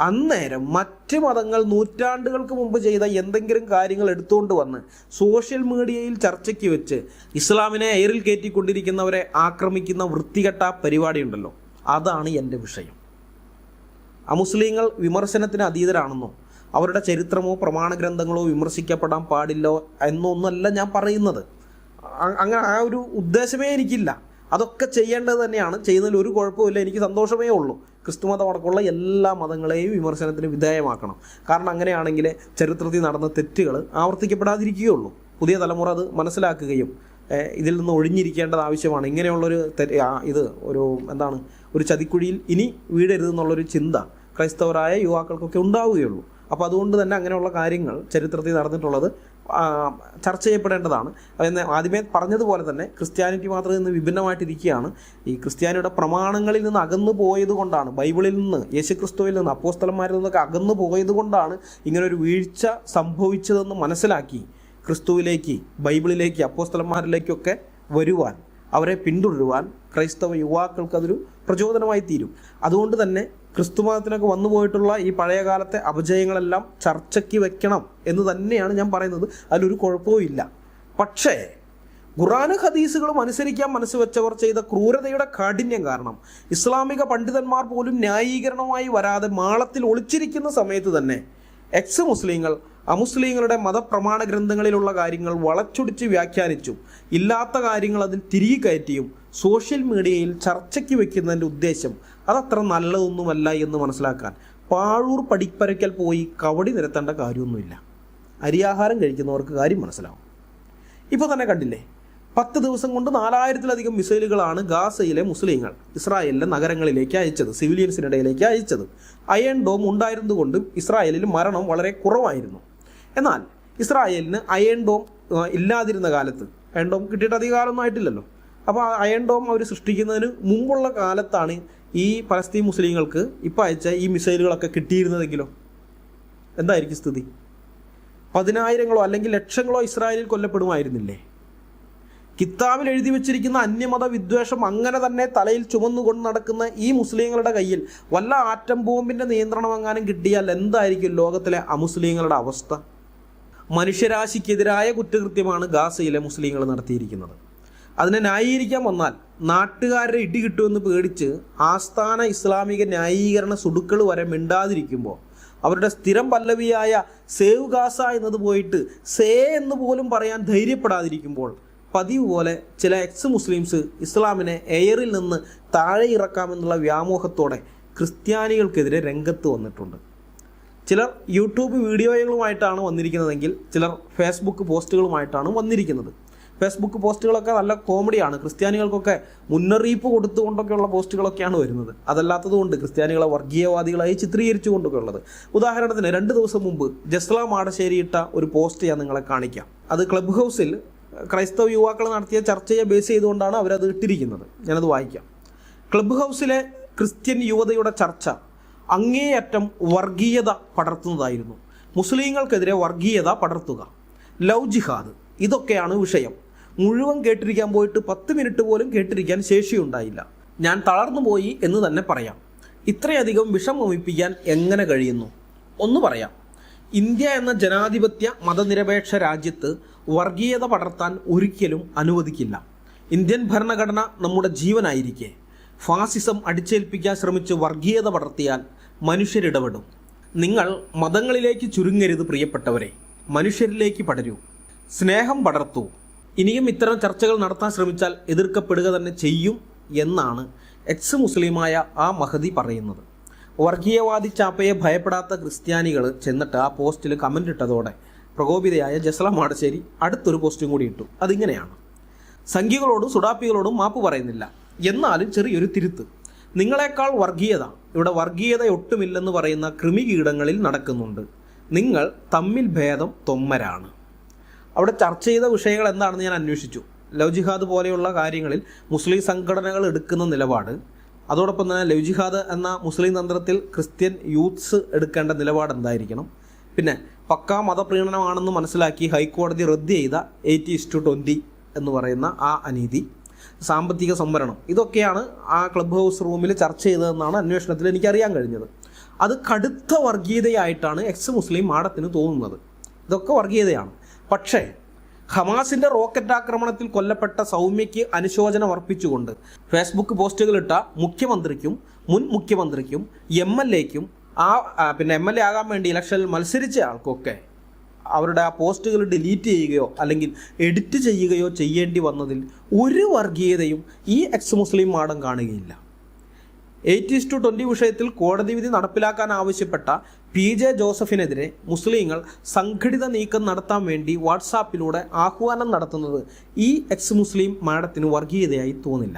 അന്നേരം മറ്റ് മതങ്ങൾ നൂറ്റാണ്ടുകൾക്ക് മുമ്പ് ചെയ്ത എന്തെങ്കിലും കാര്യങ്ങൾ എടുത്തുകൊണ്ട് വന്ന് സോഷ്യൽ മീഡിയയിൽ ചർച്ചയ്ക്ക് വെച്ച് ഇസ്ലാമിനെ എയറിൽ കയറ്റിക്കൊണ്ടിരിക്കുന്നവരെ ആക്രമിക്കുന്ന വൃത്തികെട്ട പരിപാടിയുണ്ടല്ലോ, അതാണ് എൻ്റെ വിഷയം. അമുസ്ലിങ്ങൾ വിമർശനത്തിന് അതീതരാണെന്നോ അവരുടെ ചരിത്രമോ പ്രമാണ ഗ്രന്ഥങ്ങളോ വിമർശിക്കപ്പെടാൻ പാടില്ലോ എന്നൊന്നുമല്ല ഞാൻ പറയുന്നത്. അങ്ങനെ ആ ഒരു ഉദ്ദേശമേ എനിക്കില്ല. അതൊക്കെ ചെയ്യേണ്ടത് തന്നെയാണ്, ചെയ്യുന്നതിൽ ഒരു കുഴപ്പമില്ല, എനിക്ക് സന്തോഷമേ ഉള്ളൂ. ക്രിസ്തുമതം അടക്കമുള്ള എല്ലാ മതങ്ങളെയും വിമർശനത്തിന് വിധേയമാക്കണം. കാരണം അങ്ങനെയാണെങ്കിൽ ചരിത്രത്തിൽ നടന്ന തെറ്റുകൾ ആവർത്തിക്കപ്പെടാതിരിക്കുകയുള്ളൂ. പുതിയ തലമുറ അത് മനസ്സിലാക്കുകയും ഇതിൽ നിന്ന് ഒഴിഞ്ഞിരിക്കേണ്ടത് ആവശ്യമാണ്. ഇങ്ങനെയുള്ളൊരു ഒരു ചതിക്കുഴിയിൽ ഇനി വീഴരുതെന്നുള്ളൊരു ചിന്ത ക്രൈസ്തവരായ യുവാക്കൾക്കൊക്കെ ഉണ്ടാവുകയുള്ളൂ. അപ്പോൾ അതുകൊണ്ട് തന്നെ അങ്ങനെയുള്ള കാര്യങ്ങൾ ചരിത്രത്തിൽ നടന്നിട്ടുള്ളത് ചർച്ച ചെയ്യപ്പെടേണ്ടതാണ്. എന്ന് ആദ്യമേ പറഞ്ഞതുപോലെ തന്നെ ക്രിസ്ത്യാനിറ്റി മാത്രം ഇന്ന് വിഭിന്നമായിട്ടിരിക്കുകയാണ്. ഈ ക്രിസ്ത്യാനിയുടെ പ്രമാണങ്ങളിൽ നിന്ന് അകന്നു പോയത് കൊണ്ടാണ്, ബൈബിളിൽ നിന്ന്, യേശുക്രിസ്തുവിൽ നിന്ന്, അപ്പോസ്തലന്മാരിൽ നിന്നൊക്കെ അകന്നു പോയത് കൊണ്ടാണ് ഇങ്ങനൊരു വീഴ്ച സംഭവിച്ചതെന്ന് മനസ്സിലാക്കി ക്രിസ്തുവിലേക്ക്, ബൈബിളിലേക്ക്, അപ്പോസ്തലന്മാരിലേക്കൊക്കെ വരുവാൻ, അവരെ പിന്തുടരുവാൻ ക്രൈസ്തവ യുവാക്കൾക്ക് അതൊരു പ്രചോദനമായി തീരും. അതുകൊണ്ട് തന്നെ ക്രിസ്തുമതത്തിനൊക്കെ വന്നുപോയിട്ടുള്ള ഈ പഴയകാലത്തെ അപജയങ്ങളെല്ലാം ചർച്ചയ്ക്ക് വെക്കണം എന്ന് തന്നെയാണ് ഞാൻ പറയുന്നത്. അതിലൊരു കുഴപ്പവും ഇല്ല. പക്ഷേ ഖുർആനും ഹദീസുകളും അനുസരിക്കാൻ മനസ്സ് വെച്ചവർ ചെയ്ത ക്രൂരതയുടെ കാഠിന്യം കാരണം ഇസ്ലാമിക പണ്ഡിതന്മാർ പോലും ന്യായീകരണമായി വരാതെ മാളത്തിൽ ഒളിച്ചിരിക്കുന്ന സമയത്ത് തന്നെ എക്സ് മുസ്ലിങ്ങൾ അമുസ്ലിങ്ങളുടെ മതപ്രമാണ ഗ്രന്ഥങ്ങളിലുള്ള കാര്യങ്ങൾ വളച്ചൊടിച്ച് വ്യാഖ്യാനിച്ചും ഇല്ലാത്ത കാര്യങ്ങൾ അതിൽ തിരികെ കയറ്റിയും സോഷ്യൽ മീഡിയയിൽ ചർച്ചയ്ക്ക് വെക്കുന്നതിൻ്റെ ഉദ്ദേശം അതത്ര നല്ലതൊന്നുമല്ല എന്ന് മനസ്സിലാക്കാൻ പാഴൂർ പടിപ്പരയ്ക്കൽ പോയി കവടി നിരത്തേണ്ട കാര്യമൊന്നുമില്ല. അരിയാഹാരം കഴിക്കുന്നവർക്ക് കാര്യം മനസ്സിലാവും. ഇപ്പോൾ തന്നെ കണ്ടില്ലേ, 10 ദിവസം കൊണ്ട് 4000-ലധികം മിസൈലുകളാണ് ഗാസയിലെ മുസ്ലിങ്ങൾ ഇസ്രായേലിലെ നഗരങ്ങളിലേക്ക് അയച്ചത്, സിവിലിയൻസിനിടയിലേക്ക് അയച്ചത്. അയൺ ഡോം ഉണ്ടായിരുന്നുകൊണ്ടും ഇസ്രായേലിൽ മരണം വളരെ കുറവായിരുന്നു. എന്നാൽ ഇസ്രായേലിന് അയൺ ഡോം ഇല്ലാതിരുന്ന കാലത്ത്, അയൺ ഡോം കിട്ടിയിട്ട് അധികാരമൊന്നും ആയിട്ടില്ലല്ലോ, അപ്പോൾ അയൺ ഡോം അവർ സൃഷ്ടിക്കുന്നതിന് മുമ്പുള്ള കാലത്താണ് ഈ പലസ്തീൻ മുസ്ലിങ്ങൾക്ക് ഇപ്പോൾ അയച്ച ഈ മിസൈലുകളൊക്കെ കിട്ടിയിരുന്നതെങ്കിലോ എന്തായിരിക്കും സ്ഥിതി? 10,000-ങ്ങളോ അല്ലെങ്കിൽ ലക്ഷങ്ങളോ ഇസ്രായേലിൽ കൊല്ലപ്പെടുമായിരുന്നില്ലേ? കിതാബിൽ എഴുതി വെച്ചിരിക്കുന്ന അന്യമത വിദ്വേഷം അങ്ങനെ തന്നെ തലയിൽ ചുമന്നുകൊണ്ട് നടക്കുന്ന ഈ മുസ്ലിങ്ങളുടെ കയ്യിൽ വല്ല ആറ്റം ബോംബിൻ്റെ നിയന്ത്രണം എങ്ങാനും കിട്ടിയാൽ എന്തായിരിക്കും ലോകത്തിലെ അമുസ്ലിങ്ങളുടെ അവസ്ഥ? മനുഷ്യരാശിക്കെതിരായ കുറ്റകൃത്യമാണ് ഗാസയിലെ മുസ്ലിങ്ങൾ നടത്തിയിരിക്കുന്നത്. അതിനെ ന്യായീകരിക്കാൻ വന്നാൽ നാട്ടുകാരുടെ ഇടി കിട്ടുമെന്ന് പേടിച്ച് ആസ്ഥാന ഇസ്ലാമിക ന്യായീകരണ സുടുക്കൾ വരെ മിണ്ടാതിരിക്കുമ്പോൾ, അവരുടെ സ്ഥിരം പല്ലവിയായ സേവ് ഗാസ എന്നത് പോയിട്ട് സേ എന്ന് പോലും പറയാൻ ധൈര്യപ്പെടാതിരിക്കുമ്പോൾ, പതിവ് പോലെ ചില എക്സ് മുസ്ലിംസ് ഇസ്ലാമിനെ എയറിൽ നിന്ന് താഴെ ഇറക്കാമെന്നുള്ള വ്യാമോഹത്തോടെ ക്രിസ്ത്യാനികൾക്കെതിരെ രംഗത്ത് വന്നിട്ടുണ്ട്. ചിലർ യൂട്യൂബ് വീഡിയോകളുമായിട്ടാണ് വന്നിരിക്കുന്നതെങ്കിൽ ചിലർ ഫേസ്ബുക്ക് പോസ്റ്റുകളുമായിട്ടാണ് വന്നിരിക്കുന്നത്. ഫേസ്ബുക്ക് പോസ്റ്റുകളൊക്കെ നല്ല കോമഡിയാണ്. ക്രിസ്ത്യാനികൾക്കൊക്കെ മുന്നറിയിപ്പ് കൊടുത്തുകൊണ്ടൊക്കെയുള്ള പോസ്റ്റുകളൊക്കെയാണ് വരുന്നത്. അതല്ലാത്തതുകൊണ്ട് ക്രിസ്ത്യാനികളെ വർഗീയവാദികളായി ചിത്രീകരിച്ചുകൊണ്ടൊക്കെ ഉള്ളത്. ഉദാഹരണത്തിന് 2 ദിവസം മുമ്പ് ജസ്ല മാടശ്ശേരി ഇട്ട ഒരു പോസ്റ്റ് ഞാൻ നിങ്ങളെ കാണിക്കാം. അത് ക്ലബ് ഹൗസിൽ ക്രൈസ്തവ യുവാക്കൾ നടത്തിയ ചർച്ചയെ ബേസ് ചെയ്തുകൊണ്ടാണ് അവരത് ഇട്ടിരിക്കുന്നത്. ഞാനത് വായിക്കാം. ക്ലബ് ഹൗസിലെ ക്രിസ്ത്യൻ യുവതയുടെ ചർച്ച അങ്ങേയറ്റം വർഗീയത പടർത്തുന്നതായിരുന്നു. മുസ്ലിങ്ങൾക്കെതിരെ വർഗീയത പടർത്തുക, ലവ് ജിഹാദ്, ഇതൊക്കെയാണ് വിഷയം. മുഴുവൻ കേട്ടിരിക്കാൻ പോയിട്ട് 10 മിനിറ്റ് പോലും കേട്ടിരിക്കാൻ ശേഷിയുണ്ടായില്ല. ഞാൻ തളർന്നു പോയി എന്ന് തന്നെ പറയാം. ഇത്രയധികം വിഷം വമിപ്പിക്കാൻ എങ്ങനെ കഴിയുന്നു? ഒന്ന് പറയാം. ഇന്ത്യ എന്ന ജനാധിപത്യ മതനിരപേക്ഷ രാജ്യത്ത് വർഗീയത പടർത്താൻ ഒരിക്കലും അനുവദിക്കില്ല. ഇന്ത്യൻ ഭരണഘടന നമ്മുടെ ജീവനായിരിക്കെ ഫാസിസം അടിച്ചേൽപ്പിക്കാൻ ശ്രമിച്ച് വർഗീയത പടർത്തിയാൽ മനുഷ്യരിടപെടും. നിങ്ങൾ മതങ്ങളിലേക്ക് ചുരുങ്ങരുത് പ്രിയപ്പെട്ടവരെ, മനുഷ്യരിലേക്ക് പടരൂ, സ്നേഹം പടർത്തൂ. ഇനിയും ഇത്തരം ചർച്ചകൾ നടത്താൻ ശ്രമിച്ചാൽ എതിർക്കപ്പെടുക തന്നെ ചെയ്യും എന്നാണ് എക്സ് മുസ്ലിമായ ആ മഹദി പറയുന്നത്. വർഗീയവാദി ചാപ്പയെ ഭയപ്പെടാത്ത ക്രിസ്ത്യാനികൾ ചെന്നിട്ട് ആ പോസ്റ്റിൽ കമൻ്റ് ഇട്ടതോടെ പ്രകോപിതയായ ജസ്ല മാടശ്ശേരി അടുത്തൊരു പോസ്റ്റും കൂടി ഇട്ടു. അതിങ്ങനെയാണ്: സംഘികളോടും സുഡാപ്പികളോടും മാപ്പ് പറയുന്നില്ല, എന്നാലും ചെറിയൊരു തിരുത്ത്. നിങ്ങളെക്കാൾ വർഗീയത, ഇവിടെ വർഗീയത ഒട്ടുമില്ലെന്ന് പറയുന്ന കൃമികീടങ്ങളിൽ നടക്കുന്നുണ്ട്. നിങ്ങൾ തമ്മിൽ ഭേദം തൊമ്മരാണ്. അവിടെ ചർച്ച ചെയ്ത വിഷയങ്ങൾ എന്താണെന്ന് ഞാൻ അന്വേഷിച്ചു. ലവ് ജിഹാദ് പോലെയുള്ള കാര്യങ്ങളിൽ മുസ്ലിം സംഘടനകൾ എടുക്കുന്ന നിലപാട്, അതോടൊപ്പം തന്നെ ലവ് ജിഹാദ് എന്ന മുസ്ലിം തന്ത്രത്തിൽ ക്രിസ്ത്യൻ യൂത്ത്സ് എടുക്കേണ്ട നിലപാട് എന്തായിരിക്കണം, പിന്നെ പക്കാ മതപ്രീണനമാണെന്ന് മനസ്സിലാക്കി ഹൈക്കോടതി റദ്ദ് ചെയ്ത 80:20 എന്ന് പറയുന്ന ആ അനീതി, സാമ്പത്തിക സംവരണം, ഇതൊക്കെയാണ് ആ ക്ലബ് ഹൗസ് റൂമിൽ ചർച്ച ചെയ്തതെന്നാണ് അന്വേഷണത്തിൽ എനിക്കറിയാൻ കഴിഞ്ഞത്. അത് കടുത്ത വർഗീയതയായിട്ടാണ് എക്സ് മുസ്ലിം മാഡത്തിന് തോന്നുന്നത്. ഇതൊക്കെ വർഗീയതയാണ്. പക്ഷേ ഹമാസിൻ്റെ റോക്കറ്റ് ആക്രമണത്തിൽ കൊല്ലപ്പെട്ട സൗമ്യയ്ക്ക് അനുശോചനം അർപ്പിച്ചുകൊണ്ട് ഫേസ്ബുക്ക് പോസ്റ്റുകളിട്ട മുഖ്യമന്ത്രിക്കും മുൻ മുഖ്യമന്ത്രിക്കും MLAക്കും പിന്നെ MLA ആകാൻ വേണ്ടി ഇലക്ഷനിൽ മത്സരിച്ച ആൾക്കൊക്കെ അവരുടെ ആ പോസ്റ്റുകൾ ഡിലീറ്റ് ചെയ്യുകയോ അല്ലെങ്കിൽ എഡിറ്റ് ചെയ്യുകയോ ചെയ്യേണ്ടി വന്നതിൽ ഒരു വർഗീയതയും ഈ എക്സ് മുസ്ലിം മാഡം കാണുകയില്ല. 80:20 വിഷയത്തിൽ കോടതി വിധി നടപ്പിലാക്കാൻ ആവശ്യപ്പെട്ട PJ ജോസഫിനെതിരെ മുസ്ലിങ്ങൾ സംഘടിത നീക്കം നടത്താൻ വേണ്ടി വാട്സാപ്പിലൂടെ ആഹ്വാനം നടത്തുന്നത് ഈ എക്സ് മുസ്ലിം മാഡത്തിന് വർഗീയതയായി തോന്നില്ല.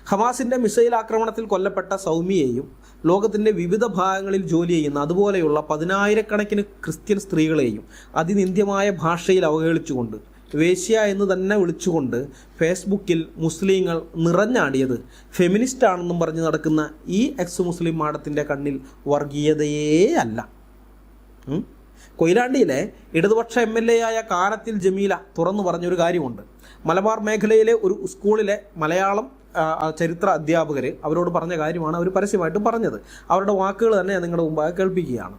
ഹമാസിൻ്റെ മിസൈൽ ആക്രമണത്തിൽ കൊല്ലപ്പെട്ട സൗമ്യയെയും ലോകത്തിൻ്റെ വിവിധ ഭാഗങ്ങളിൽ ജോലി ചെയ്യുന്ന അതുപോലെയുള്ള 10,000-കണക്കിന് ക്രിസ്ത്യൻ സ്ത്രീകളെയും അതിനിന്ദ്യമായ ഭാഷയിൽ അവഹേളിച്ചുകൊണ്ട്, വേശ്യ എന്ന് തന്നെ വിളിച്ചുകൊണ്ട് ഫേസ്ബുക്കിൽ മുസ്ലിങ്ങൾ നിറഞ്ഞാടിയത് ഫെമിനിസ്റ്റ് ആണെന്നും പറഞ്ഞ് നടക്കുന്ന ഈ എക്സ് മുസ്ലിം മാഡത്തിൻ്റെ കണ്ണിൽ വർഗീയതയേ അല്ല. കൊയിലാണ്ടിയിലെ ഇടതുപക്ഷ MLA ആയ കാനത്തിൽ ജമീല തുറന്നു പറഞ്ഞൊരു കാര്യമുണ്ട്. മലബാർ മേഖലയിലെ ഒരു സ്കൂളിലെ മലയാളം ചരിത്ര അധ്യാപകർ അവരോട് പറഞ്ഞ കാര്യമാണ് അവർ പരസ്യമായിട്ട് പറഞ്ഞത്. അവരുടെ വാക്കുകൾ തന്നെ ഞാൻ നിങ്ങളുടെ മുമ്പാകെ കേൾപ്പിക്കുകയാണ്.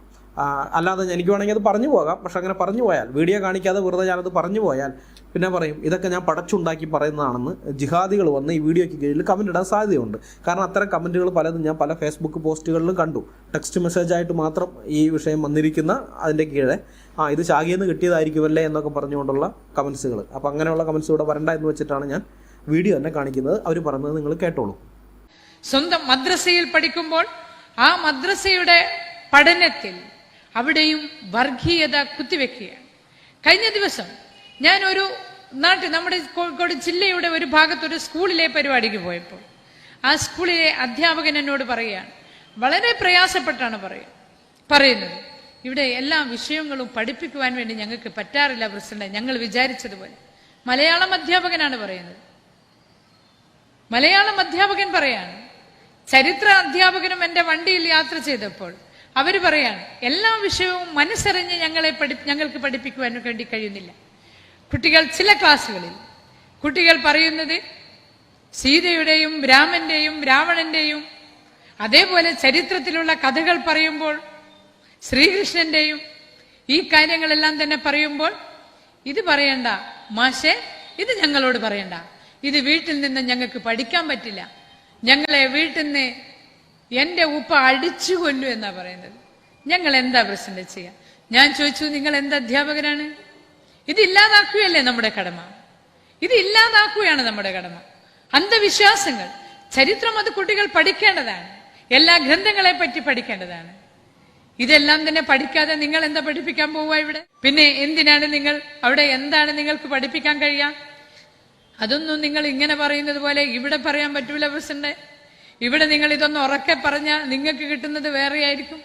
അല്ലാതെ എനിക്ക് വേണമെങ്കിൽ അത് പറഞ്ഞു പോകാം. പക്ഷെ അങ്ങനെ പറഞ്ഞു പോയാൽ, വീഡിയോ കാണിക്കാതെ വെറുതെ ഞാനത് പറഞ്ഞു പോയാൽ പിന്നെ പറയും ഇതൊക്കെ ഞാൻ പടച്ചുണ്ടാക്കി പറയുന്നതാണെന്ന് ജിഹാദികൾ വന്ന് ഈ വീഡിയോയ്ക്ക് കീഴിൽ കമൻ്റ് ഇടാൻ സാധ്യതയുണ്ട്. കാരണം അത്തരം കമൻറ്റുകൾ പലതും ഞാൻ പല ഫേസ്ബുക്ക് പോസ്റ്റുകളിലും കണ്ടു. ടെക്സ്റ്റ് മെസ്സേജായിട്ട് മാത്രം ഈ വിഷയം വന്നിരിക്കുന്ന അതിൻ്റെ കീഴെ ഇത് ശാഖയിൽ നിന്ന് കിട്ടിയതായിരിക്കുമല്ലേ എന്നൊക്കെ പറഞ്ഞുകൊണ്ടുള്ള കമൻസുകൾ. അപ്പോൾ അങ്ങനെയുള്ള കമൻസ് ഇവിടെ വരണ്ട എന്ന് വെച്ചിട്ടാണ് ഞാൻ വീഡിയോ തന്നെ കാണിക്കുന്നത്. അവർ പറഞ്ഞത് നിങ്ങൾ കേട്ടോളൂ. സ്വന്തം മദ്രസയിൽ പഠിക്കുമ്പോൾ ആ മദ്രസയുടെ പഠനത്തിൽ അവിടെയും വർഗീയത കുത്തിവെക്കുകയാണ്. കഴിഞ്ഞ ദിവസം ഞാൻ ഒരു നമ്മുടെ കോഴിക്കോട് ജില്ലയുടെ ഒരു ഭാഗത്തൊരു സ്കൂളിലെ പരിപാടിക്ക് പോയപ്പോൾ ആ സ്കൂളിലെ അധ്യാപകൻ എന്നോട് പറയുകയാണ്, വളരെ പ്രയാസപ്പെട്ടാണ് പറയുന്നത്, ഇവിടെ എല്ലാ വിഷയങ്ങളും പഠിപ്പിക്കുവാൻ വേണ്ടി ഞങ്ങൾക്ക് പറ്റാറില്ല പ്രസിഡന്റ്, ഞങ്ങൾ വിചാരിച്ചതുപോലെ. മലയാളം അധ്യാപകനാണ് പറയുന്നത്. മലയാളം അധ്യാപകൻ പറയാണ്, ചരിത്ര അധ്യാപകനും എൻ്റെ വണ്ടിയിൽ യാത്ര ചെയ്തപ്പോൾ അവർ പറയാണ്, എല്ലാ വിഷയവും മനസ്സറിഞ്ഞ് ഞങ്ങൾക്ക് പഠിപ്പിക്കുവാൻ വേണ്ടി കഴിയുന്നില്ല. കുട്ടികൾ ചില ക്ലാസ്സുകളിൽ കുട്ടികൾ പറയുന്നത് സീതയുടെയും രാമന്റെയും രാവണന്റെയും അതേപോലെ ചരിത്രത്തിലുള്ള കഥകൾ പറയുമ്പോൾ ശ്രീകൃഷ്ണന്റെയും ഈ കാര്യങ്ങളെല്ലാം തന്നെ പറയുമ്പോൾ ഇത് പറയണ്ട മാഷേ, ഇത് ഞങ്ങളോട് പറയണ്ട, ഇത് വീട്ടിൽ നിന്ന് ഞങ്ങൾക്ക് പഠിക്കാൻ പറ്റില്ല, ഞങ്ങളെ വീട്ടിൽ നിന്ന് എൻ്റെ ഉപ്പ അടിച്ചു കൊല്ലു എന്നാ പറയുന്നത്. ഞങ്ങൾ എന്താ പ്രശ്നം ചെയ്യാം? ഞാൻ ചോദിച്ചു, നിങ്ങൾ എന്ത് അധ്യാപകരാണ്? ഇത് ഇല്ലാതാക്കുകയല്ലേ നമ്മുടെ കടമ? ഇത് ഇല്ലാതാക്കുകയാണ് നമ്മുടെ കടമ. അന്ധവിശ്വാസങ്ങൾ, ചരിത്രം അത് കുട്ടികൾ പഠിക്കേണ്ടതാണ്. എല്ലാ ഗ്രന്ഥങ്ങളെ പറ്റി പഠിക്കേണ്ടതാണ്. ഇതെല്ലാം തന്നെ പഠിക്കാതെ നിങ്ങൾ എന്താ പഠിപ്പിക്കാൻ പോവുക ഇവിടെ? പിന്നെ എന്തിനാണ് നിങ്ങൾ അവിടെ, എന്താണ് നിങ്ങൾക്ക് പഠിപ്പിക്കാൻ കഴിയുക? അതൊന്നും നിങ്ങൾ ഇങ്ങനെ പറയുന്നത് പോലെ ഇവിടെ പറയാൻ പറ്റൂല പ്രസിഡന്റ്. ഇവിടെ നിങ്ങൾ ഇതൊന്ന് ഉറക്കെ പറഞ്ഞാൽ നിങ്ങൾക്ക് കിട്ടുന്നത് വേറെയായിരിക്കും.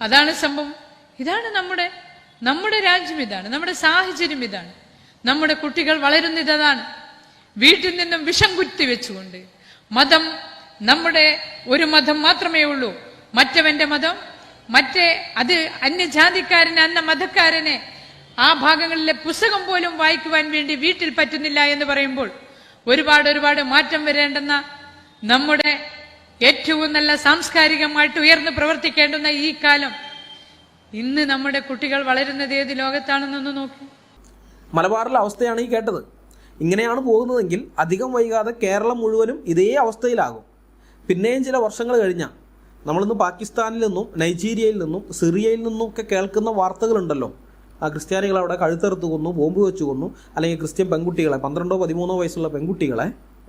അതാണ് സംഭവം. ഇതാണ് നമ്മുടെ രാജ്യം, ഇതാണ് നമ്മുടെ സാഹചര്യം, ഇതാണ് നമ്മുടെ കുട്ടികൾ വളരുന്നത്. അതാണ് വീട്ടിൽ നിന്നും വിഷം കുത്തിവെച്ചുകൊണ്ട് മതം, നമ്മുടെ ഒരു മതം മാത്രമേ ഉള്ളൂ, മറ്റവന്റെ മതം, അത് അന്യജാതിക്കാരനെ, അന്ന മതക്കാരനെ ആ ഭാഗങ്ങളിലെ പുസ്തകം പോലും വായിക്കുവാൻ വേണ്ടി വീട്ടിൽ പറ്റുന്നില്ല എന്ന് പറയുമ്പോൾ ഒരുപാട് മാറ്റം വരേണ്ടെന്ന, നമ്മുടെ ഏറ്റവും നല്ല സാംസ്കാരികമായിട്ട് ഉയർന്ന് പ്രവർത്തിക്കേണ്ടുന്ന ഈ കാലം, ഇന്ന് നമ്മുടെ കുട്ടികൾ വളരുന്നത് ഏത് ലോകത്താണെന്നൊന്ന് നോക്കി. മലബാറിലെ അവസ്ഥയാണ് ഈ കേട്ടത്. ഇങ്ങനെയാണ് പോകുന്നതെങ്കിൽ അധികം വൈകാതെ കേരളം മുഴുവനും ഇതേ അവസ്ഥയിലാകും. പിന്നെയും ചില വർഷങ്ങൾ കഴിഞ്ഞാൽ നമ്മളിന്ന് പാകിസ്ഥാനിൽ നിന്നും നൈജീരിയയിൽ നിന്നും സിറിയയിൽ നിന്നും ഒക്കെ കേൾക്കുന്ന വാർത്തകളുണ്ടല്ലോ. ആ ക്രിസ്ത്യാനികളെ അവിടെ കഴുത്തെറുത്ത് കൊന്നു, ബോംബ് വെച്ച് കൊന്നു, അല്ലെങ്കിൽ ക്രിസ്ത്യൻ പെൺകുട്ടികളെ 12-13 വയസ്സുള്ള പെൺകുട്ടികളെ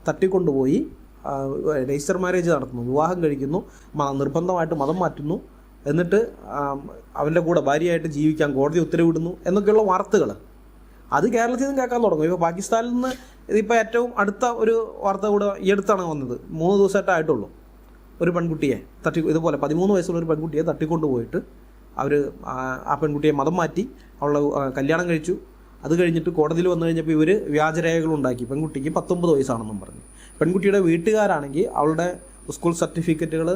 തട്ടിക്കൊണ്ടുപോയി രജിസ്റ്റർ മാരേജ് നടത്തുന്നു, വിവാഹം കഴിക്കുന്നു, നിർബന്ധമായിട്ട് മതം മാറ്റുന്നു, എന്നിട്ട് അവൻ്റെ കൂടെ ഭാര്യയായിട്ട് ജീവിക്കാൻ കോടതി ഉത്തരവിടുന്നു എന്നൊക്കെയുള്ള വാർത്തകൾ അത് കേരളത്തിൽ നിന്നും കേൾക്കാൻ തുടങ്ങും. ഇപ്പോൾ പാകിസ്ഥാനിൽ നിന്ന് ഇതിപ്പോൾ ഏറ്റവും അടുത്ത ഒരു വാർത്ത കൂടെ ഈ അടുത്താണ് വന്നത്. 3 ദിവസമായിട്ടായിട്ടുള്ളൂ. ഒരു പെൺകുട്ടിയെ ഇതുപോലെ 13 വയസ്സുള്ള ഒരു പെൺകുട്ടിയെ തട്ടിക്കൊണ്ടുപോയിട്ട് അവർ ആ പെൺകുട്ടിയെ മതം മാറ്റി അവളെ കല്യാണം കഴിച്ചു. അത് കഴിഞ്ഞിട്ട് കോടതിയിൽ വന്നു കഴിഞ്ഞപ്പോൾ ഇവർ വ്യാജരേഖകളുണ്ടാക്കി. പെൺകുട്ടിക്ക് 19 വയസ്സാണെന്നും പറഞ്ഞു. പെൺകുട്ടിയുടെ വീട്ടുകാരാണെങ്കിൽ അവളുടെ സ്കൂൾ സർട്ടിഫിക്കറ്റുകൾ,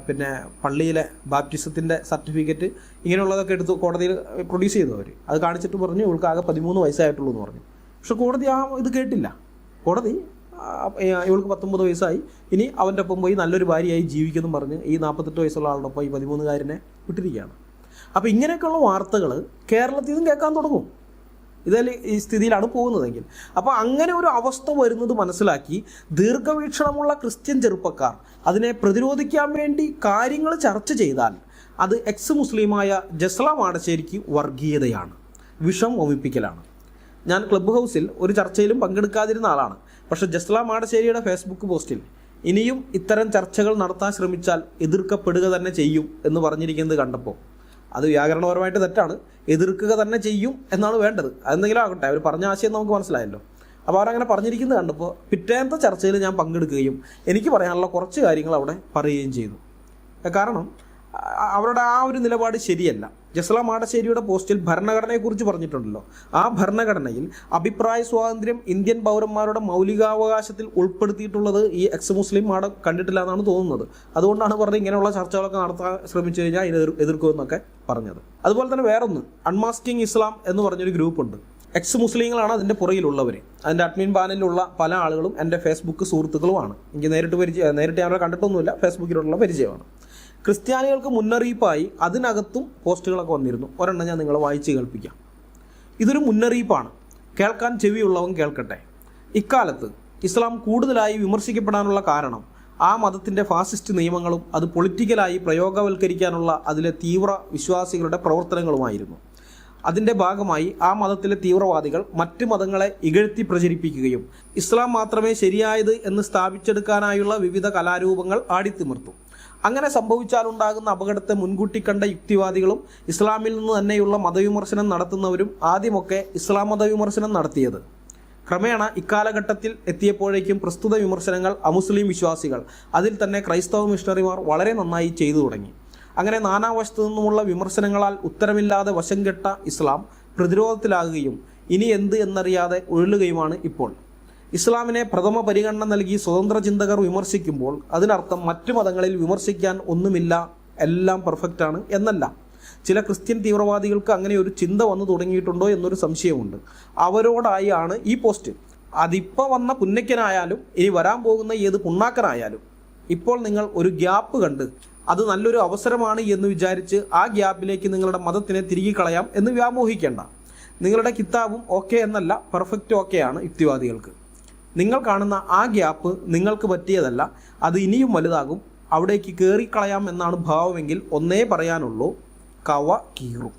പിന്നെ പള്ളിയിലെ ബാപ്റ്റിസത്തിൻ്റെ സർട്ടിഫിക്കറ്റ്, ഇങ്ങനെയുള്ളതൊക്കെ എടുത്ത് കോടതിയിൽ പ്രൊഡ്യൂസ് ചെയ്തു അവർ. അത് കാണിച്ചിട്ട് പറഞ്ഞു ഇവൾക്ക് ആകെ 13 വയസ്സായിട്ടുള്ളൂ എന്ന് പറഞ്ഞു. പക്ഷെ കോടതി ഇത് കേട്ടില്ല. കോടതി ഇവൾക്ക് 19 വയസ്സായി, ഇനി അവൻ്റെ ഒപ്പം പോയി നല്ലൊരു ഭാര്യയായി ജീവിക്കുമെന്നും പറഞ്ഞ് ഈ 48 വയസ്സുള്ള ആളോടൊപ്പം ഈ 13-കാരനെ വിട്ടിരിക്കുകയാണ്. അപ്പോൾ ഇങ്ങനെയൊക്കെയുള്ള വാർത്തകൾ കേരളത്തിൽ നിന്നും കേൾക്കാൻ തുടങ്ങും. ഇതല്ലേ ഈ സ്ഥിതിയിലാണ് പോകുന്നതെങ്കിൽ. അപ്പോൾ അങ്ങനെ ഒരു അവസ്ഥ വരുന്നത് മനസ്സിലാക്കി ദീർഘവീക്ഷണമുള്ള ക്രിസ്ത്യൻ ചെറുപ്പക്കാർ അതിനെ പ്രതിരോധിക്കാൻ വേണ്ടി കാര്യങ്ങൾ ചർച്ച ചെയ്താൽ അത് എക്സ് മുസ്ലിമായ ജസ്ല മാടശ്ശേരിക്ക് വർഗീയതയാണ്, വിഷം വമിപ്പിക്കലാണ്. ഞാൻ ക്ലബ്ബ് ഹൗസിൽ ഒരു ചർച്ചയിലും പങ്കെടുക്കാതിരുന്ന ആളാണ്. പക്ഷേ ജസ്ല മാടശ്ശേരിയുടെ ഫേസ്ബുക്ക് പോസ്റ്റിൽ ഇനിയും ഇത്തരം ചർച്ചകൾ നടത്താൻ ശ്രമിച്ചാൽ എതിർക്കപ്പെടുക തന്നെ ചെയ്യും എന്ന് പറഞ്ഞിരിക്കുന്നത് കണ്ടപ്പോൾ അത് വ്യാകരണപരമായിട്ട് തെറ്റാണ്. എതിർക്കുക തന്നെ ചെയ്യും എന്നാണ് വേണ്ടത്. അതെന്തെങ്കിലും ആകട്ടെ, അവർ പറഞ്ഞ ആശയം നമുക്ക് മനസ്സിലായല്ലോ. അപ്പോൾ അവരങ്ങനെ പറഞ്ഞിരിക്കുന്നത് കണ്ടപ്പോൾ പിറ്റേന്നത്തെ ചർച്ചയിൽ ഞാൻ പങ്കെടുക്കുകയും എനിക്ക് പറയാനുള്ള കുറച്ച് കാര്യങ്ങൾ അവിടെ പറയുകയും ചെയ്തു. കാരണം അവരുടെ ആ ഒരു നിലപാട് ശരിയല്ല. ജസ്ല മാടശ്ശേരിയുടെ പോസ്റ്റിൽ ഭരണഘടനയെക്കുറിച്ച് പറഞ്ഞിട്ടുണ്ടല്ലോ. ആ ഭരണഘടനയിൽ അഭിപ്രായ സ്വാതന്ത്ര്യം ഇന്ത്യൻ പൗരന്മാരുടെ മൗലികാവകാശത്തിൽ ഉൾപ്പെടുത്തിയിട്ടുള്ളത് ഈ എക്സ് മുസ്ലിം മാഡം കണ്ടിട്ടില്ല എന്നാണ് തോന്നുന്നത്. അതുകൊണ്ടാണ് പറഞ്ഞത് ഇങ്ങനെയുള്ള ചർച്ചകളൊക്കെ നടത്താൻ ശ്രമിച്ചു കഴിഞ്ഞാൽ എതിർക്കുമെന്നൊക്കെ പറഞ്ഞത്. അതുപോലെ തന്നെ വേറൊന്ന്, അൺമാസ്കിങ് ഇസ്ലാം എന്ന് പറഞ്ഞൊരു ഗ്രൂപ്പുണ്ട്. എക്സ് മുസ്ലിങ്ങളാണ് അതിൻ്റെ പുറകിലുള്ളവർ. അതിൻ്റെ അഡ്മിൻ പാനലിലുള്ള പല ആളുകളും എൻ്റെ ഫേസ്ബുക്ക് സുഹൃത്തുക്കളുമാണ്. എനിക്ക് നേരിട്ട് ഞാൻ കണ്ടിട്ടൊന്നുമില്ല, ഫേസ്ബുക്കിലുള്ള പരിചയമാണ്. ക്രിസ്ത്യാനികൾക്ക് മുന്നറിയിപ്പായി അതിനകത്തും പോസ്റ്റുകളൊക്കെ വന്നിരുന്നു. ഒരെണ്ണം ഞാൻ നിങ്ങളെ വായിച്ച് കേൾപ്പിക്കാം. ഇതൊരു മുന്നറിയിപ്പാണ്, കേൾക്കാൻ ചെവിയുള്ളവൻ കേൾക്കട്ടെ. ഇക്കാലത്ത് ഇസ്ലാം കൂടുതലായി വിമർശിക്കപ്പെടാനുള്ള കാരണം ആ മതത്തിൻ്റെ ഫാസിസ്റ്റ് നിയമങ്ങളും അത് പൊളിറ്റിക്കലായി പ്രയോഗവൽക്കരിക്കാനുള്ള അതിലെ തീവ്ര വിശ്വാസികളുടെ പ്രവർത്തനങ്ങളുമായിരുന്നു. അതിൻ്റെ ഭാഗമായി ആ മതത്തിലെ തീവ്രവാദികൾ മറ്റ് മതങ്ങളെ ഇകഴ്ത്തി പ്രചരിപ്പിക്കുകയും ഇസ്ലാം മാത്രമേ ശരിയായത് എന്ന് സ്ഥാപിച്ചെടുക്കാനായുള്ള വിവിധ കലാരൂപങ്ങൾ ആടിത്തിമിർത്തു. അങ്ങനെ സംഭവിച്ചാലുണ്ടാകുന്ന അപകടത്തെ മുൻകൂട്ടി കണ്ട യുക്തിവാദികളും ഇസ്ലാമിൽ നിന്ന് തന്നെയുള്ള മതവിമർശനം നടത്തുന്നവരും ആദ്യമൊക്കെ ഇസ്ലാം മതവിമർശനം നടത്തിയത്. ക്രമേണ ഇക്കാലഘട്ടത്തിൽ എത്തിയപ്പോഴേക്കും പ്രസ്തുത വിമർശനങ്ങൾ അമുസ്ലിം വിശ്വാസികൾ, അതിൽ തന്നെ ക്രൈസ്തവ മിഷണറിമാർ വളരെ നന്നായി ചെയ്തു തുടങ്ങി. അങ്ങനെ നാനാവശത്തു നിന്നുമുള്ള വിമർശനങ്ങളാൽ ഉത്തരമില്ലാതെ വശം കെട്ട ഇസ്ലാം പ്രതിരോധത്തിലാകുകയും ഇനി എന്ത് എന്നറിയാതെ ഉഴലുകയുമാണ് ഇപ്പോൾ. ഇസ്ലാമിനെ പ്രഥമ പരിഗണന നൽകി സ്വതന്ത്ര ചിന്തകർ വിമർശിക്കുമ്പോൾ അതിനർത്ഥം മറ്റു മതങ്ങളിൽ വിമർശിക്കാൻ ഒന്നുമില്ല, എല്ലാം പെർഫെക്റ്റാണ് എന്നല്ല. ചില ക്രിസ്ത്യൻ തീവ്രവാദികൾക്ക് അങ്ങനെ ഒരു ചിന്ത വന്നു തുടങ്ങിയിട്ടുണ്ടോ എന്നൊരു സംശയമുണ്ട്. അവരോടായാണ് ഈ പോസ്റ്റ്. അതിപ്പോൾ വന്ന പുന്നയ്ക്കനായാലും ഇനി വരാൻ പോകുന്ന ഏത് പുണ്ണാക്കനായാലും ഇപ്പോൾ നിങ്ങൾ ഒരു ഗ്യാപ്പ് കണ്ട് അത് നല്ലൊരു അവസരമാണ് എന്ന് വിചാരിച്ച് ആ ഗ്യാപ്പിലേക്ക് നിങ്ങളുടെ മതത്തിനെ തിരികെ കളയാം എന്ന് വ്യാമോഹിക്കേണ്ട. നിങ്ങളുടെ കിതാബും ഓക്കെ എന്നല്ല, പെർഫെക്റ്റ് ഓക്കെയാണ് യുക്തിവാദികൾക്ക്. നിങ്ങൾ കാണുന്ന ആ ഗ്യാപ്പ് നിങ്ങൾക്ക് പറ്റിയതല്ല, അത് ഇനിയും വലുതാകും. അവിടേക്ക് കയറിക്കളയാം എന്നാണ് ഭാവമെങ്കിൽ ഒന്നേ പറയാനുള്ളൂ, കവ കീറും.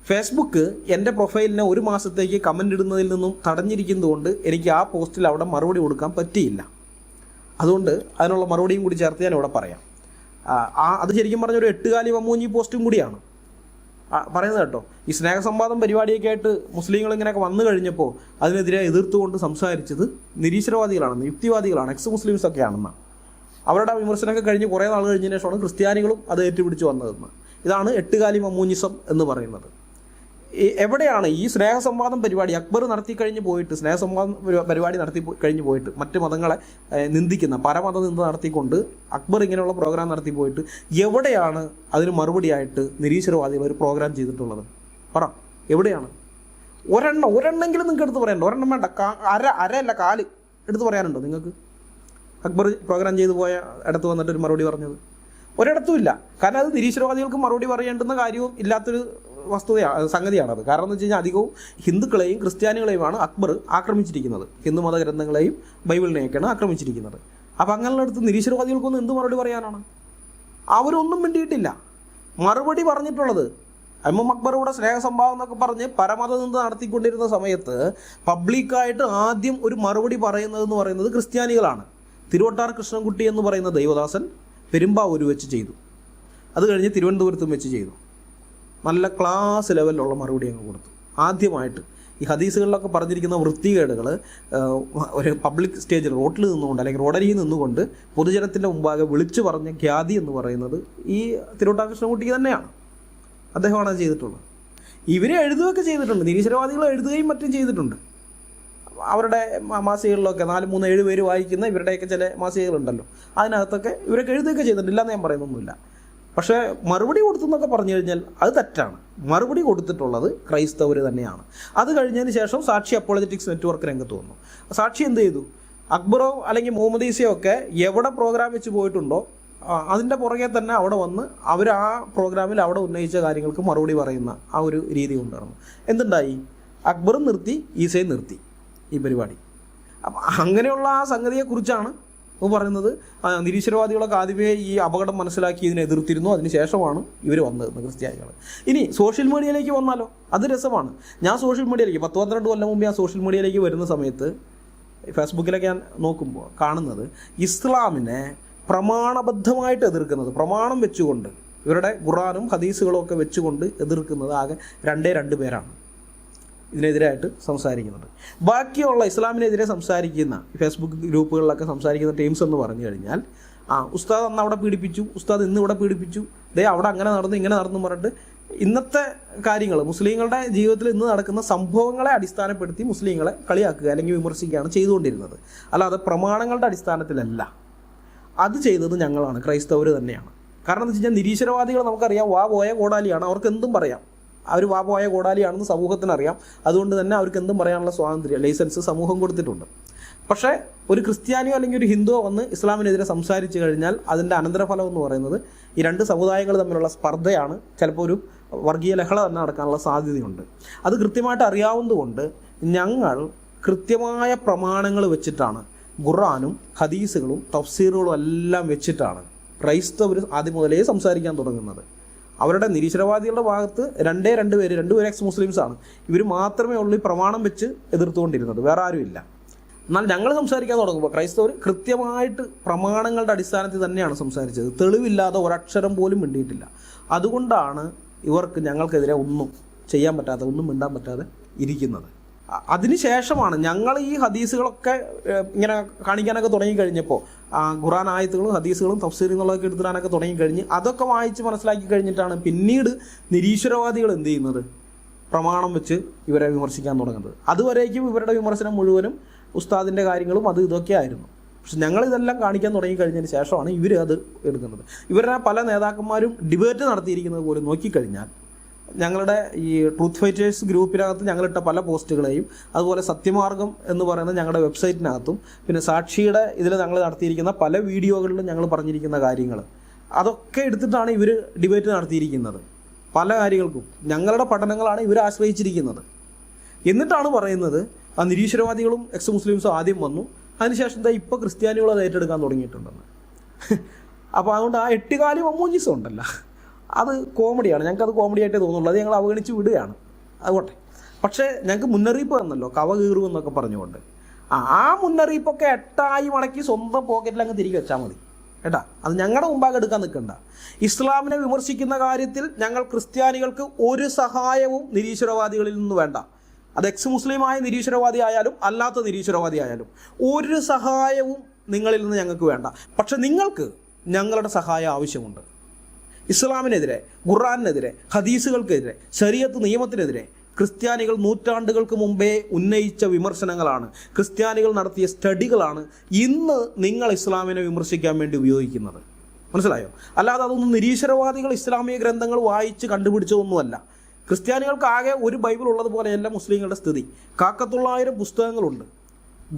ഫേസ്ബുക്ക് എൻ്റെ പ്രൊഫൈലിനെ 1 മാസത്തേക്ക് കമൻ്റ് ഇടുന്നതിൽ നിന്നും തടഞ്ഞിരിക്കുന്നതുകൊണ്ട് എനിക്ക് ആ പോസ്റ്റിൽ അവിടെ മറുപടി കൊടുക്കാൻ പറ്റിയില്ല. അതുകൊണ്ട് അതിനുള്ള മറുപടിയും കൂടി ചേർത്ത് ഞാൻ ഇവിടെ പറയാം. അത് ശരിക്കും പറഞ്ഞൊരു 8 കാലി മമ്മൂഞ്ഞി പോസ്റ്റും കൂടിയാണ് പറയുന്നത് കേട്ടോ. ഈ സ്നേഹസംവാദം പരിപാടിയൊക്കെ ആയിട്ട് മുസ്ലിങ്ങൾ ഇങ്ങനെയൊക്കെ വന്നു കഴിഞ്ഞപ്പോൾ അതിനെതിരെ എതിർത്തുകൊണ്ട് സംസാരിച്ചത് നിരീശ്വരവാദികളാണെന്ന്, യുക്തിവാദികളാണ്, എക്സ് മുസ്ലിംസ് ഒക്കെ ആണെന്ന്. അവരുടെ വിമർശനമൊക്കെ കഴിഞ്ഞ് കുറേ നാൾ കഴിഞ്ഞതിന് ശേഷമാണ് ക്രിസ്ത്യാനികളും അത് ഏറ്റുപിടിച്ച് വന്നതെന്ന്. ഇതാണ് 8 കാലി മമ്മൂഞ്ഞിസം എന്ന് പറയുന്നത്. എവിടെയാണ് ഈ സ്നേഹസംവാദം പരിപാടി അക്ബർ നടത്തി കഴിഞ്ഞ് പോയിട്ട്, സ്നേഹസംവാദം പരിപാടി നടത്തി കഴിഞ്ഞ് പോയിട്ട് മറ്റ് മതങ്ങളെ നിന്ദിക്കുന്ന പരമത നിന്ദ നടത്തിക്കൊണ്ട് അക്ബർ ഇങ്ങനെയുള്ള പ്രോഗ്രാം നടത്തി പോയിട്ട് എവിടെയാണ് അതിന് മറുപടിയായിട്ട് നിരീശ്വരവാദികൾ ഒരു പ്രോഗ്രാം ചെയ്തിട്ടുള്ളത്? പറ, എവിടെയാണ്? ഒരെണ്ണെങ്കിലും നിങ്ങൾക്ക് എടുത്ത് പറയാനുണ്ടോ? ഒരെണ്ണം വേണ്ട, അരയല്ല 4 എടുത്ത് പറയാനുണ്ടോ നിങ്ങൾക്ക്? അക്ബർ പ്രോഗ്രാം ചെയ്തു പോയ ഇടത്ത് വന്നിട്ട് ഒരു മറുപടി പറഞ്ഞത് ഒരിടത്തും ഇല്ല. കാരണം അത് നിരീശ്വരവാദികൾക്ക് മറുപടി പറയേണ്ടുന്ന കാര്യവും ഇല്ലാത്തൊരു സംഗതിയാണത്. കാരണം എന്ന് വെച്ച് കഴിഞ്ഞാൽ അധികവും ഹിന്ദുക്കളെയും ക്രിസ്ത്യാനികളെയുമാണ് അക്ബർ ആക്രമിച്ചിരിക്കുന്നത്. ഹിന്ദു മതഗ്രന്ഥങ്ങളെയും ബൈബിളിനെയൊക്കെയാണ് ആക്രമിച്ചിരിക്കുന്നത്. അപ്പം അങ്ങനെയുള്ളടുത്ത് നിരീശ്വരവാദികൾക്കൊന്നും എന്ത് മറുപടി പറയാനാണ്? അവരൊന്നും മിണ്ടിയിട്ടില്ല. മറുപടി പറഞ്ഞിട്ടുള്ളത് അക്ബറുടെ സ്നേഹസംഭാവം എന്നൊക്കെ പറഞ്ഞ് പരമത നിന്ന് നടത്തിക്കൊണ്ടിരുന്ന സമയത്ത് പബ്ലിക്കായിട്ട് ആദ്യം ഒരു മറുപടി പറയുന്നതെന്ന് പറയുന്നത് ക്രിസ്ത്യാനികളാണ്. തിരുവട്ടാർ കൃഷ്ണൻകുട്ടി എന്ന് പറയുന്ന ദൈവദാസൻ പെരുമ്പാവൂർ വെച്ച് ചെയ്തു. അത് കഴിഞ്ഞ് തിരുവനന്തപുരത്തും വെച്ച് ചെയ്തു. നല്ല ക്ലാസ് ലെവലിലുള്ള മറുപടി അങ്ങ് കൊടുത്തു. ആദ്യമായിട്ട് ഈ ഹദീസുകളിലൊക്കെ പറഞ്ഞിരിക്കുന്ന വൃത്തികേടുകൾ ഒരു പബ്ലിക് സ്റ്റേജിൽ റോട്ടിൽ നിന്നുകൊണ്ട് അല്ലെങ്കിൽ റോഡരിയിൽ നിന്നുകൊണ്ട് പൊതുജനത്തിൻ്റെ മുമ്പാകെ വിളിച്ചു പറഞ്ഞ ഖ്യാതി എന്ന് പറയുന്നത് ഈ തിരുവട്ടാർ കൃഷ്ണൻകുട്ടിക്ക് തന്നെയാണ്. അദ്ദേഹമാണ് അത് ചെയ്തിട്ടുള്ളത്. ഇവരെ എഴുതുകയൊക്കെ ചെയ്തിട്ടുണ്ട്, നിരീശ്വരവാദികൾ എഴുതുകയും മറ്റും ചെയ്തിട്ടുണ്ട്. അവരുടെ മാസികകളിലൊക്കെ 4-3-7 പേര് വായിക്കുന്ന ഇവരുടെയൊക്കെ ചില മാസികകളുണ്ടല്ലോ, അതിനകത്തൊക്കെ ഇവരൊക്കെ എഴുതുകയൊക്കെ ചെയ്തിട്ടുണ്ട്, ഇല്ലാന്ന് ഞാൻ പറയുന്നൊന്നുമില്ല. പക്ഷേ മറുപടി കൊടുത്തെന്നൊക്കെ പറഞ്ഞു കഴിഞ്ഞാൽ അത് തെറ്റാണ്. മറുപടി കൊടുത്തിട്ടുള്ളത് ക്രൈസ്തവർ തന്നെയാണ്. അത് കഴിഞ്ഞതിന് ശേഷം സാക്ഷി അപ്പോളജറ്റിക്സ് നെറ്റ്വർക്ക് രംഗത്ത് വന്നു. സാക്ഷി എന്ത് ചെയ്തു? അക്ബറോ അല്ലെങ്കിൽ മുഹമ്മദ് ഈസയോ ഒക്കെ എവിടെ പ്രോഗ്രാം വെച്ച് പോയിട്ടുണ്ടോ അതിൻ്റെ പുറകെ തന്നെ അവിടെ വന്ന് അവർ ആ പ്രോഗ്രാമിൽ അവിടെ ഉന്നയിച്ച കാര്യങ്ങൾക്ക് മറുപടി പറയുന്ന ആ ഒരു രീതി കൊണ്ടുവരണം. എന്തുണ്ടായി? അക്ബറും നിർത്തി, ഈസയും നിർത്തി ഈ പരിപാടി. അപ്പം അങ്ങനെയുള്ള ആ സംഗതിയെക്കുറിച്ചാണ് പറയുന്നത്. നിരീശ്വരവാദികളൊക്കെ ആദ്യമേ ഈ അപകടം മനസ്സിലാക്കി ഇതിനെ എതിർത്തിരുന്നു. അതിനുശേഷമാണ് ഇവർ വന്നത് ക്രിസ്ത്യാനികൾ. ഇനി സോഷ്യൽ മീഡിയയിലേക്ക് വന്നാലോ? അത് രസമാണ്. ഞാൻ സോഷ്യൽ മീഡിയയിലേക്ക് 10-12 കൊല്ലം മുമ്പ് ഞാൻ സോഷ്യൽ മീഡിയയിലേക്ക് വരുന്ന സമയത്ത് ഫേസ്ബുക്കിലൊക്കെ ഞാൻ നോക്കുമ്പോൾ കാണുന്നത് ഇസ്ലാമിനെ പ്രമാണബദ്ധമായിട്ട് എതിർക്കുന്നത്, പ്രമാണം വെച്ചുകൊണ്ട് ഇവരുടെ ഖുർആനും ഹദീസുകളും ഒക്കെ വെച്ചുകൊണ്ട് എതിർക്കുന്നത് ആകെ 2 പേരാണ് ഇതിനെതിരായിട്ട് സംസാരിക്കുന്നത്. ബാക്കിയുള്ള ഇസ്ലാമിനെതിരെ സംസാരിക്കുന്ന ഫേസ്ബുക്ക് ഗ്രൂപ്പുകളിലൊക്കെ സംസാരിക്കുന്ന ടീംസ് എന്ന് പറഞ്ഞു കഴിഞ്ഞാൽ ഉസ്താദ് അന്ന് അവിടെ പീഡിപ്പിച്ചു, ഉസ്താദ് ഇന്ന് ഇവിടെ പീഡിപ്പിച്ചു, അവിടെ അങ്ങനെ നടന്നു ഇങ്ങനെ നടന്നു പറഞ്ഞിട്ട് ഇന്നത്തെ കാര്യങ്ങൾ മുസ്ലിങ്ങളുടെ ജീവിതത്തിൽ ഇന്ന് നടക്കുന്ന സംഭവങ്ങളെ അടിസ്ഥാനപ്പെടുത്തി മുസ്ലിങ്ങളെ കളിയാക്കുക അല്ലെങ്കിൽ വിമർശിക്കുകയാണ് ചെയ്തുകൊണ്ടിരുന്നത്. അല്ലാതെ പ്രമാണങ്ങളുടെ അടിസ്ഥാനത്തിലല്ല. അത് ചെയ്തത് ഞങ്ങളാണ്, ക്രൈസ്തവർ തന്നെയാണ്. കാരണം എന്ന് വെച്ച് കഴിഞ്ഞാൽ നിരീശ്വരവാദികൾ നമുക്കറിയാം, വാ പോയ കോടാലിയാണ്, അവർക്ക് എന്തും പറയാം. അവർ വാ പോയ കോടാലിയാണെന്ന് സമൂഹത്തിനറിയാം. അതുകൊണ്ട് തന്നെ അവർക്ക് എന്തും പറയാനുള്ള സ്വാതന്ത്ര്യം, ലൈസൻസ് സമൂഹം കൊടുത്തിട്ടുണ്ട്. പക്ഷേ ഒരു ക്രിസ്ത്യാനിയോ അല്ലെങ്കിൽ ഒരു ഹിന്ദുവോ വന്ന് ഇസ്ലാമിനെതിരെ സംസാരിച്ചു കഴിഞ്ഞാൽ അതിൻ്റെ അനന്തരഫലം എന്ന് പറയുന്നത് ഈ 2 സമുദായങ്ങൾ തമ്മിലുള്ള സ്പർദ്ധയാണ്. ചിലപ്പോൾ ഒരു വർഗീയ ലഹള തന്നെ നടക്കാനുള്ള സാധ്യതയുണ്ട്. അത് കൃത്യമായിട്ട് അറിയാവുന്നതുകൊണ്ട് ഞങ്ങൾ കൃത്യമായ പ്രമാണങ്ങൾ വെച്ചിട്ടാണ്, ഖുർആനും ഹദീസുകളും തഫ്സീറുകളും എല്ലാം വെച്ചിട്ടാണ് ക്രൈസ്തവർ ആദ്യം മുതലേ സംസാരിക്കാൻ തുടങ്ങുന്നത്. അവരുടെ നിരീശ്വരവാദികളുടെ ഭാഗത്ത് 2 പേര് എക്സ് മുസ്ലിംസാണ്. ഇവർ മാത്രമേ ഉള്ളൂ ഈ പ്രമാണം വെച്ച് എതിർത്തുകൊണ്ടിരുന്നത്, വേറെ ആരുമില്ല. എന്നാൽ ഞങ്ങൾ സംസാരിക്കാൻ തുടങ്ങുമ്പോൾ ക്രൈസ്തവർ കൃത്യമായിട്ട് പ്രമാണങ്ങളുടെ അടിസ്ഥാനത്തിൽ തന്നെയാണ് സംസാരിച്ചത്. തെളിവില്ലാതെ ഒരക്ഷരം പോലും മിണ്ടിയിട്ടില്ല. അതുകൊണ്ടാണ് ഇവർക്ക് ഞങ്ങൾക്കെതിരെ ഒന്നും ചെയ്യാൻ പറ്റാതെ, ഒന്നും മിണ്ടാൻ പറ്റാതെ ഇരിക്കുന്നത്. അതിനുശേഷമാണ് ഞങ്ങൾ ഈ ഹദീസുകളൊക്കെ ഇങ്ങനെ കാണിക്കാനൊക്കെ തുടങ്ങിക്കഴിഞ്ഞപ്പോൾ, ഖുർആൻ ആയത്തുകളും ഹദീസുകളും തഫ്സീർ എന്നുള്ളതൊക്കെ എടുത്തിടാനൊക്കെ തുടങ്ങിക്കഴിഞ്ഞ് അതൊക്കെ വായിച്ച് മനസ്സിലാക്കി കഴിഞ്ഞിട്ടാണ് പിന്നീട് നിരീശ്വരവാദികൾ എന്ത് ചെയ്യുന്നത്? പ്രമാണം വെച്ച് ഇവരെ വിമർശിക്കാൻ തുടങ്ങുന്നത്. അതുവരേക്കും ഇവരുടെ വിമർശനം മുഴുവനും ഉസ്താദിൻ്റെ കാര്യങ്ങളും അത് ഇതൊക്കെ ആയിരുന്നു. പക്ഷെ ഞങ്ങളിതെല്ലാം കാണിക്കാൻ തുടങ്ങിക്കഴിഞ്ഞതിന് ശേഷമാണ് ഇവർ അത് എടുക്കുന്നത്. ഇവരുടെ പല നേതാക്കന്മാരും ഡിബേറ്റ് നടത്തിയിരിക്കുന്നത് പോലും നോക്കിക്കഴിഞ്ഞാൽ ഞങ്ങളുടെ ഈ ട്രൂത്ത് ഫൈറ്റേഴ്സ് ഗ്രൂപ്പിനകത്ത് ഞങ്ങളിട്ട പല പോസ്റ്റുകളെയും അതുപോലെ സത്യമാർഗം എന്ന് പറയുന്ന ഞങ്ങളുടെ വെബ്സൈറ്റിനകത്തും പിന്നെ സാക്ഷിയുടെ ഇതിൽ ഞങ്ങൾ നടത്തിയിരിക്കുന്ന പല വീഡിയോകളിലും ഞങ്ങൾ പറഞ്ഞിരിക്കുന്ന കാര്യങ്ങൾ അതൊക്കെ എടുത്തിട്ടാണ് ഇവർ ഡിബേറ്റ് നടത്തിയിരിക്കുന്നത്. പല കാര്യങ്ങൾക്കും ഞങ്ങളുടെ പഠനങ്ങളാണ് ഇവർ ആശ്രയിച്ചിരിക്കുന്നത്. എന്നിട്ടാണ് പറയുന്നത് ആ നിരീശ്വരവാദികളും എക്സ് മുസ്ലിംസും ആദ്യം വന്നു, അതിനുശേഷം ഇപ്പോൾ ക്രിസ്ത്യാനികൾ അത് ഏറ്റെടുക്കാൻ തുടങ്ങിയിട്ടുണ്ടെന്ന്. അപ്പോൾ അതുകൊണ്ട് ആ 8 കാലി മമ്മൂഞ്ഞിസം ഉണ്ടല്ലോ, അത് കോമഡിയാണ്. ഞങ്ങൾക്കത് കോമഡി ആയിട്ടേ തോന്നുള്ളൂ. അത് ഞങ്ങൾ അവഗണിച്ച് വിടുകയാണ്. അതുകൊട്ടെ. പക്ഷേ ഞങ്ങൾക്ക് മുന്നറിയിപ്പ് തന്നല്ലോ, കവ കീറുമെന്നൊക്കെ പറഞ്ഞുകൊണ്ട്. ആ മുന്നറിയിപ്പൊക്കെ 8 മടക്കി സ്വന്തം പോക്കറ്റിൽ അങ്ങ് തിരികെ വെച്ചാൽ മതി. കേട്ടാ. അത് ഞങ്ങളുടെ മുമ്പാകെ എടുക്കാൻ നിൽക്കണ്ട. ഇസ്ലാമിനെ വിമർശിക്കുന്ന കാര്യത്തിൽ ഞങ്ങൾ ക്രിസ്ത്യാനികൾക്ക് ഒരു സഹായവും നിരീശ്വരവാദികളിൽ നിന്ന് വേണ്ട. അത് എക്സ് മുസ്ലിമായ നിരീശ്വരവാദി ആയാലും അല്ലാത്ത നിരീശ്വരവാദി ആയാലും ഒരു സഹായവും നിങ്ങളിൽ നിന്ന് ഞങ്ങൾക്ക് വേണ്ട. പക്ഷെ നിങ്ങൾക്ക് ഞങ്ങളുടെ സഹായം ആവശ്യമുണ്ട്. ഇസ്ലാമിനെതിരെ, ഖുർആനെതിരെ, ഹദീസുകൾക്കെതിരെ, ശരീഅത്ത് നിയമത്തിനെതിരെ ക്രിസ്ത്യാനികൾ നൂറ്റാണ്ടുകൾക്ക് മുമ്പേ ഉന്നയിച്ച വിമർശനങ്ങളാണ്, ക്രിസ്ത്യാനികൾ നടത്തിയ സ്റ്റഡികളാണ് ഇന്ന് നിങ്ങൾ ഇസ്ലാമിനെ വിമർശിക്കാൻ വേണ്ടി ഉപയോഗിക്കുന്നത്. മനസ്സിലായോ? അല്ലാതെ അതൊന്നും നിരീശ്വരവാദികൾ ഇസ്ലാമിക ഗ്രന്ഥങ്ങൾ വായിച്ച് കണ്ടുപിടിച്ചതൊന്നുമല്ല. ക്രിസ്ത്യാനികൾക്ക് ആകെ ഒരു ബൈബിൾ ഉള്ളതുപോലെയല്ല മുസ്ലിങ്ങളുടെ സ്ഥിതി. 1,400 പുസ്തകങ്ങളുണ്ട്.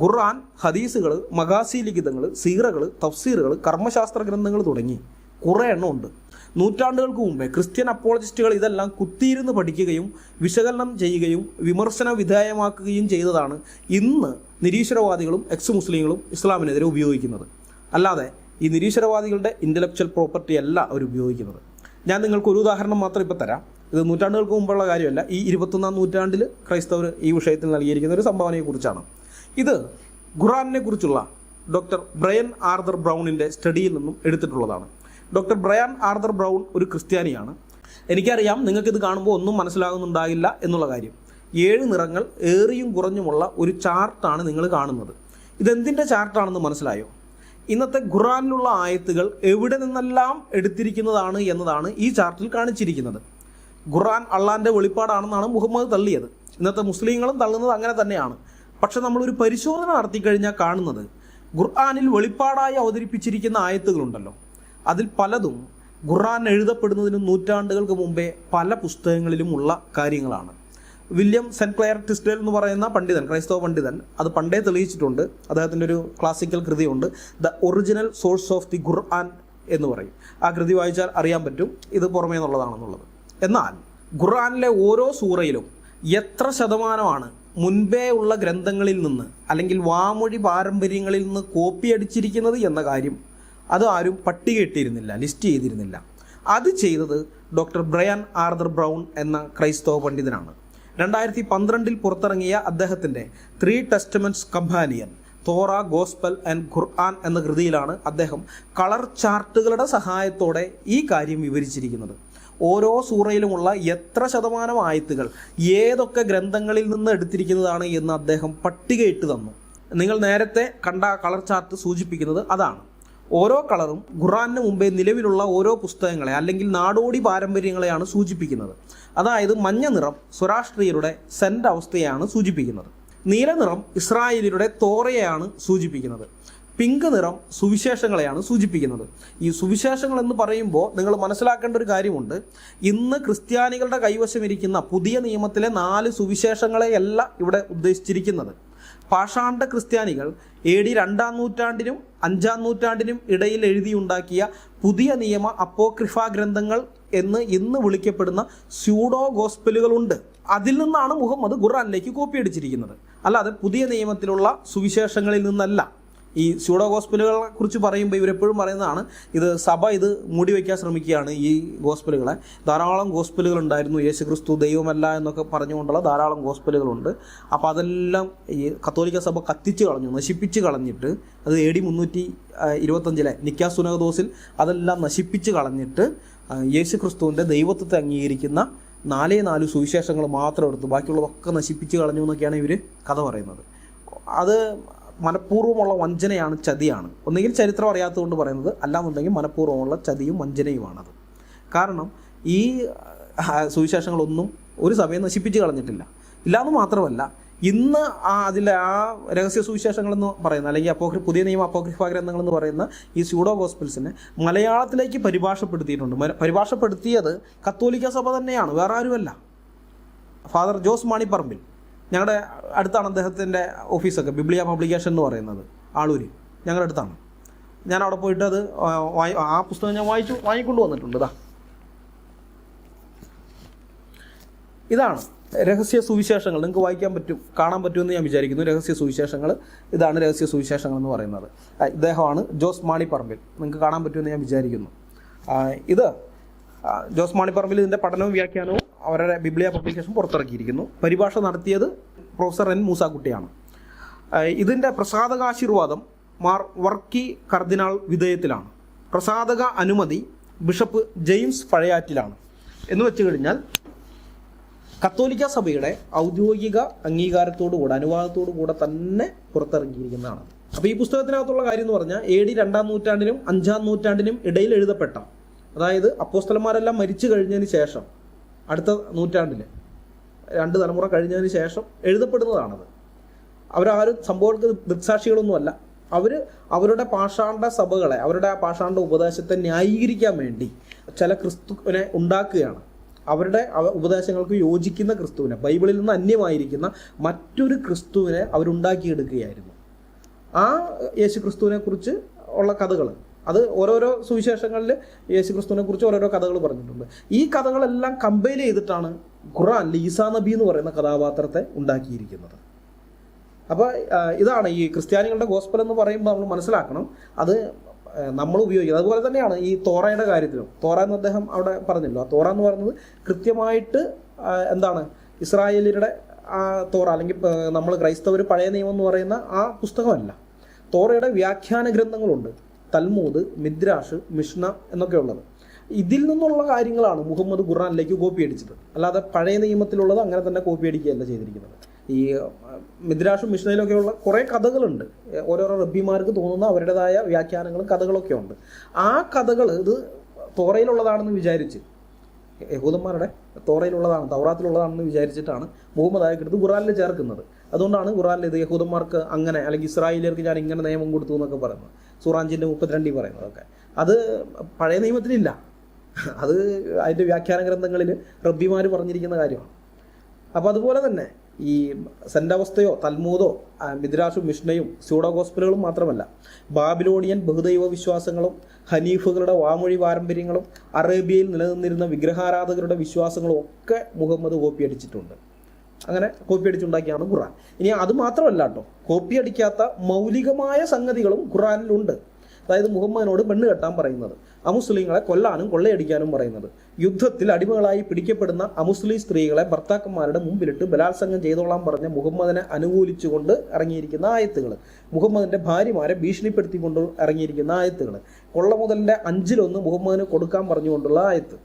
ഖുർആൻ, ഹദീസുകൾ, മഗാസി ലിഖിതങ്ങൾ, സീറകൾ, തഫ്സീറുകൾ, കർമ്മശാസ്ത്ര ഗ്രന്ഥങ്ങൾ തുടങ്ങി കുറേ എണ്ണം ഉണ്ട്. നൂറ്റാണ്ടുകൾക്ക് മുമ്പേ ക്രിസ്ത്യൻ അപ്പോളജിസ്റ്റുകൾ ഇതെല്ലാം കുത്തിയിരുന്ന് പഠിക്കുകയും വിശകലനം ചെയ്യുകയും വിമർശന വിധേയമാക്കുകയും ചെയ്തതാണ് ഇന്ന് നിരീശ്വരവാദികളും എക്സ് മുസ്ലിങ്ങളും ഇസ്ലാമിനെതിരെ ഉപയോഗിക്കുന്നത്. അല്ലാതെ ഈ നിരീശ്വരവാദികളുടെ ഇൻ്റലക്ച്വൽ പ്രോപ്പർട്ടി അല്ല അവർ ഉപയോഗിക്കുന്നത്. ഞാൻ നിങ്ങൾക്ക് ഒരു ഉദാഹരണം മാത്രം ഇപ്പോൾ തരാം. ഇത് നൂറ്റാണ്ടുകൾക്ക് മുമ്പുള്ള കാര്യമല്ല. ഈ 21-ാം നൂറ്റാണ്ടിൽ ക്രൈസ്തവർ ഈ വിഷയത്തിൽ നൽകിയിരിക്കുന്ന ഒരു സംഭാവനയെക്കുറിച്ചാണ്. ഇത് ഖുർആനെ കുറിച്ചുള്ള ഡോക്ടർ ബ്രയൻ ആർതർ ബ്രൗണിൻ്റെ സ്റ്റഡിയിൽ നിന്നും എടുത്തിട്ടുള്ളതാണ്. ഡോക്ടർ ബ്രയൻ ആർതർ ബ്രൗൺ ഒരു ക്രിസ്ത്യാനിയാണ്. എനിക്കറിയാം നിങ്ങൾക്കിത് കാണുമ്പോൾ ഒന്നും മനസ്സിലാകുന്നുണ്ടാകില്ല എന്നുള്ള കാര്യം. 7 നിറങ്ങൾ ഏറിയും കുറഞ്ഞുമുള്ള ഒരു ചാർട്ടാണ് നിങ്ങൾ കാണുന്നത്. ഇതെന്തിൻ്റെ ചാർട്ടാണെന്ന് മനസ്സിലായോ? ഇന്നത്തെ ഖുർആനിലുള്ള ആയത്തുകൾ എവിടെ നിന്നെല്ലാം എടുത്തിരിക്കുന്നതാണ് എന്നതാണ് ഈ ചാർട്ടിൽ കാണിച്ചിരിക്കുന്നത്. ഖുർആൻ അള്ളാൻ്റെ വെളിപ്പാടാണെന്നാണ് മുഹമ്മദ് തള്ളിയത്. ഇന്നത്തെ മുസ്ലിങ്ങളും തള്ളുന്നത് അങ്ങനെ തന്നെയാണ്. പക്ഷെ നമ്മളൊരു പരിശോധന നടത്തിക്കഴിഞ്ഞാൽ കാണുന്നത് ഖുർആനിൽ വെളിപ്പാടായി അവതരിപ്പിച്ചിരിക്കുന്ന ആയത്തുകളുണ്ടല്ലോ, അതിൽ പലതും ഖുർആൻ എഴുതപ്പെടുന്നതിന് നൂറ്റാണ്ടുകൾക്ക് മുമ്പേ പല പുസ്തകങ്ങളിലുമുള്ള കാര്യങ്ങളാണ്. വില്യം സെൻറ്റ് ക്ലെയർ ടിസ്ഡേൽ എന്ന് പറയുന്ന പണ്ഡിതൻ, ക്രൈസ്തവ പണ്ഡിതൻ, അത് പണ്ടേ തെളിയിച്ചിട്ടുണ്ട്. അദ്ദേഹത്തിൻ്റെ ഒരു ക്ലാസിക്കൽ കൃതിയുണ്ട്, the original source of the Quran എന്ന് പറയും. ആ കൃതി വായിച്ചാൽ അറിയാൻ പറ്റും ഇത് പുറമേ നിന്നുള്ളതാണെന്നുള്ളത്. എന്നാൽ ഖുർആനിലെ ഓരോ സൂറയിലും എത്ര ശതമാനമാണ് മുൻപേ ഉള്ള ഗ്രന്ഥങ്ങളിൽ നിന്ന് അല്ലെങ്കിൽ വാമൊഴി പാരമ്പര്യങ്ങളിൽ നിന്ന് കോപ്പി അടിച്ചിരിക്കുന്നത് എന്ന കാര്യം അത് ആരും പട്ടികയിട്ടിരുന്നില്ല, ലിസ്റ്റ് ചെയ്തിരുന്നില്ല. അത് ചെയ്തത് ഡോക്ടർ ബ്രയൻ ആർതർ ബ്രൗൺ എന്ന ക്രൈസ്തവ പണ്ഡിതനാണ്. 2012 പുറത്തിറങ്ങിയ അദ്ദേഹത്തിൻ്റെ 3 testaments companion, Torah, gospel and ഖുർആൻ എന്ന കൃതിയിലാണ് അദ്ദേഹം കളർ ചാർട്ടുകളുടെ സഹായത്തോടെ ഈ കാര്യം വിവരിച്ചിരിക്കുന്നത്. ഓരോ സൂറയിലുമുള്ള എത്ര ശതമാനം ആയത്തുകൾ ഏതൊക്കെ ഗ്രന്ഥങ്ങളിൽ നിന്ന് എടുത്തിരിക്കുന്നതാണ് എന്ന് അദ്ദേഹം പട്ടികയിട്ട് തന്നു. നിങ്ങൾ നേരത്തെ കണ്ട കളർ ചാർട്ട് സൂചിപ്പിക്കുന്നത് അതാണ്. ഓരോ കളറും ഖുർആനിന് മുമ്പേ നിലവിലുള്ള ഓരോ പുസ്തകങ്ങളെ അല്ലെങ്കിൽ നാടോടി പാരമ്പര്യങ്ങളെയാണ് സൂചിപ്പിക്കുന്നത്. അതായത് മഞ്ഞ നിറം സ്വരാഷ്ട്രീയരുടെ സെൻറ്റ് അവസ്ഥയാണ് സൂചിപ്പിക്കുന്നത്. നീല നിറം ഇസ്രായേലിയുടെ തോറയെയാണ് സൂചിപ്പിക്കുന്നത്. പിങ്ക് നിറം സുവിശേഷങ്ങളെയാണ് സൂചിപ്പിക്കുന്നത്. ഈ സുവിശേഷങ്ങൾ എന്ന് പറയുമ്പോൾ നിങ്ങൾ മനസ്സിലാക്കേണ്ട ഒരു കാര്യമുണ്ട്. ഇന്ന് ക്രിസ്ത്യാനികളുടെ കൈവശം ഇരിക്കുന്ന പുതിയ നിയമത്തിലെ 4 സുവിശേഷങ്ങളെയല്ല ഇവിടെ ഉദ്ദേശിച്ചിരിക്കുന്നത്. പാഷാണ്ഡ ക്രിസ്ത്യാനികൾ AD 2-ാം നൂറ്റാണ്ടിനും 5-ാം നൂറ്റാണ്ടിനും ഇടയിൽ എഴുതിയുണ്ടാക്കിയ പുതിയ നിയമ അപ്പോക്രിഫ ഗ്രന്ഥങ്ങൾ എന്ന് ഇന്ന് വിളിക്കപ്പെടുന്ന സ്യൂഡോ ഗോസ്പലുകളുണ്ട്. അതിൽ നിന്നാണ് മുഹമ്മദ് ഖുർആനിലേക്ക് കോപ്പി അടിച്ചിരിക്കുന്നത്, അല്ലാതെ പുതിയ നിയമത്തിലുള്ള സുവിശേഷങ്ങളിൽ നിന്നല്ല. ഈ സ്യൂഡോ ഗോസ്പലുകളെ കുറിച്ച് പറയുമ്പോൾ ഇവരെപ്പോഴും പറയുന്നതാണ് ഇത് സഭ ഇത് മൂടി വയ്ക്കാൻ ശ്രമിക്കുകയാണ്. ഈ ഗോസ്പലുകളെ ധാരാളം ഗോസ്പലുകൾ ഉണ്ടായിരുന്നു, യേശുക്രിസ്തു ദൈവമല്ല എന്നൊക്കെ പറഞ്ഞുകൊണ്ടുള്ള ധാരാളം ഗോസ്പലുകളുണ്ട്. അപ്പോൾ അതെല്ലാം ഈ കത്തോലിക്ക സഭ കത്തിച്ച് കളഞ്ഞു, നശിപ്പിച്ച് കളഞ്ഞിട്ട്, അത് AD 325 നിക്കാ സുനഹദോസിൽ അതെല്ലാം നശിപ്പിച്ച് കളഞ്ഞിട്ട് യേശുക്രിസ്തുവിൻ്റെ ദൈവത്വത്തെ അംഗീകരിക്കുന്ന 4 സുവിശേഷങ്ങൾ മാത്രം എടുത്തു, ബാക്കിയുള്ളതൊക്കെ നശിപ്പിച്ച് കളഞ്ഞു എന്നൊക്കെയാണ് ഇവർ കഥ പറയുന്നത്. അത് മനഃപൂർവ്വമുള്ള വഞ്ചനയാണ്, ചതിയാണ്. ഒന്നുകിൽ ചരിത്രം അറിയാത്തതുകൊണ്ട് പറയുന്നത്, അല്ലാന്നുണ്ടെങ്കിൽ മനഃപൂർവ്വമുള്ള ചതിയും വഞ്ചനയുമാണത്. കാരണം ഈ സുവിശേഷങ്ങളൊന്നും ഒരു സഭയെ നശിപ്പിച്ച് കളഞ്ഞിട്ടില്ല. ഇല്ലയെന്ന് മാത്രമല്ല, ഇന്ന് അതിലെ ആ രഹസ്യ സുവിശേഷങ്ങളെന്ന് പറയുന്ന അല്ലെങ്കിൽ പുതിയ നിയമ അപ്പോക്രിഫ ഗ്രന്ഥങ്ങളെന്ന് പറയുന്ന ഈ സ്യൂഡോ ഗോസ്പൽസിനെ മലയാളത്തിലേക്ക് പരിഭാഷപ്പെടുത്തിയിട്ടുണ്ട്. പരിഭാഷപ്പെടുത്തിയത് കത്തോലിക്ക സഭ തന്നെയാണ്, വേറെ ആരുമല്ല. ഫാദർ ജോസ് മാണിപ്പറമ്പിൽ, ഞങ്ങളുടെ അടുത്താണ് അദ്ദേഹത്തിൻ്റെ ഓഫീസൊക്കെ, ബിബ്ലിയ പബ്ലിക്കേഷൻ എന്ന് പറയുന്നത്, ആളൂർ, ഞങ്ങളുടെ അടുത്താണ്. ഞാൻ അവിടെ പോയിട്ട് അത് ആ പുസ്തകം ഞാൻ വാങ്ങിക്കൊണ്ട് വന്നിട്ടുണ്ട്. ഇതാണ് രഹസ്യ സുവിശേഷങ്ങൾ. നിങ്ങൾക്ക് വായിക്കാൻ പറ്റും, കാണാൻ പറ്റുമെന്ന് ഞാൻ വിചാരിക്കുന്നു. രഹസ്യ സുവിശേഷങ്ങൾ ഇതാണ്. രഹസ്യ സുവിശേഷങ്ങൾ എന്ന് പറയുന്നത് ഇദ്ദേഹമാണ്, ജോസ് മാണിപ്പറമ്പിൽ. നിങ്ങൾക്ക് കാണാൻ പറ്റുമെന്ന് ഞാൻ വിചാരിക്കുന്നു. ഇത് ജോസ് മാണിപ്പറമ്പിൽ ഇതിൻ്റെ പഠനവും വ്യാഖ്യാനവും അവരുടെ ബിബ്ലിയ പബ്ലിക്കേഷൻ പുറത്തിറക്കിയിരിക്കുന്നു. പരിഭാഷ നടത്തിയത് പ്രൊഫസർ N. മൂസാക്കുട്ടിയാണ്. ഇതിൻ്റെ പ്രസാദകാശീർവാദം മാർ വർക്കി കർദിനാൾ വിധേയത്തിലാണ്. പ്രസാധക അനുമതി ബിഷപ്പ് ജെയിംസ് പഴയാറ്റിലാണ്. എന്ന് വെച്ച് കഴിഞ്ഞാൽ കത്തോലിക്ക സഭയുടെ ഔദ്യോഗിക അംഗീകാരത്തോടുകൂടെ അനുവാദത്തോടുകൂടെ തന്നെ പുറത്തിറങ്ങിയിരിക്കുന്നതാണ്. അപ്പോൾ ഈ പുസ്തകത്തിനകത്തുള്ള കാര്യം എന്ന് പറഞ്ഞാൽ AD 2-ാം നൂറ്റാണ്ടിനും 5-ാം നൂറ്റാണ്ടിനും ഇടയിൽ എഴുതപ്പെട്ട, അതായത് അപ്പോസ്തലന്മാരെല്ലാം മരിച്ചു കഴിഞ്ഞതിന് ശേഷം അടുത്ത നൂറ്റാണ്ടിൽ 2 തലമുറ കഴിഞ്ഞതിന് ശേഷം എഴുതപ്പെടുന്നതാണത്. അവരാരും സംഭവങ്ങൾക്ക് ദൃക്സാക്ഷികളൊന്നുമല്ല. അവരുടെ പാഷാണ്ഡ സഭകളെ, അവരുടെ ആ പാഷാണ്ഡ ഉപദേശത്തെ ന്യായീകരിക്കാൻ വേണ്ടി ചില ക്രിസ്തുവിനെ ഉണ്ടാക്കുകയാണ്. അവരുടെ ഉപദേശങ്ങൾക്ക് യോജിക്കുന്ന ക്രിസ്തുവിനെ, ബൈബിളിൽ നിന്ന് അന്യമായിരിക്കുന്ന മറ്റൊരു ക്രിസ്തുവിനെ അവരുണ്ടാക്കിയെടുക്കുകയായിരുന്നു. ആ യേശു ക്രിസ്തുവിനെ കുറിച്ച് ഉള്ള കഥകൾ, അത് ഓരോരോ സുവിശേഷങ്ങളിൽ യേശു ക്രിസ്തുവിനെ കുറിച്ച് ഓരോരോ കഥകൾ പറഞ്ഞിട്ടുണ്ട്. ഈ കഥകളെല്ലാം കമ്പൈൽ ചെയ്തിട്ടാണ് ഖുർആനിൽ ഈസാ നബി എന്ന് പറയുന്ന കഥാപാത്രത്തെ ഉണ്ടാക്കിയിരിക്കുന്നത്. അപ്പോൾ ഇതാണ് ഈ ക്രിസ്ത്യാനികളുടെ ഗോസ്പൽ എന്ന് പറയുമ്പോൾ നമ്മൾ മനസ്സിലാക്കണം, അത് നമ്മൾ ഉപയോഗിക്കുന്നത്. അതുപോലെ തന്നെയാണ് ഈ തോറയുടെ കാര്യത്തിലും. തോറ എന്ന് അദ്ദേഹം അവിടെ പറഞ്ഞല്ലോ, ആ തോറ എന്ന് പറയുന്നത് കൃത്യമായിട്ട് എന്താണ് ഇസ്രായേലിയുടെ ആ തോറ, അല്ലെങ്കിൽ നമ്മൾ ക്രൈസ്തവർ പഴയ നിയമം എന്ന് പറയുന്ന ആ പുസ്തകമല്ല. തോറയുടെ വ്യാഖ്യാന ഗ്രന്ഥങ്ങളുണ്ട്, തൽമൂദ്, മിദ്രാഷ്, മിഷ്ന എന്നൊക്കെ ഉള്ളത്. ഇതിൽ നിന്നുള്ള കാര്യങ്ങളാണ് മുഹമ്മദ് ഖുർആനിലേക്ക് കോപ്പി അടിച്ചത്. അല്ലാതെ പഴയ നിയമത്തിലുള്ളത് അങ്ങനെ തന്നെ കോപ്പി അടിക്കുകയല്ല ചെയ്തിരിക്കുന്നത്. ഈ മിദ്രാഷും മിഷ്നയിലൊക്കെയുള്ള കുറേ കഥകളുണ്ട്. ഓരോരോ റബ്ബിമാർക്ക് തോന്നുന്ന അവരുടേതായ വ്യാഖ്യാനങ്ങളും കഥകളൊക്കെ ഉണ്ട്. ആ കഥകൾ ഇത് തോറയിലുള്ളതാണെന്ന് വിചാരിച്ച്, യഹൂദന്മാരുടെ തോറയിലുള്ളതാണ്, തൗറാത്തിലുള്ളതാണെന്ന് വിചാരിച്ചിട്ടാണ് മുഹമ്മദ് അയക്കെടുത്ത് ഖുർആനിൽ ചേർക്കുന്നത്. അതുകൊണ്ടാണ് ഖുർആനിൽ ഇത് യഹൂദന്മാർക്ക് അങ്ങനെ, അല്ലെങ്കിൽ ഇസ്രായേലിയർക്ക് ഞാൻ ഇങ്ങനെ നിയമം കൊടുത്തു എന്നൊക്കെ പറയുന്നത്. സൂറ 5:32 പറയുന്നതൊക്കെ അത് പഴയ നിയമത്തിലില്ല. അത് അതിൻ്റെ വ്യാഖ്യാന ഗ്രന്ഥങ്ങളിൽ റബ്ബിമാർ പറഞ്ഞിരിക്കുന്ന കാര്യമാണ്. അപ്പോൾ അതുപോലെ തന്നെ ഈ സെൻ്റവസ്ഥയോ തൽമൂദോ മിദ്രാഷും മിഷ്നയും സ്യൂഡോ ഗോസ്പലുകളും മാത്രമല്ല, ബാബിലോണിയൻ ബഹുദൈവ വിശ്വാസങ്ങളും ഹനീഫുകളുടെ വാമൊഴി പാരമ്പര്യങ്ങളും അറേബ്യയിൽ നിലനിന്നിരുന്ന വിഗ്രഹാരാധകരുടെ വിശ്വാസങ്ങളും ഒക്കെ മുഹമ്മദ് കോപ്പി അടിച്ചിട്ടുണ്ട്. അങ്ങനെ കോപ്പി അടിച്ചുണ്ടാക്കിയാണ് ഖുർആൻ. ഇനി അത് മാത്രമല്ല കേട്ടോ, കോപ്പി അടിക്കാത്ത മൗലികമായ സംഗതികളും ഖുർആനിലുണ്ട്. അതായത് മുഹമ്മദിനോട് പെണ്ണ് കെട്ടാൻ പറയുന്നത്, അമുസ്ലിങ്ങളെ കൊല്ലാനും കൊള്ളയടിക്കാനും പറയുന്നത്, യുദ്ധത്തിൽ അടിമകളായി പിടിക്കപ്പെടുന്ന അമുസ്ലിം സ്ത്രീകളെ ഭർത്താക്കന്മാരുടെ മുമ്പിലിട്ട് ബലാത്സംഗം ചെയ്തോളാൻ പറഞ്ഞ മുഹമ്മദിനെ അനുകൂലിച്ചുകൊണ്ട് ഇറങ്ങിയിരിക്കുന്ന ആയത്തുകൾ, മുഹമ്മദിൻ്റെ ഭാര്യമാരെ ഭീഷണിപ്പെടുത്തിക്കൊണ്ട് ഇറങ്ങിയിരിക്കുന്ന ആയത്തുകൾ, കൊള്ളമുതലിൻ്റെ 5-1 മുഹമ്മദിന് കൊടുക്കാൻ പറഞ്ഞുകൊണ്ടുള്ള ആയത്ത്,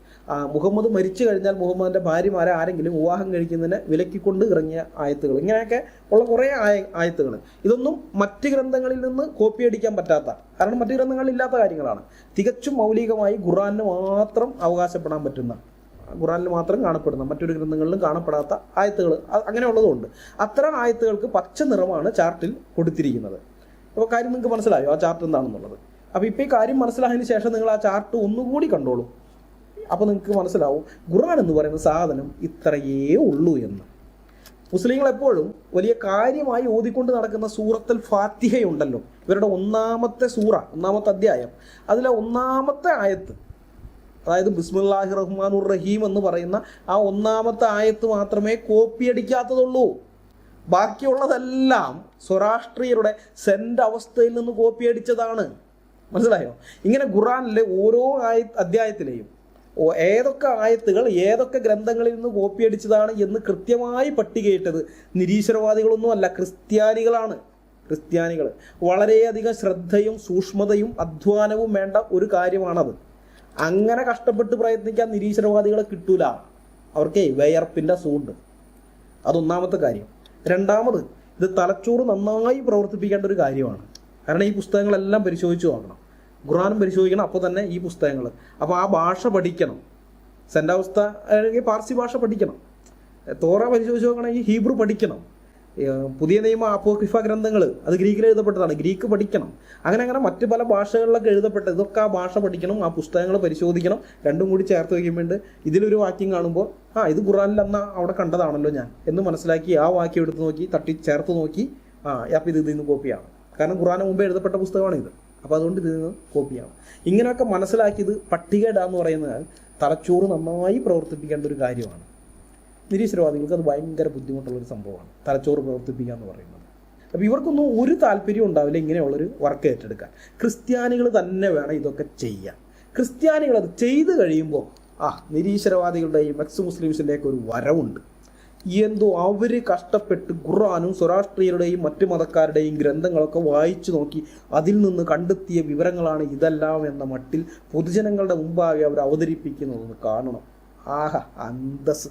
മുഹമ്മദ് മരിച്ചു കഴിഞ്ഞാൽ മുഹമ്മദിൻ്റെ ഭാര്യമാരെ ആരെങ്കിലും വിവാഹം കഴിക്കുന്നതിന് വിലക്കിക്കൊണ്ട് ഇറങ്ങിയ ആയത്തുകൾ, ഇങ്ങനെയൊക്കെ ഉള്ള കുറേ ആയത്തുകൾ. ഇതൊന്നും മറ്റ് ഗ്രന്ഥങ്ങളിൽ നിന്ന് കോപ്പി അടിക്കാൻ പറ്റാത്ത, കാരണം മറ്റ് ഗ്രന്ഥങ്ങളിൽ ഇല്ലാത്ത കാര്യങ്ങളാണ്. തികച്ചും മൗലികമായി ഖുർആനിന് മാത്രം അവകാശപ്പെടാൻ പറ്റുന്ന, ഖുർആനിൽ മാത്രം കാണപ്പെടുന്ന, മറ്റൊരു ഗ്രന്ഥങ്ങളിലും കാണപ്പെടാത്ത ആയത്തുകൾ അങ്ങനെയുള്ളതുകൊണ്ട് അത്തരം ആയത്തുകൾക്ക് പച്ച നിറമാണ് ചാർട്ടിൽ കൊടുത്തിരിക്കുന്നത്. അപ്പോൾ കാര്യം നിങ്ങൾക്ക് മനസ്സിലായോ ആ ചാർട്ട് എന്താണെന്നുള്ളത്? അപ്പോൾ ഇപ്പോൾ ഈ കാര്യം മനസ്സിലായതിന് ശേഷം നിങ്ങൾ ആ ചാർട്ട് ഒന്നുകൂടി കണ്ടോളൂ. അപ്പോൾ നിങ്ങൾക്ക് മനസ്സിലാവും ഖുർആൻ എന്ന് പറയുന്ന സാധനം ഇത്രയേ ഉള്ളൂ എന്ന്. മുസ്ലിങ്ങൾ എപ്പോഴും വലിയ കാര്യമായി ഓതിക്കൊണ്ട് നടക്കുന്ന സൂറത്തുൽ ഫാത്തിഹയുണ്ടല്ലോ, ഇവരുടെ ഒന്നാമത്തെ സൂറ, ഒന്നാമത്തെ അധ്യായം, അതിലെ ഒന്നാമത്തെ ആയത്ത്, അതായത് ബിസ്മില്ലാഹിർ റഹ്മാനുർ റഹീം എന്ന് പറയുന്ന ആ ഒന്നാമത്തെ ആയത്ത് മാത്രമേ കോപ്പി അടിക്കാത്തതുള്ളൂ. ബാക്കിയുള്ളതെല്ലാം സ്വരാഷ്ട്രീയരുടെ സെൻ്റ് അവസ്ഥയിൽ നിന്ന് കോപ്പി അടിച്ചതാണ്. മനസ്സിലായോ? ഇങ്ങനെ ഖുർആനിലെ ഓരോ അധ്യായത്തിലെയും ഏതൊക്കെ ആയത്തുകൾ ഏതൊക്കെ ഗ്രന്ഥങ്ങളിൽ നിന്ന് കോപ്പി അടിച്ചതാണ് എന്ന് കൃത്യമായി പട്ടികയിട്ടത് നിരീശ്വരവാദികളൊന്നുമല്ല, ക്രിസ്ത്യാനികളാണ്. ക്രിസ്ത്യാനികൾ വളരെയധികം ശ്രദ്ധയും സൂക്ഷ്മതയും അധ്വാനവും വേണ്ട ഒരു കാര്യമാണത്. അങ്ങനെ കഷ്ടപ്പെട്ട് പ്രയത്നിക്കാൻ നിരീശ്വരവാദികളെ കിട്ടൂല. അവർക്ക് വിയർപ്പിൻ്റെ സൂണ്ട്. അതൊന്നാമത്തെ കാര്യം. രണ്ടാമത്, ഇത് തലച്ചോറ് നന്നായി പ്രവർത്തിപ്പിക്കേണ്ട ഒരു കാര്യമാണ്. കാരണം ഈ പുസ്തകങ്ങളെല്ലാം പരിശോധിച്ച് നോക്കണം, ഖുർആനും പരിശോധിക്കണം, അപ്പോൾ തന്നെ ഈ പുസ്തകങ്ങൾ. അപ്പോൾ ആ ഭാഷ പഠിക്കണം. സെൻ്റാവസ്ഥ അല്ലെങ്കിൽ പാർസി ഭാഷ പഠിക്കണം. തോറ പരിശോധിച്ച് നോക്കണമെങ്കിൽ ഹീബ്രു പഠിക്കണം. പുതിയ നിയമ അപ്പോക്രിഫ ഗ്രന്ഥങ്ങൾ അത് ഗ്രീക്കിൽ എഴുതപ്പെട്ടതാണ്, ഗ്രീക്ക് പഠിക്കണം. അങ്ങനെ മറ്റ് പല ഭാഷകളിലൊക്കെ എഴുതപ്പെട്ട ഇതൊക്കെ ആ ഭാഷ പഠിക്കണം, ആ പുസ്തകങ്ങൾ പരിശോധിക്കണം. രണ്ടും കൂടി ചേർത്ത് വയ്ക്കുമ്പോൾ ഇതിലൊരു വാക്യം കാണുമ്പോൾ ഇത് ഖുർആനിൽ അന്ന് അവിടെ കണ്ടതാണല്ലോ ഞാൻ എന്ന് മനസ്സിലാക്കി ആ വാക്യം എടുത്ത് നോക്കി തട്ടി ചേർത്ത് നോക്കി അപ്പോൾ ഇതിൽ നിന്ന് കോപ്പിയാണ്. കാരണം ഖുർആന് മുമ്പേ എഴുതപ്പെട്ട പുസ്തകമാണ് ഇത്, അപ്പോൾ അതുകൊണ്ട് ഇതിൽ നിന്ന് കോപ്പിയാണ്. ഇങ്ങനെയൊക്കെ മനസ്സിലാക്കിയത് പട്ടികയിടാന്ന് പറയുന്നത് തലച്ചോറ് നന്നായി പ്രവർത്തിപ്പിക്കേണ്ട ഒരു കാര്യമാണ്. നിരീശ്വരവാദികൾക്ക് അത് ഭയങ്കര ബുദ്ധിമുട്ടുള്ളൊരു സംഭവമാണ്, തലച്ചോറ് പ്രവർത്തിപ്പിക്കുക എന്ന് പറയുന്നത്. അപ്പോൾ ഇവർക്കൊന്നും ഒരു താല്പര്യം ഉണ്ടാവില്ല ഇങ്ങനെയുള്ളൊരു വർക്ക് ഏറ്റെടുക്കാൻ. ക്രിസ്ത്യാനികൾ തന്നെ വേണം ഇതൊക്കെ ചെയ്യാൻ. ക്രിസ്ത്യാനികൾ അത് ചെയ്ത് കഴിയുമ്പോൾ നിരീശ്വരവാദികളുടെയും എക്സ് മുസ്ലിംസിൻ്റെയൊക്കെ ഒരു വരവുണ്ട്. എന്തോ അവർ കഷ്ടപ്പെട്ട് ഖുർആനും സ്വരാഷ്ട്രീയരുടെയും മറ്റു മതക്കാരുടെയും ഗ്രന്ഥങ്ങളൊക്കെ വായിച്ചു നോക്കി അതിൽ നിന്ന് കണ്ടെത്തിയ വിവരങ്ങളാണ് ഇതെല്ലാം എന്ന മട്ടിൽ പൊതുജനങ്ങളുടെ മുമ്പാകെ അവർ അവതരിപ്പിക്കുന്നതെന്ന് കാണണം. ആഹാ, അന്തസ്.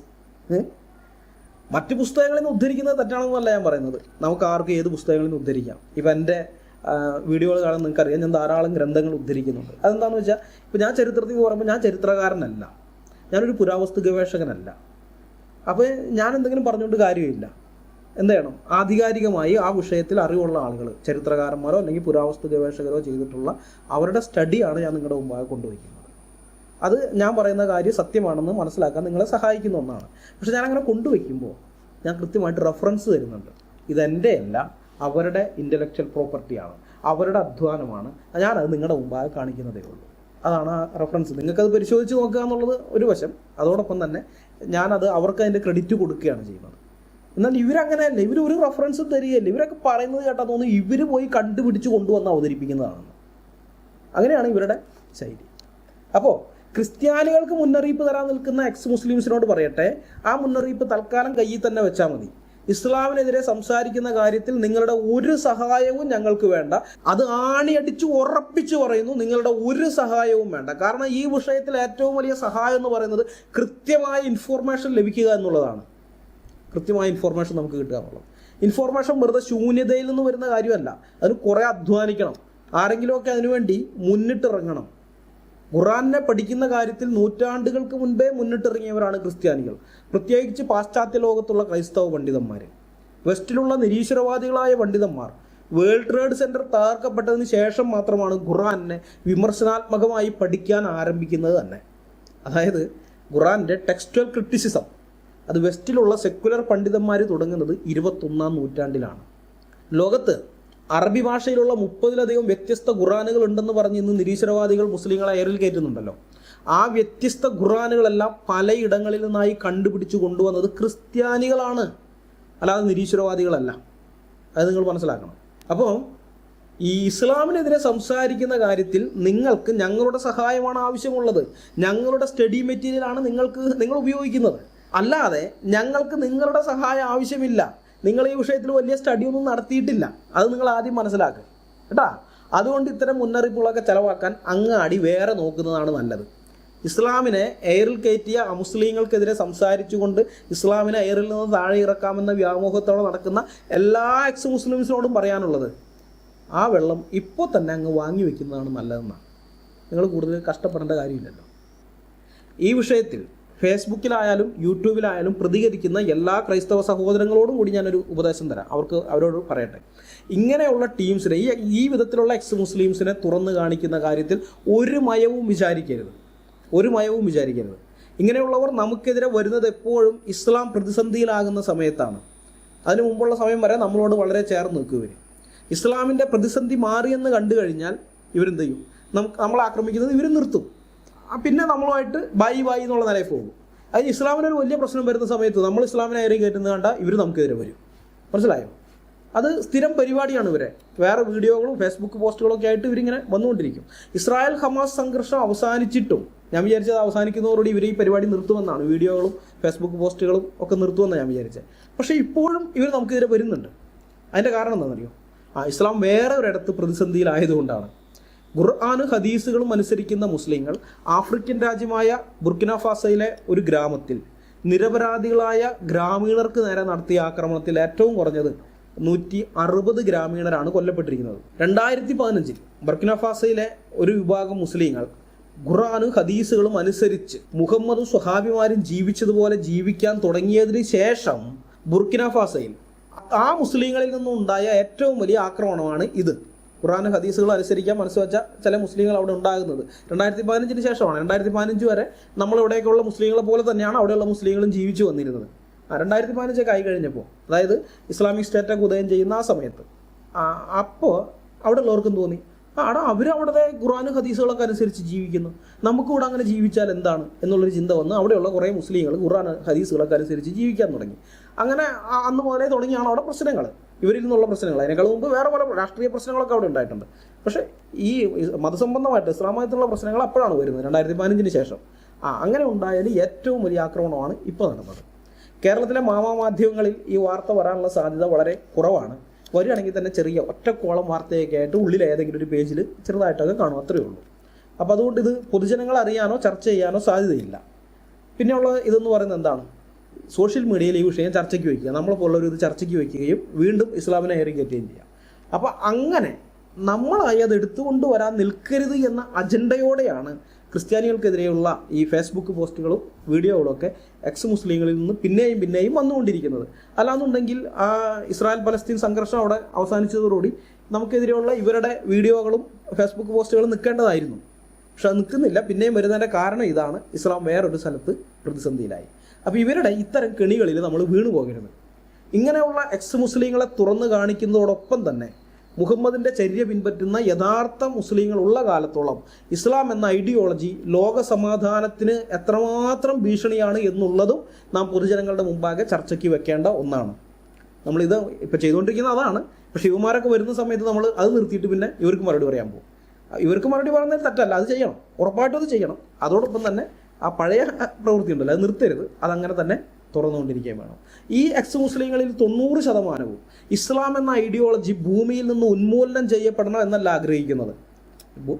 മറ്റ് പുസ്തകങ്ങളിൽ നിന്ന് ഉദ്ധരിക്കുന്നത് തെറ്റാണെന്നല്ല ഞാൻ പറയുന്നത്. നമുക്ക് ആർക്കും ഏത് പുസ്തകങ്ങളിൽ നിന്ന് ഉദ്ധരിക്കാം. ഇപ്പം എൻ്റെ വീഡിയോകൾ കാണാൻ നിങ്ങൾക്കറിയാം, ഞാൻ ധാരാളം ഗ്രന്ഥങ്ങൾ ഉദ്ധരിക്കുന്നുണ്ട്. അതെന്താണെന്ന് വെച്ചാൽ, ഇപ്പോൾ ഞാൻ ചരിത്രത്തിൽ പറയുമ്പോൾ ഞാൻ ചരിത്രകാരനല്ല, ഞാനൊരു പുരാവസ്തു ഗവേഷകനല്ല. അപ്പോൾ ഞാൻ എന്തെങ്കിലും പറഞ്ഞുകൊണ്ട് കാര്യമില്ല. എന്ത് ചെയ്യണം? ആധികാരികമായി ആ വിഷയത്തിൽ അറിവുള്ള ആളുകൾ, ചരിത്രകാരന്മാരോ അല്ലെങ്കിൽ പുരാവസ്തു ഗവേഷകരോ ചെയ്തിട്ടുള്ള അവരുടെ സ്റ്റഡിയാണ് ഞാൻ നിങ്ങളുടെ മുമ്പാകെ കൊണ്ടുവയ്ക്കുന്നത്. അത് ഞാൻ പറയുന്ന കാര്യം സത്യമാണെന്ന് മനസ്സിലാക്കാൻ നിങ്ങളെ സഹായിക്കുന്ന ഒന്നാണ്. പക്ഷെ ഞാനങ്ങനെ കൊണ്ടുവയ്ക്കുമ്പോൾ ഞാൻ കൃത്യമായിട്ട് റെഫറൻസ് തരുന്നുണ്ട്. ഇതെൻ്റെ അല്ല, അവരുടെ ഇൻ്റലക്ച്വൽ പ്രോപ്പർട്ടിയാണ്, അവരുടെ അധ്വാനമാണ്. ഞാനത് നിങ്ങളുടെ മുമ്പാകെ കാണിക്കുന്നതേ ഉള്ളൂ. അതാണ് ആ റെഫറൻസ്. നിങ്ങൾക്കത് പരിശോധിച്ച് നോക്കുക എന്നുള്ളത് ഒരു വശം. അതോടൊപ്പം തന്നെ ഞാനത് അവർക്ക് അതിൻ്റെ ക്രെഡിറ്റ് കൊടുക്കുകയാണ് ചെയ്യുന്നത്. എന്നാൽ ഇവരങ്ങനെയല്ല, ഇവരൊരു റെഫറൻസും തരികയല്ല. ഇവരൊക്കെ പറയുന്നത് കേട്ടാൽ തോന്നുന്നു ഇവർ പോയി കണ്ടുപിടിച്ച് കൊണ്ടുവന്ന് അവതരിപ്പിക്കുന്നതാണെന്ന്. അങ്ങനെയാണ് ഇവരുടെ ശൈലി. അപ്പോൾ ക്രിസ്ത്യാനികൾക്ക് മുന്നറിയിപ്പ് തരാൻ നിൽക്കുന്ന എക്സ് മുസ്ലിംസിനോട് പറയട്ടെ, ആ മുന്നറിയിപ്പ് തൽക്കാലം കയ്യിൽ തന്നെ വെച്ചാൽ മതി. ഇസ്ലാമിനെതിരെ സംസാരിക്കുന്ന കാര്യത്തിൽ നിങ്ങളുടെ ഒരു സഹായവും ഞങ്ങൾക്ക് വേണ്ട. അത് ആണിയടിച്ച് ഉറപ്പിച്ച് പറയുന്നു, നിങ്ങളുടെ ഒരു സഹായവും വേണ്ട. കാരണം ഈ വിഷയത്തിൽ ഏറ്റവും വലിയ സഹായം എന്ന് പറയുന്നത് കൃത്യമായ ഇൻഫോർമേഷൻ ലഭിക്കുക എന്നുള്ളതാണ്. കൃത്യമായ ഇൻഫോർമേഷൻ നമുക്ക് കിട്ടുക എന്നുള്ളത്. ഇൻഫോർമേഷൻ വെറുതെ ശൂന്യതയിൽ നിന്ന് വരുന്ന കാര്യമല്ല, അതിന് കുറേ അധ്വാനിക്കണം. ആരെങ്കിലുമൊക്കെ അതിനുവേണ്ടി മുന്നിട്ടിറങ്ങണം. ഖുർആനെ പഠിക്കുന്ന കാര്യത്തിൽ നൂറ്റാണ്ടുകൾക്ക് മുൻപേ മുന്നിട്ടിറങ്ങിയവരാണ് ക്രിസ്ത്യാനികൾ, പ്രത്യേകിച്ച് പാശ്ചാത്യ ലോകത്തുള്ള ക്രൈസ്തവ പണ്ഡിതന്മാർ. വെസ്റ്റിലുള്ള നിരീശ്വരവാദികളായ പണ്ഡിതന്മാർ വേൾഡ് ട്രേഡ് സെൻറ്റർ തകർക്കപ്പെട്ടതിന് ശേഷം മാത്രമാണ് ഖുർആനെ വിമർശനാത്മകമായി പഠിക്കാൻ ആരംഭിക്കുന്നത് തന്നെ. അതായത് ഖുർആൻ്റെ ടെക്സ്റ്റൽ ക്രിറ്റിസിസം അത് വെസ്റ്റിലുള്ള സെക്കുലർ പണ്ഡിതന്മാർ തുടങ്ങുന്നത് 21-ാം നൂറ്റാണ്ടിലാണ്. ലോകത്ത് അറബി ഭാഷയിലുള്ള 30-ലധികം വ്യത്യസ്ത ഖുർആനുകൾ ഉണ്ടെന്ന് പറഞ്ഞ് ഇന്ന് നിരീശ്വരവാദികൾ മുസ്ലിങ്ങളെ എയറിൽ കയറ്റുന്നുണ്ടല്ലോ. ആ വ്യത്യസ്ത ഖുർആനുകളെല്ലാം പലയിടങ്ങളിൽ നിന്നായി കണ്ടുപിടിച്ച് കൊണ്ടുവന്നത് ക്രിസ്ത്യാനികളാണ്, അല്ലാതെ നിരീശ്വരവാദികളല്ല. അത് നിങ്ങൾ മനസ്സിലാക്കണം. അപ്പോൾ ഈ ഇസ്ലാമിനെതിരെ സംസാരിക്കുന്ന കാര്യത്തിൽ നിങ്ങൾക്ക് ഞങ്ങളുടെ സഹായമാണ് ആവശ്യമുള്ളത്. ഞങ്ങളുടെ സ്റ്റഡി മെറ്റീരിയലാണ് നിങ്ങൾ ഉപയോഗിക്കുന്നത്. അല്ലാതെ ഞങ്ങൾക്ക് നിങ്ങളുടെ സഹായം ആവശ്യമില്ല. നിങ്ങൾ ഈ വിഷയത്തിൽ വലിയ സ്റ്റഡിയൊന്നും നടത്തിയിട്ടില്ല. അത് നിങ്ങൾ ആദ്യം മനസ്സിലാക്കുക കേട്ടാ. അതുകൊണ്ട് ഇത്തരം മുന്നറിയിപ്പുകളൊക്കെ ചിലവാക്കാൻ അങ്ങാടി വേറെ നോക്കുന്നതാണ് നല്ലത്. ഇസ്ലാമിനെ എയറിൽ കയറ്റിയ അമുസ്ലിങ്ങൾക്കെതിരെ സംസാരിച്ചുകൊണ്ട് ഇസ്ലാമിനെ എയറിൽ നിന്ന് താഴെ ഇറക്കാമെന്ന വ്യാമോഹത്തോടെ നടക്കുന്ന എല്ലാ എക്സ് മുസ്ലിംസിനോടും പറയാനുള്ളത്, ആ വെള്ളം ഇപ്പോൾ തന്നെ അങ്ങ് വാങ്ങി വയ്ക്കുന്നതാണ് നല്ലതെന്നാണ്. നിങ്ങൾ കൂടുതൽ കഷ്ടപ്പെടേണ്ട കാര്യമില്ലല്ലോ. ഈ വിഷയത്തിൽ ഫേസ്ബുക്കിലായാലും യൂട്യൂബിലായാലും പ്രതികരിക്കുന്ന എല്ലാ ക്രൈസ്തവ സഹോദരങ്ങളോടും കൂടി ഞാനൊരു ഉപദേശം തരാം. അവരോട് പറയട്ടെ, ഇങ്ങനെയുള്ള ടീംസിനെ, ഈ വിധത്തിലുള്ള എക്സ് മുസ്ലിംസിനെ തുറന്നു കാണിക്കുന്ന കാര്യത്തിൽ ഒരു മയവും വിചാരിക്കരുത്. ഇങ്ങനെയുള്ളവർ നമുക്കെതിരെ വരുന്നത് എപ്പോഴും ഇസ്ലാം പ്രതിസന്ധിയിലാകുന്ന സമയത്താണ്. അതിനു മുമ്പുള്ള സമയം വരെ നമ്മളോട് വളരെ ചേർന്ന് നിൽക്കുക. ഇസ്ലാമിൻ്റെ പ്രതിസന്ധി മാറിയെന്ന് കണ്ടു കഴിഞ്ഞാൽ ഇവരെന്ത് ചെയ്യും? നമ്മളെ ആക്രമിക്കുന്നത് ഇവർ നിർത്തും. പിന്നെ നമ്മളുമായിട്ട് ബൈ എന്നുള്ള നിലയിൽ പോകും. അതിന് ഇസ്ലാമിനൊരു വലിയ പ്രശ്നം വരുന്ന സമയത്ത് നമ്മൾ ഇസ്ലാമിനെ ഏറി കയറ്റുന്നത് കണ്ടാൽ ഇവർ നമുക്കെതിരെ വരും. മനസ്സിലായോ? അത് സ്ഥിരം പരിപാടിയാണ് ഇവരെ. വേറെ വീഡിയോകളും ഫേസ്ബുക്ക് പോസ്റ്റുകളൊക്കെ ആയിട്ട് ഇവരിങ്ങനെ വന്നുകൊണ്ടിരിക്കും. ഇസ്രായേൽ ഹമാസ് സംഘർഷം അവസാനിച്ചിട്ടും ഞാൻ വിചാരിച്ചത് അവസാനിക്കുന്നതോടുകൂടി ഇവർ ഈ പരിപാടി നിർത്തുമെന്നാണ്. വീഡിയോകളും ഫേസ്ബുക്ക് പോസ്റ്റുകളും ഒക്കെ നിർത്തുമെന്നാണ് ഞാൻ വിചാരിച്ചത്. പക്ഷേ ഇപ്പോഴും ഇവർ നമുക്കെതിരെ വരുന്നുണ്ട്. അതിൻ്റെ കാരണം എന്താണെന്നറിയോ? ഇസ്ലാം വേറെ ഒരിടത്ത് പ്രതിസന്ധിയിലായതുകൊണ്ടാണ്. ഖുർആനും ഹദീസുകളും അനുസരിക്കുന്ന മുസ്ലിങ്ങൾ ആഫ്രിക്കൻ രാജ്യമായ ബുർക്കിനാഫാസയിലെ ഒരു ഗ്രാമത്തിൽ നിരപരാധികളായ ഗ്രാമീണർക്ക് നേരെ നടത്തിയ ആക്രമണത്തിൽ ഏറ്റവും കുറഞ്ഞത് 160 ഗ്രാമീണരാണ് കൊല്ലപ്പെട്ടിരിക്കുന്നത്. 2015 ബുർക്കിനാഫാസയിലെ ഒരു വിഭാഗം മുസ്ലിങ്ങൾ ഖുർആനും ഹദീസുകളും അനുസരിച്ച് മുഹമ്മദും സ്വഹാബിമാരും ജീവിച്ചതുപോലെ ജീവിക്കാൻ തുടങ്ങിയതിന് ശേഷം ബുർക്കിനാഫാസയിൽ ആ മുസ്ലിങ്ങളിൽ നിന്നുണ്ടായ ഏറ്റവും വലിയ ആക്രമണമാണ് ഇത്. ഖുർആൻ ഹദീസുകൾ അനുസരിക്കാൻ മനസ്സ് വെച്ച ചില മുസ്ലിങ്ങൾ അവിടെ ഉണ്ടാകുന്നത് 2015 ശേഷമാണ്. 2015 വരെ നമ്മളിവിടേക്കുള്ള മുസ്ലിങ്ങളെ പോലെ തന്നെയാണ് അവിടെയുള്ള മുസ്ലിങ്ങളും ജീവിച്ചു വന്നിരുന്നത്. 2015 ആയി കഴിഞ്ഞപ്പോൾ, അതായത് ഇസ്ലാമിക് സ്റ്റേറ്റൊക്കെ ഉദയം ചെയ്യുന്ന ആ സമയത്ത്, അപ്പോൾ അവിടെ ഉള്ളവർക്കും തോന്നി, അവരവിടുത്തെ ഖുർആൻ ഹദീസുകളൊക്കെ അനുസരിച്ച് ജീവിക്കുന്നു, നമുക്കിവിടെ അങ്ങനെ ജീവിച്ചാൽ എന്താണ് എന്നുള്ളൊരു ചിന്ത വന്ന് അവിടെയുള്ള കുറേ മുസ്ലിങ്ങൾ ഖുർആൻ ഹദീസുകളൊക്കെ അനുസരിച്ച് ജീവിക്കാൻ തുടങ്ങി. അങ്ങനെ അന്ന് മുതലേ തുടങ്ങിയാണ് അവിടെ പ്രശ്നങ്ങൾ, ഇവരിൽ നിന്നുള്ള പ്രശ്നങ്ങൾ. അതിനേക്കാൾ മുമ്പ് വേറെ പല രാഷ്ട്രീയ പ്രശ്നങ്ങളൊക്കെ അവിടെ ഉണ്ടായിട്ടുണ്ട്. പക്ഷേ ഈ മതസംബന്ധമായിട്ട് ഇസ്ലാമായിട്ടുള്ള പ്രശ്നങ്ങൾ അപ്പോഴാണ് വരുന്നത്, 2015 ശേഷം. അങ്ങനെ ഉണ്ടായാൽ ഏറ്റവും വലിയ ആക്രമണമാണ് ഇപ്പോൾ നടന്നത്. കേരളത്തിലെ മാധ്യമങ്ങളിൽ ഈ വാർത്ത വരാനുള്ള സാധ്യത വളരെ കുറവാണ്. വരികയാണെങ്കിൽ തന്നെ ചെറിയ ഒറ്റക്കോളം വാർത്തയൊക്കെ ആയിട്ട് ഉള്ളിൽ ഏതെങ്കിലും ഒരു പേജിൽ ചെറുതായിട്ടൊക്കെ കാണും, അത്രയേ ഉള്ളൂ. അപ്പോൾ അതുകൊണ്ട് ഇത് പൊതുജനങ്ങൾ അറിയാനോ ചർച്ച ചെയ്യാനോ സാധ്യതയില്ല. പിന്നെയുള്ള ഇതെന്ന് പറയുന്നത് എന്താണ്? സോഷ്യൽ മീഡിയയിൽ ഈ വിഷയം ചർച്ചയ്ക്ക് വയ്ക്കുക, നമ്മളെപ്പോലുള്ളവർ ഇത് ചർച്ചയ്ക്ക് വയ്ക്കുകയും വീണ്ടും ഇസ്ലാമിനെ ഏറി കയറ്റുകയും ചെയ്യാം. അപ്പോൾ അങ്ങനെ നമ്മളായി അത് എടുത്തുകൊണ്ട് വരാൻ നിൽക്കരുത് എന്ന അജണ്ടയോടെയാണ് ക്രിസ്ത്യാനികൾക്കെതിരെയുള്ള ഈ ഫേസ്ബുക്ക് പോസ്റ്റുകളും വീഡിയോകളൊക്കെ എക്സ് മുസ്ലിങ്ങളിൽ നിന്ന് പിന്നെയും വന്നുകൊണ്ടിരിക്കുന്നത്. അല്ലാന്നുണ്ടെങ്കിൽ ആ ഇസ്രായേൽ പലസ്തീൻ സംഘർഷം അവിടെ അവസാനിച്ചതോടുകൂടി നമുക്കെതിരെയുള്ള ഇവരുടെ വീഡിയോകളും ഫേസ്ബുക്ക് പോസ്റ്റുകളും നിൽക്കേണ്ടതായിരുന്നു. പക്ഷെ അത് നിൽക്കുന്നില്ല. പിന്നെയും വരുന്നതിൻ്റെ കാരണം ഇതാണ്, ഇസ്ലാം വേറൊരു സ്ഥലത്ത് പ്രതിസന്ധിയിലായി. അപ്പോൾ ഇവരുടെ ഇത്തരം കെണികളിൽ നമ്മൾ വീണു പോകരുത്. ഇങ്ങനെയുള്ള എക്സ് മുസ്ലിങ്ങളെ തുറന്നു കാണിക്കുന്നതോടൊപ്പം തന്നെ മുഹമ്മദിൻ്റെ ചര്യ പിൻപറ്റുന്ന യഥാർത്ഥ മുസ്ലിങ്ങൾ ഉള്ള കാലത്തോളം ഇസ്ലാം എന്ന ഐഡിയോളജി ലോക സമാധാനത്തിന് എത്രമാത്രം ഭീഷണിയാണ് എന്നുള്ളതും നാം പൊതുജനങ്ങളുടെ മുമ്പാകെ ചർച്ചയ്ക്ക് വെക്കേണ്ട ഒന്നാണ്. നമ്മളിത് ഇപ്പോൾ ചെയ്തുകൊണ്ടിരിക്കുന്നത് അതാണ്. പക്ഷേ ഇവന്മാരൊക്കെ വരുന്ന സമയത്ത് നമ്മൾ അത് നിർത്തിയിട്ട് പിന്നെ ഇവർക്ക് മറുപടി പറയാൻ പോകും. ഇവർക്ക് മറുപടി പറയുന്നത് തെറ്റല്ല, അത് ചെയ്യണം, ഉറപ്പായിട്ടും അത് ചെയ്യണം. അതോടൊപ്പം തന്നെ ആ പഴയ പ്രവൃത്തി ഉണ്ടല്ലോ, അത് നിർത്തരുത്, അതങ്ങനെ തന്നെ തുറന്നുകൊണ്ടിരിക്കുകയും വേണം. ഈ എക്സ് മുസ്ലിങ്ങളിൽ 90% ഇസ്ലാം എന്ന ഐഡിയോളജി ഭൂമിയിൽ നിന്ന് ഉന്മൂലനം ചെയ്യപ്പെടണം എന്നല്ല ആഗ്രഹിക്കുന്നത്.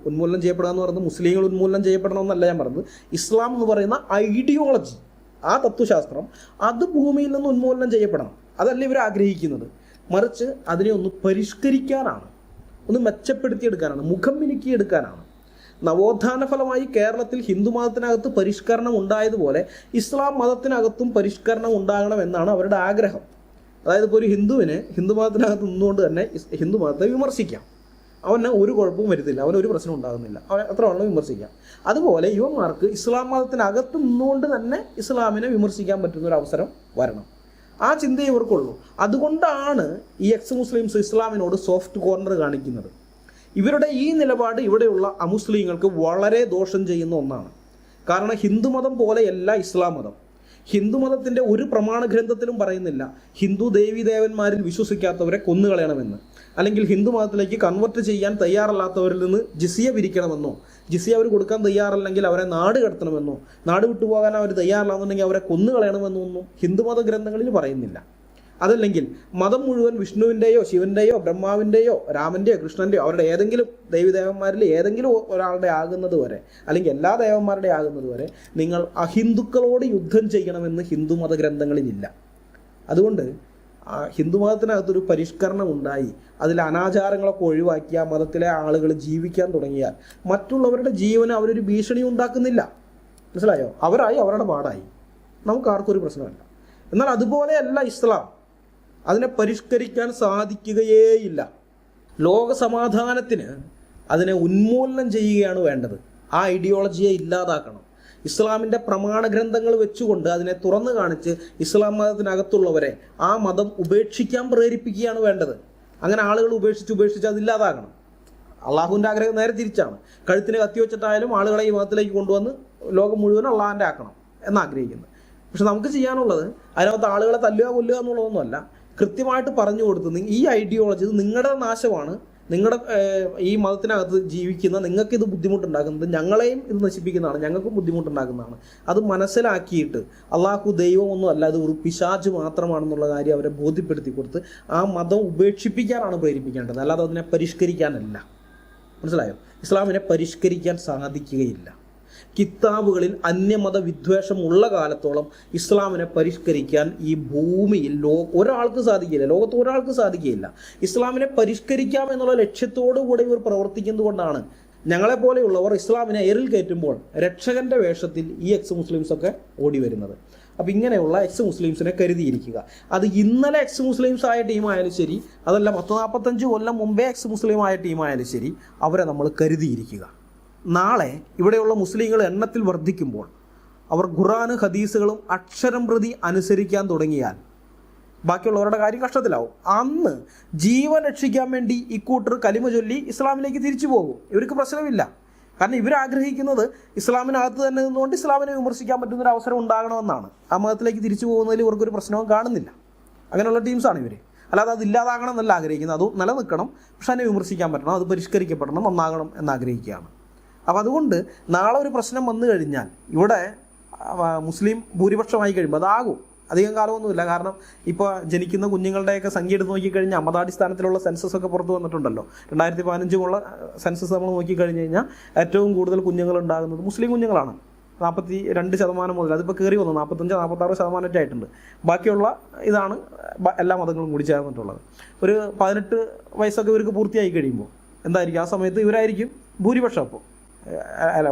ഉന്മൂലനം ചെയ്യപ്പെടുക എന്ന് പറയുന്നത് മുസ്ലിങ്ങൾ ഉന്മൂലനം ചെയ്യപ്പെടണം എന്നല്ല ഞാൻ പറഞ്ഞത്. ഇസ്ലാം എന്ന് പറയുന്ന ഐഡിയോളജി, ആ തത്വശാസ്ത്രം, അത് ഭൂമിയിൽ നിന്ന് ഉന്മൂലനം ചെയ്യപ്പെടണം, അതല്ല ഇവർ ആഗ്രഹിക്കുന്നത്. മറിച്ച് അതിനെ ഒന്ന് പരിഷ്കരിക്കാനാണ്, ഒന്ന് മെച്ചപ്പെടുത്തിയെടുക്കാനാണ്, മുഖം മിനുക്കിയെടുക്കാനാണ്. നവോത്ഥാന ഫലമായി കേരളത്തിൽ ഹിന്ദു മതത്തിനകത്ത് പരിഷ്കരണം ഉണ്ടായതുപോലെ ഇസ്ലാം മതത്തിനകത്തും പരിഷ്കരണം ഉണ്ടാകണം എന്നാണ് അവരുടെ ആഗ്രഹം. അതായത് ഇപ്പോൾ ഒരു ഹിന്ദുവിന് ഹിന്ദു മതത്തിനകത്ത് നിന്നുകൊണ്ട് തന്നെ ഹിന്ദു മതത്തെ വിമർശിക്കാം, അവന് ഒരു കുഴപ്പവും വരുന്നില്ല, അവനൊരു പ്രശ്നം ഉണ്ടാകുന്നില്ല, അവൻ എത്ര വേണം വിമർശിക്കാം. അതുപോലെ യുവമാർക്ക് ഇസ്ലാം മതത്തിനകത്ത് നിന്നുകൊണ്ട് തന്നെ ഇസ്ലാമിനെ വിമർശിക്കാൻ പറ്റുന്നൊരു അവസരം വരണം. ആ ചിന്തയെ ഇവർക്കുള്ളൂ. അതുകൊണ്ടാണ് ഈ എക്സ് മുസ്ലിംസ് ഇസ്ലാമിനോട് സോഫ്റ്റ് കോർണർ കാണിക്കുന്നത്. ഇവരുടെ ഈ നിലപാട് ഇവിടെയുള്ള അമുസ്ലിങ്ങൾക്ക് വളരെ ദോഷം ചെയ്യുന്ന ഒന്നാണ്. കാരണം ഹിന്ദുമതം പോലെയല്ല ഇസ്ലാം മതം. ഹിന്ദുമതത്തിൻ്റെ ഒരു പ്രമാണ ഗ്രന്ഥത്തിലും പറയുന്നില്ല ഹിന്ദു ദേവീദേവന്മാരിൽ വിശ്വസിക്കാത്തവരെ കൊന്നുകളയണമെന്ന്, അല്ലെങ്കിൽ ഹിന്ദു മതത്തിലേക്ക് കൺവെർട്ട് ചെയ്യാൻ തയ്യാറല്ലാത്തവരിൽ നിന്ന് ജിസിയ പിരിക്കണമെന്നോ, ജിസിയ അവർ കൊടുക്കാൻ തയ്യാറല്ലെങ്കിൽ അവരെ നാട് കടത്തണമെന്നോ, നാട് വിട്ടുപോകാൻ അവർ തയ്യാറല്ലാന്നുണ്ടെങ്കിൽ അവരെ കൊന്നുകളയണമെന്നൊന്നും ഹിന്ദുമത ഗ്രന്ഥങ്ങളിൽ പറയുന്നില്ല. അതല്ലെങ്കിൽ മതം മുഴുവൻ വിഷ്ണുവിൻ്റെയോ ശിവൻ്റെയോ ബ്രഹ്മാവിൻ്റെയോ രാമൻ്റെയോ കൃഷ്ണൻ്റെയോ അവരുടെ ഏതെങ്കിലും ദേവീദേവന്മാരിൽ ഏതെങ്കിലും ഒരാളുടെ ആകുന്നത് വരെ, അല്ലെങ്കിൽ എല്ലാ ദേവന്മാരുടെ ആകുന്നത് വരെ നിങ്ങൾ അഹിന്ദുക്കളോട് യുദ്ധം ചെയ്യണമെന്ന് ഹിന്ദുമത ഗ്രന്ഥങ്ങളിലില്ല. അതുകൊണ്ട് ഹിന്ദുമതത്തിനകത്തൊരു പരിഷ്കരണം ഉണ്ടായി അതിൽ അനാചാരങ്ങളൊക്കെ ഒഴിവാക്കി ആ മതത്തിലെ ആളുകൾ ജീവിക്കാൻ തുടങ്ങിയാൽ മറ്റുള്ളവരുടെ ജീവന് അവരൊരു ഭീഷണി ഉണ്ടാക്കുന്നില്ല. മനസ്സിലായോ? അവരായി അവരുടെ പാടായി, നമുക്ക് ആർക്കൊരു പ്രശ്നമല്ല. എന്നാൽ അതുപോലെയല്ല ഇസ്ലാം. അതിനെ പരിഷ്കരിക്കാൻ സാധിക്കുകയേയില്ല. ലോക സമാധാനത്തിന് അതിനെ ഉന്മൂലനം ചെയ്യുകയാണ് വേണ്ടത്. ആ ഐഡിയോളജിയെ ഇല്ലാതാക്കണം. ഇസ്ലാമിൻ്റെ പ്രമാണ ഗ്രന്ഥങ്ങൾ വെച്ചുകൊണ്ട് അതിനെ തുറന്നു കാണിച്ച് ഇസ്ലാം മതത്തിനകത്തുള്ളവരെ ആ മതം ഉപേക്ഷിക്കാൻ പ്രേരിപ്പിക്കുകയാണ് വേണ്ടത്. അങ്ങനെ ആളുകൾ ഉപേക്ഷിച്ച് അതില്ലാതാകണം. അള്ളാഹുവിൻ്റെ ആഗ്രഹം നേരെ തിരിച്ചാണ്. കഴുത്തിന് കത്തി വെച്ചിട്ടായാലും ആളുകളെ ഈ മതത്തിലേക്ക് കൊണ്ടുവന്ന് ലോകം മുഴുവൻ അള്ളാഹിൻ്റെ ആക്കണം എന്നാഗ്രഹിക്കുന്നത്. പക്ഷെ നമുക്ക് ചെയ്യാനുള്ളത് അതിനകത്ത് ആളുകളെ കൊല്ലുക എന്നുള്ളതൊന്നുമല്ല. കൃത്യമായിട്ട് പറഞ്ഞു കൊടുത്ത് ഈ ഐഡിയോളജി ഇത് നിങ്ങളുടെ നാശമാണ്, നിങ്ങളുടെ ഈ മതത്തിനകത്ത് ജീവിക്കുന്ന നിങ്ങൾക്കിത് ബുദ്ധിമുട്ടുണ്ടാക്കുന്നത്, ഞങ്ങളെയും ഇത് നശിപ്പിക്കുന്നതാണ്, ഞങ്ങൾക്കും ബുദ്ധിമുട്ടുണ്ടാക്കുന്നതാണ്. അത് മനസ്സിലാക്കിയിട്ട് അള്ളാഹു ദൈവമൊന്നും അല്ല, അത് ഒരു പിശാച് മാത്രമാണെന്നുള്ള കാര്യം അവരെ ബോധ്യപ്പെടുത്തി കൊടുത്ത് ആ മതം ഉപേക്ഷിപ്പിക്കാനാണ് പ്രേരിപ്പിക്കേണ്ടത്, അല്ലാതെ അതിനെ പരിഷ്കരിക്കാനല്ല. മനസ്സിലായോ? ഇസ്ലാമിനെ പരിഷ്കരിക്കാൻ സാധിക്കുകയില്ല. കിതാബുകളിൽ അന്യമത വിദ്വേഷം ഉള്ള കാലത്തോളം ഇസ്ലാമിനെ പരിഷ്കരിക്കാൻ ഈ ഭൂമിയിൽ ഒരാൾക്ക് സാധിക്കില്ല, ലോകത്ത് ഒരാൾക്ക് സാധിക്കുകയില്ല. ഇസ്ലാമിനെ പരിഷ്കരിക്കാം എന്നുള്ള ലക്ഷ്യത്തോടു കൂടി ഇവർ പ്രവർത്തിക്കുന്നത് കൊണ്ടാണ് ഞങ്ങളെപ്പോലെയുള്ളവർ ഇസ്ലാമിനെ എറിൽ കയറ്റുമ്പോൾ രക്ഷകന്റെ വേഷത്തിൽ ഈ എക്സ് മുസ്ലിംസൊക്കെ ഓടി വരുന്നത്. അപ്പം ഇങ്ങനെയുള്ള എക്സ് മുസ്ലിംസിനെ കരുതിയിരിക്കുക. അത് ഇന്നലെ എക്സ് മുസ്ലിംസ് ആയ ടീമായാലും ശരി, അതല്ല 40-45 കൊല്ലം മുമ്പേ എക്സ് മുസ്ലിം ആയ ടീമായാലും ശരി, അവരെ നമ്മൾ കരുതിയിരിക്കുക. നാളെ ഇവിടെയുള്ള മുസ്ലിങ്ങൾ എണ്ണത്തിൽ വർദ്ധിക്കുമ്പോൾ അവർ ഖുർആന് ഹദീസുകളും അക്ഷരം പ്രതി അനുസരിക്കാൻ തുടങ്ങിയാൽ ബാക്കിയുള്ളവരുടെ കാര്യം കഷ്ടത്തിലാവും. അന്ന് ജീവൻ രക്ഷിക്കാൻ വേണ്ടി ഇക്കൂട്ടർ കലിമ ചൊല്ലി ഇസ്ലാമിലേക്ക് തിരിച്ചു പോകും. ഇവർക്ക് പ്രശ്നമില്ല. കാരണം ഇവരാഗ്രഹിക്കുന്നത് ഇസ്ലാമിനകത്ത് തന്നെ നിന്നുകൊണ്ട് ഇസ്ലാമിനെ വിമർശിക്കാൻ പറ്റുന്നൊരു അവസരം ഉണ്ടാകണമെന്നാണ്. ആ മതത്തിലേക്ക് തിരിച്ചു പോകുന്നതിൽ ഇവർക്കൊരു പ്രശ്നവും കാണുന്നില്ല. അങ്ങനെയുള്ള ടീംസാണ് ഇവർ. അല്ലാതെ അത് ഇല്ലാതാകണം എന്നല്ല ആഗ്രഹിക്കുന്നത്. അത് നിലനിൽക്കണം, പക്ഷെ അതിനെ വിമർശിക്കാൻ പറ്റണം, അത് പരിഷ്കരിക്കപ്പെടണം, നന്നാകണം എന്നാഗ്രഹിക്കുകയാണ്. അപ്പോൾ അതുകൊണ്ട് നാളെ ഒരു പ്രശ്നം വന്നു കഴിഞ്ഞാൽ ഇവിടെ മുസ്ലിം ഭൂരിപക്ഷമായി കഴിയുമ്പോൾ അതാകും അധികം കാലമൊന്നുമില്ല. കാരണം ഇപ്പോൾ ജനിക്കുന്ന കുഞ്ഞുങ്ങളുടെയൊക്കെ സംഖ്യ എടുത്ത് നോക്കിക്കഴിഞ്ഞാൽ മതാടിസ്ഥാനത്തിലുള്ള സെൻസസ് ഒക്കെ പുറത്ത് വന്നിട്ടുണ്ടല്ലോ. 2015 സെൻസസ് നമ്മൾ നോക്കിക്കഴിഞ്ഞ് കഴിഞ്ഞാൽ ഏറ്റവും കൂടുതൽ കുഞ്ഞുങ്ങൾ ഉണ്ടാകുന്നത് മുസ്ലിം കുഞ്ഞുങ്ങളാണ്. 42% മുതൽ അതിപ്പോൾ കയറി വന്നു 45-46% ആയിട്ടുണ്ട്. ബാക്കിയുള്ള ഇതാണ് എല്ലാ മതങ്ങളും കൂടി ചേർന്നിട്ടുള്ളത്. ഒരു 18 വയസ്സൊക്കെ ഇവർക്ക് പൂർത്തിയായി കഴിയുമ്പോൾ എന്തായിരിക്കും, ആ സമയത്ത് ഇവരായിരിക്കും ഭൂരിപക്ഷം. അപ്പോൾ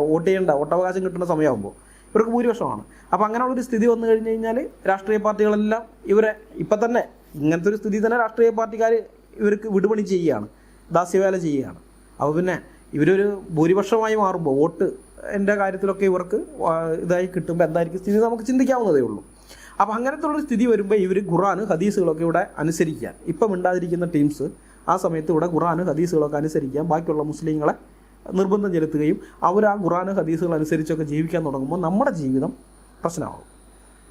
വോട്ട് ചെയ്യേണ്ട, വോട്ടവകാശം കിട്ടുന്ന സമയമാകുമ്പോൾ ഇവർക്ക് ഭൂരിപക്ഷമാണ്. അപ്പോൾ അങ്ങനെയുള്ളൊരു സ്ഥിതി വന്നു കഴിഞ്ഞ് കഴിഞ്ഞാൽ രാഷ്ട്രീയ പാർട്ടികളെല്ലാം ഇവരെ ഇപ്പം തന്നെ ഇങ്ങനത്തെ ഒരു സ്ഥിതി തന്നെ രാഷ്ട്രീയ പാർട്ടിക്കാർ ഇവർക്ക് വിടുപണി ചെയ്യുകയാണ്, ദാസ്യവേല ചെയ്യുകയാണ്. അപ്പോൾ പിന്നെ ഇവരൊരു ഭൂരിപക്ഷമായി മാറുമ്പോൾ വോട്ട് എൻ്റെ കാര്യത്തിലൊക്കെ ഇവർക്ക് ഇതായി കിട്ടുമ്പോൾ എന്തായിരിക്കും സ്ഥിതി നമുക്ക് ചിന്തിക്കാവുന്നതേ ഉള്ളൂ. അപ്പോൾ അങ്ങനത്തെ ഉള്ളൊരു സ്ഥിതി വരുമ്പോൾ ഇവർ ഖുർആൻ ഹദീസുകളൊക്കെ ഇവിടെ അനുസരിക്കാൻ, ഇപ്പം മിണ്ടാതിരിക്കുന്ന ടീംസ് ആ സമയത്ത് ഇവിടെ ഖുർആൻ ഹദീസുകളൊക്കെ അനുസരിക്കാൻ ബാക്കിയുള്ള മുസ്ലിങ്ങളെ നിർബന്ധം ചെലുത്തുകയും അവർ ആ ഖുർആൻ ഹദീസുകൾ അനുസരിച്ചൊക്കെ ജീവിക്കാൻ തുടങ്ങുമ്പോൾ നമ്മുടെ ജീവിതം പ്രശ്നമാകും.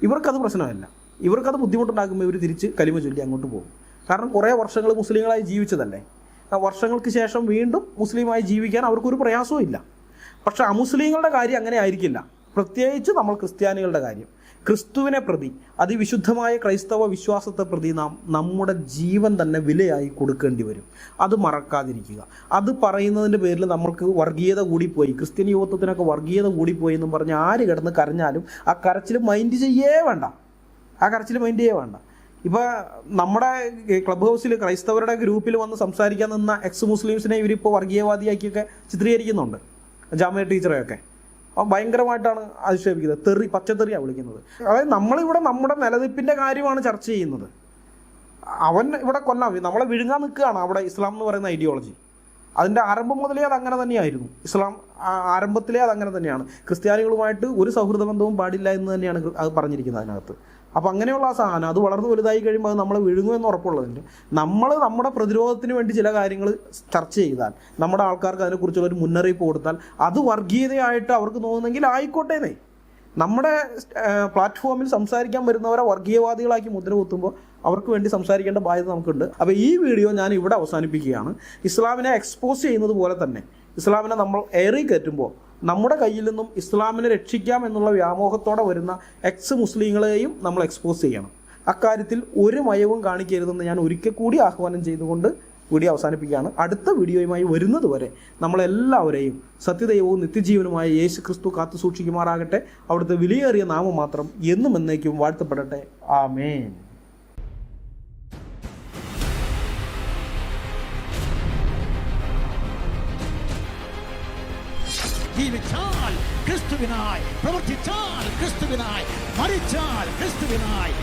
ഇവർക്കത് പ്രശ്നമല്ല, ഇവർക്കത് ബുദ്ധിമുട്ടുണ്ടാക്കുമ്പോൾ ഇവർ തിരിച്ച് കലിമ ചൊല്ലി അങ്ങോട്ട് പോകും. കാരണം കുറേ വർഷങ്ങൾ മുസ്ലിങ്ങളായി ജീവിച്ചതല്ലേ, ആ വർഷങ്ങൾക്ക് ശേഷം വീണ്ടും മുസ്ലിമായി ജീവിക്കാൻ അവർക്കൊരു പ്രയാസവും ഇല്ല. പക്ഷേ അമുസ്ലിങ്ങളുടെ കാര്യം അങ്ങനെ ആയിരിക്കില്ല. പ്രത്യേകിച്ച് നമ്മൾ ക്രിസ്ത്യാനികളുടെ കാര്യം, ക്രിസ്തുവിനെ പ്രതി, അതിവിശുദ്ധമായ ക്രൈസ്തവ വിശ്വാസത്തെ പ്രതി നാം നമ്മുടെ ജീവൻ തന്നെ വിലയായി കൊടുക്കേണ്ടി വരും. അത് മറക്കാതിരിക്കുക. അത് പറയുന്നതിൻ്റെ പേരിൽ നമ്മൾക്ക് വർഗീയത കൂടിപ്പോയി, ക്രിസ്ത്യൻ യുവത്വത്തിനൊക്കെ വർഗീയത കൂടിപ്പോയി എന്നും പറഞ്ഞ് ആര് കിടന്ന് കരഞ്ഞാലും ആ കരച്ചിൽ മൈൻഡ് ചെയ്യേ വേണ്ട, ആ കരച്ചിൽ മൈൻഡ് ചെയ്യേ വേണ്ട. ഇപ്പോൾ നമ്മുടെ ക്ലബ് ഹൗസിൽ ക്രൈസ്തവരുടെ ഗ്രൂപ്പിൽ വന്ന് സംസാരിക്കാൻ നിന്ന എക്സ് മുസ്ലിംസിനെ ഇവരിപ്പോൾ വർഗീയവാദിയാക്കിയൊക്കെ ചിത്രീകരിക്കുന്നുണ്ട്. ജാമ്യ ടീച്ചറെയൊക്കെ ഭയങ്കരമായിട്ടാണ് അധിക്ഷേപിക്കുന്നത്, തെറി, പച്ചത്തെറിയാണ് വിളിക്കുന്നത്. അതായത് നമ്മളിവിടെ നമ്മുടെ നിലനിൽപ്പിൻ്റെ കാര്യമാണ് ചർച്ച ചെയ്യുന്നത്. അവൻ ഇവിടെ കൊല്ലാൻ, നമ്മളെ വിഴുങ്ങാൻ നിൽക്കുകയാണ് അവിടെ ഇസ്ലാം എന്ന് പറയുന്ന ഐഡിയോളജി. അതിൻ്റെ ആരംഭം മുതലേ അത് അങ്ങനെ തന്നെയായിരുന്നു. ഇസ്ലാം ആരംഭത്തിലേ അത് അങ്ങനെ തന്നെയാണ്. ക്രിസ്ത്യാനികളുമായിട്ട് ഒരു സൗഹൃദ ബന്ധവും പാടില്ല എന്ന് തന്നെയാണ് അത് പറഞ്ഞിരിക്കുന്നത് അതിനകത്ത്. അപ്പോൾ അങ്ങനെയുള്ള ആ സാധനം അത് വളർന്ന് വലുതായി കഴിയുമ്പോൾ അത് നമ്മളെ വിഴുങ്ങുമെന്ന് ഉറപ്പുള്ളതിൻ്റെ നമ്മൾ നമ്മുടെ പ്രതിരോധത്തിന് വേണ്ടി ചില കാര്യങ്ങൾ ചർച്ച ചെയ്താൽ, നമ്മുടെ ആൾക്കാർക്ക് അതിനെക്കുറിച്ചുള്ളൊരു മുന്നറിയിപ്പ് കൊടുത്താൽ, അത് വർഗീയതയായിട്ട് അവർക്ക് തോന്നുന്നെങ്കിൽ ആയിക്കോട്ടേന്നേ. നമ്മുടെ പ്ലാറ്റ്ഫോമിൽ സംസാരിക്കാൻ വരുന്നവരെ വർഗീയവാദികളാക്കി മുദ്ര കുത്തുമ്പോൾ അവർക്ക് വേണ്ടി സംസാരിക്കേണ്ട ബാധ്യത നമുക്കുണ്ട്. അപ്പോൾ ഈ വീഡിയോ ഞാൻ ഇവിടെ അവസാനിപ്പിക്കുകയാണ്. ഇസ്ലാമിനെ എക്സ്പോസ് ചെയ്യുന്നത് പോലെ തന്നെ ഇസ്ലാമിനെ നമ്മൾ ഏറി കയറ്റുമ്പോൾ നമ്മുടെ കയ്യിൽ നിന്നും ഇസ്ലാമിനെ രക്ഷിക്കാം എന്നുള്ള വ്യാമോഹത്തോടെ വരുന്ന എക്സ് മുസ്ലിങ്ങളെയും നമ്മൾ എക്സ്പോസ് ചെയ്യണം. അക്കാര്യത്തിൽ ഒരു മയവും കാണിക്കരുതെന്ന് ഞാൻ ഒരിക്കൽ കൂടി ആഹ്വാനം ചെയ്തുകൊണ്ട് വീഡിയോ അവസാനിപ്പിക്കുകയാണ്. അടുത്ത വീഡിയോയുമായി വരുന്നത് വരെ നമ്മളെല്ലാവരെയും സത്യദൈവവും നിത്യജീവനുമായ യേശു ക്രിസ്തു കാത്തു സൂക്ഷിക്കുമാറാകട്ടെ. അവിടുത്തെ വിലയേറിയ നാമം മാത്രം എന്നും എന്നേക്കും വാഴ്ത്തപ്പെടട്ടെ. ആമേൻ. ജീവിച്ചാൽ ക്രിസ്തുവിനായി, പ്രവർത്തിച്ചാൽ ക്രിസ്തുവിനായി, മരിച്ചാൽ ക്രിസ്തുവിനായി.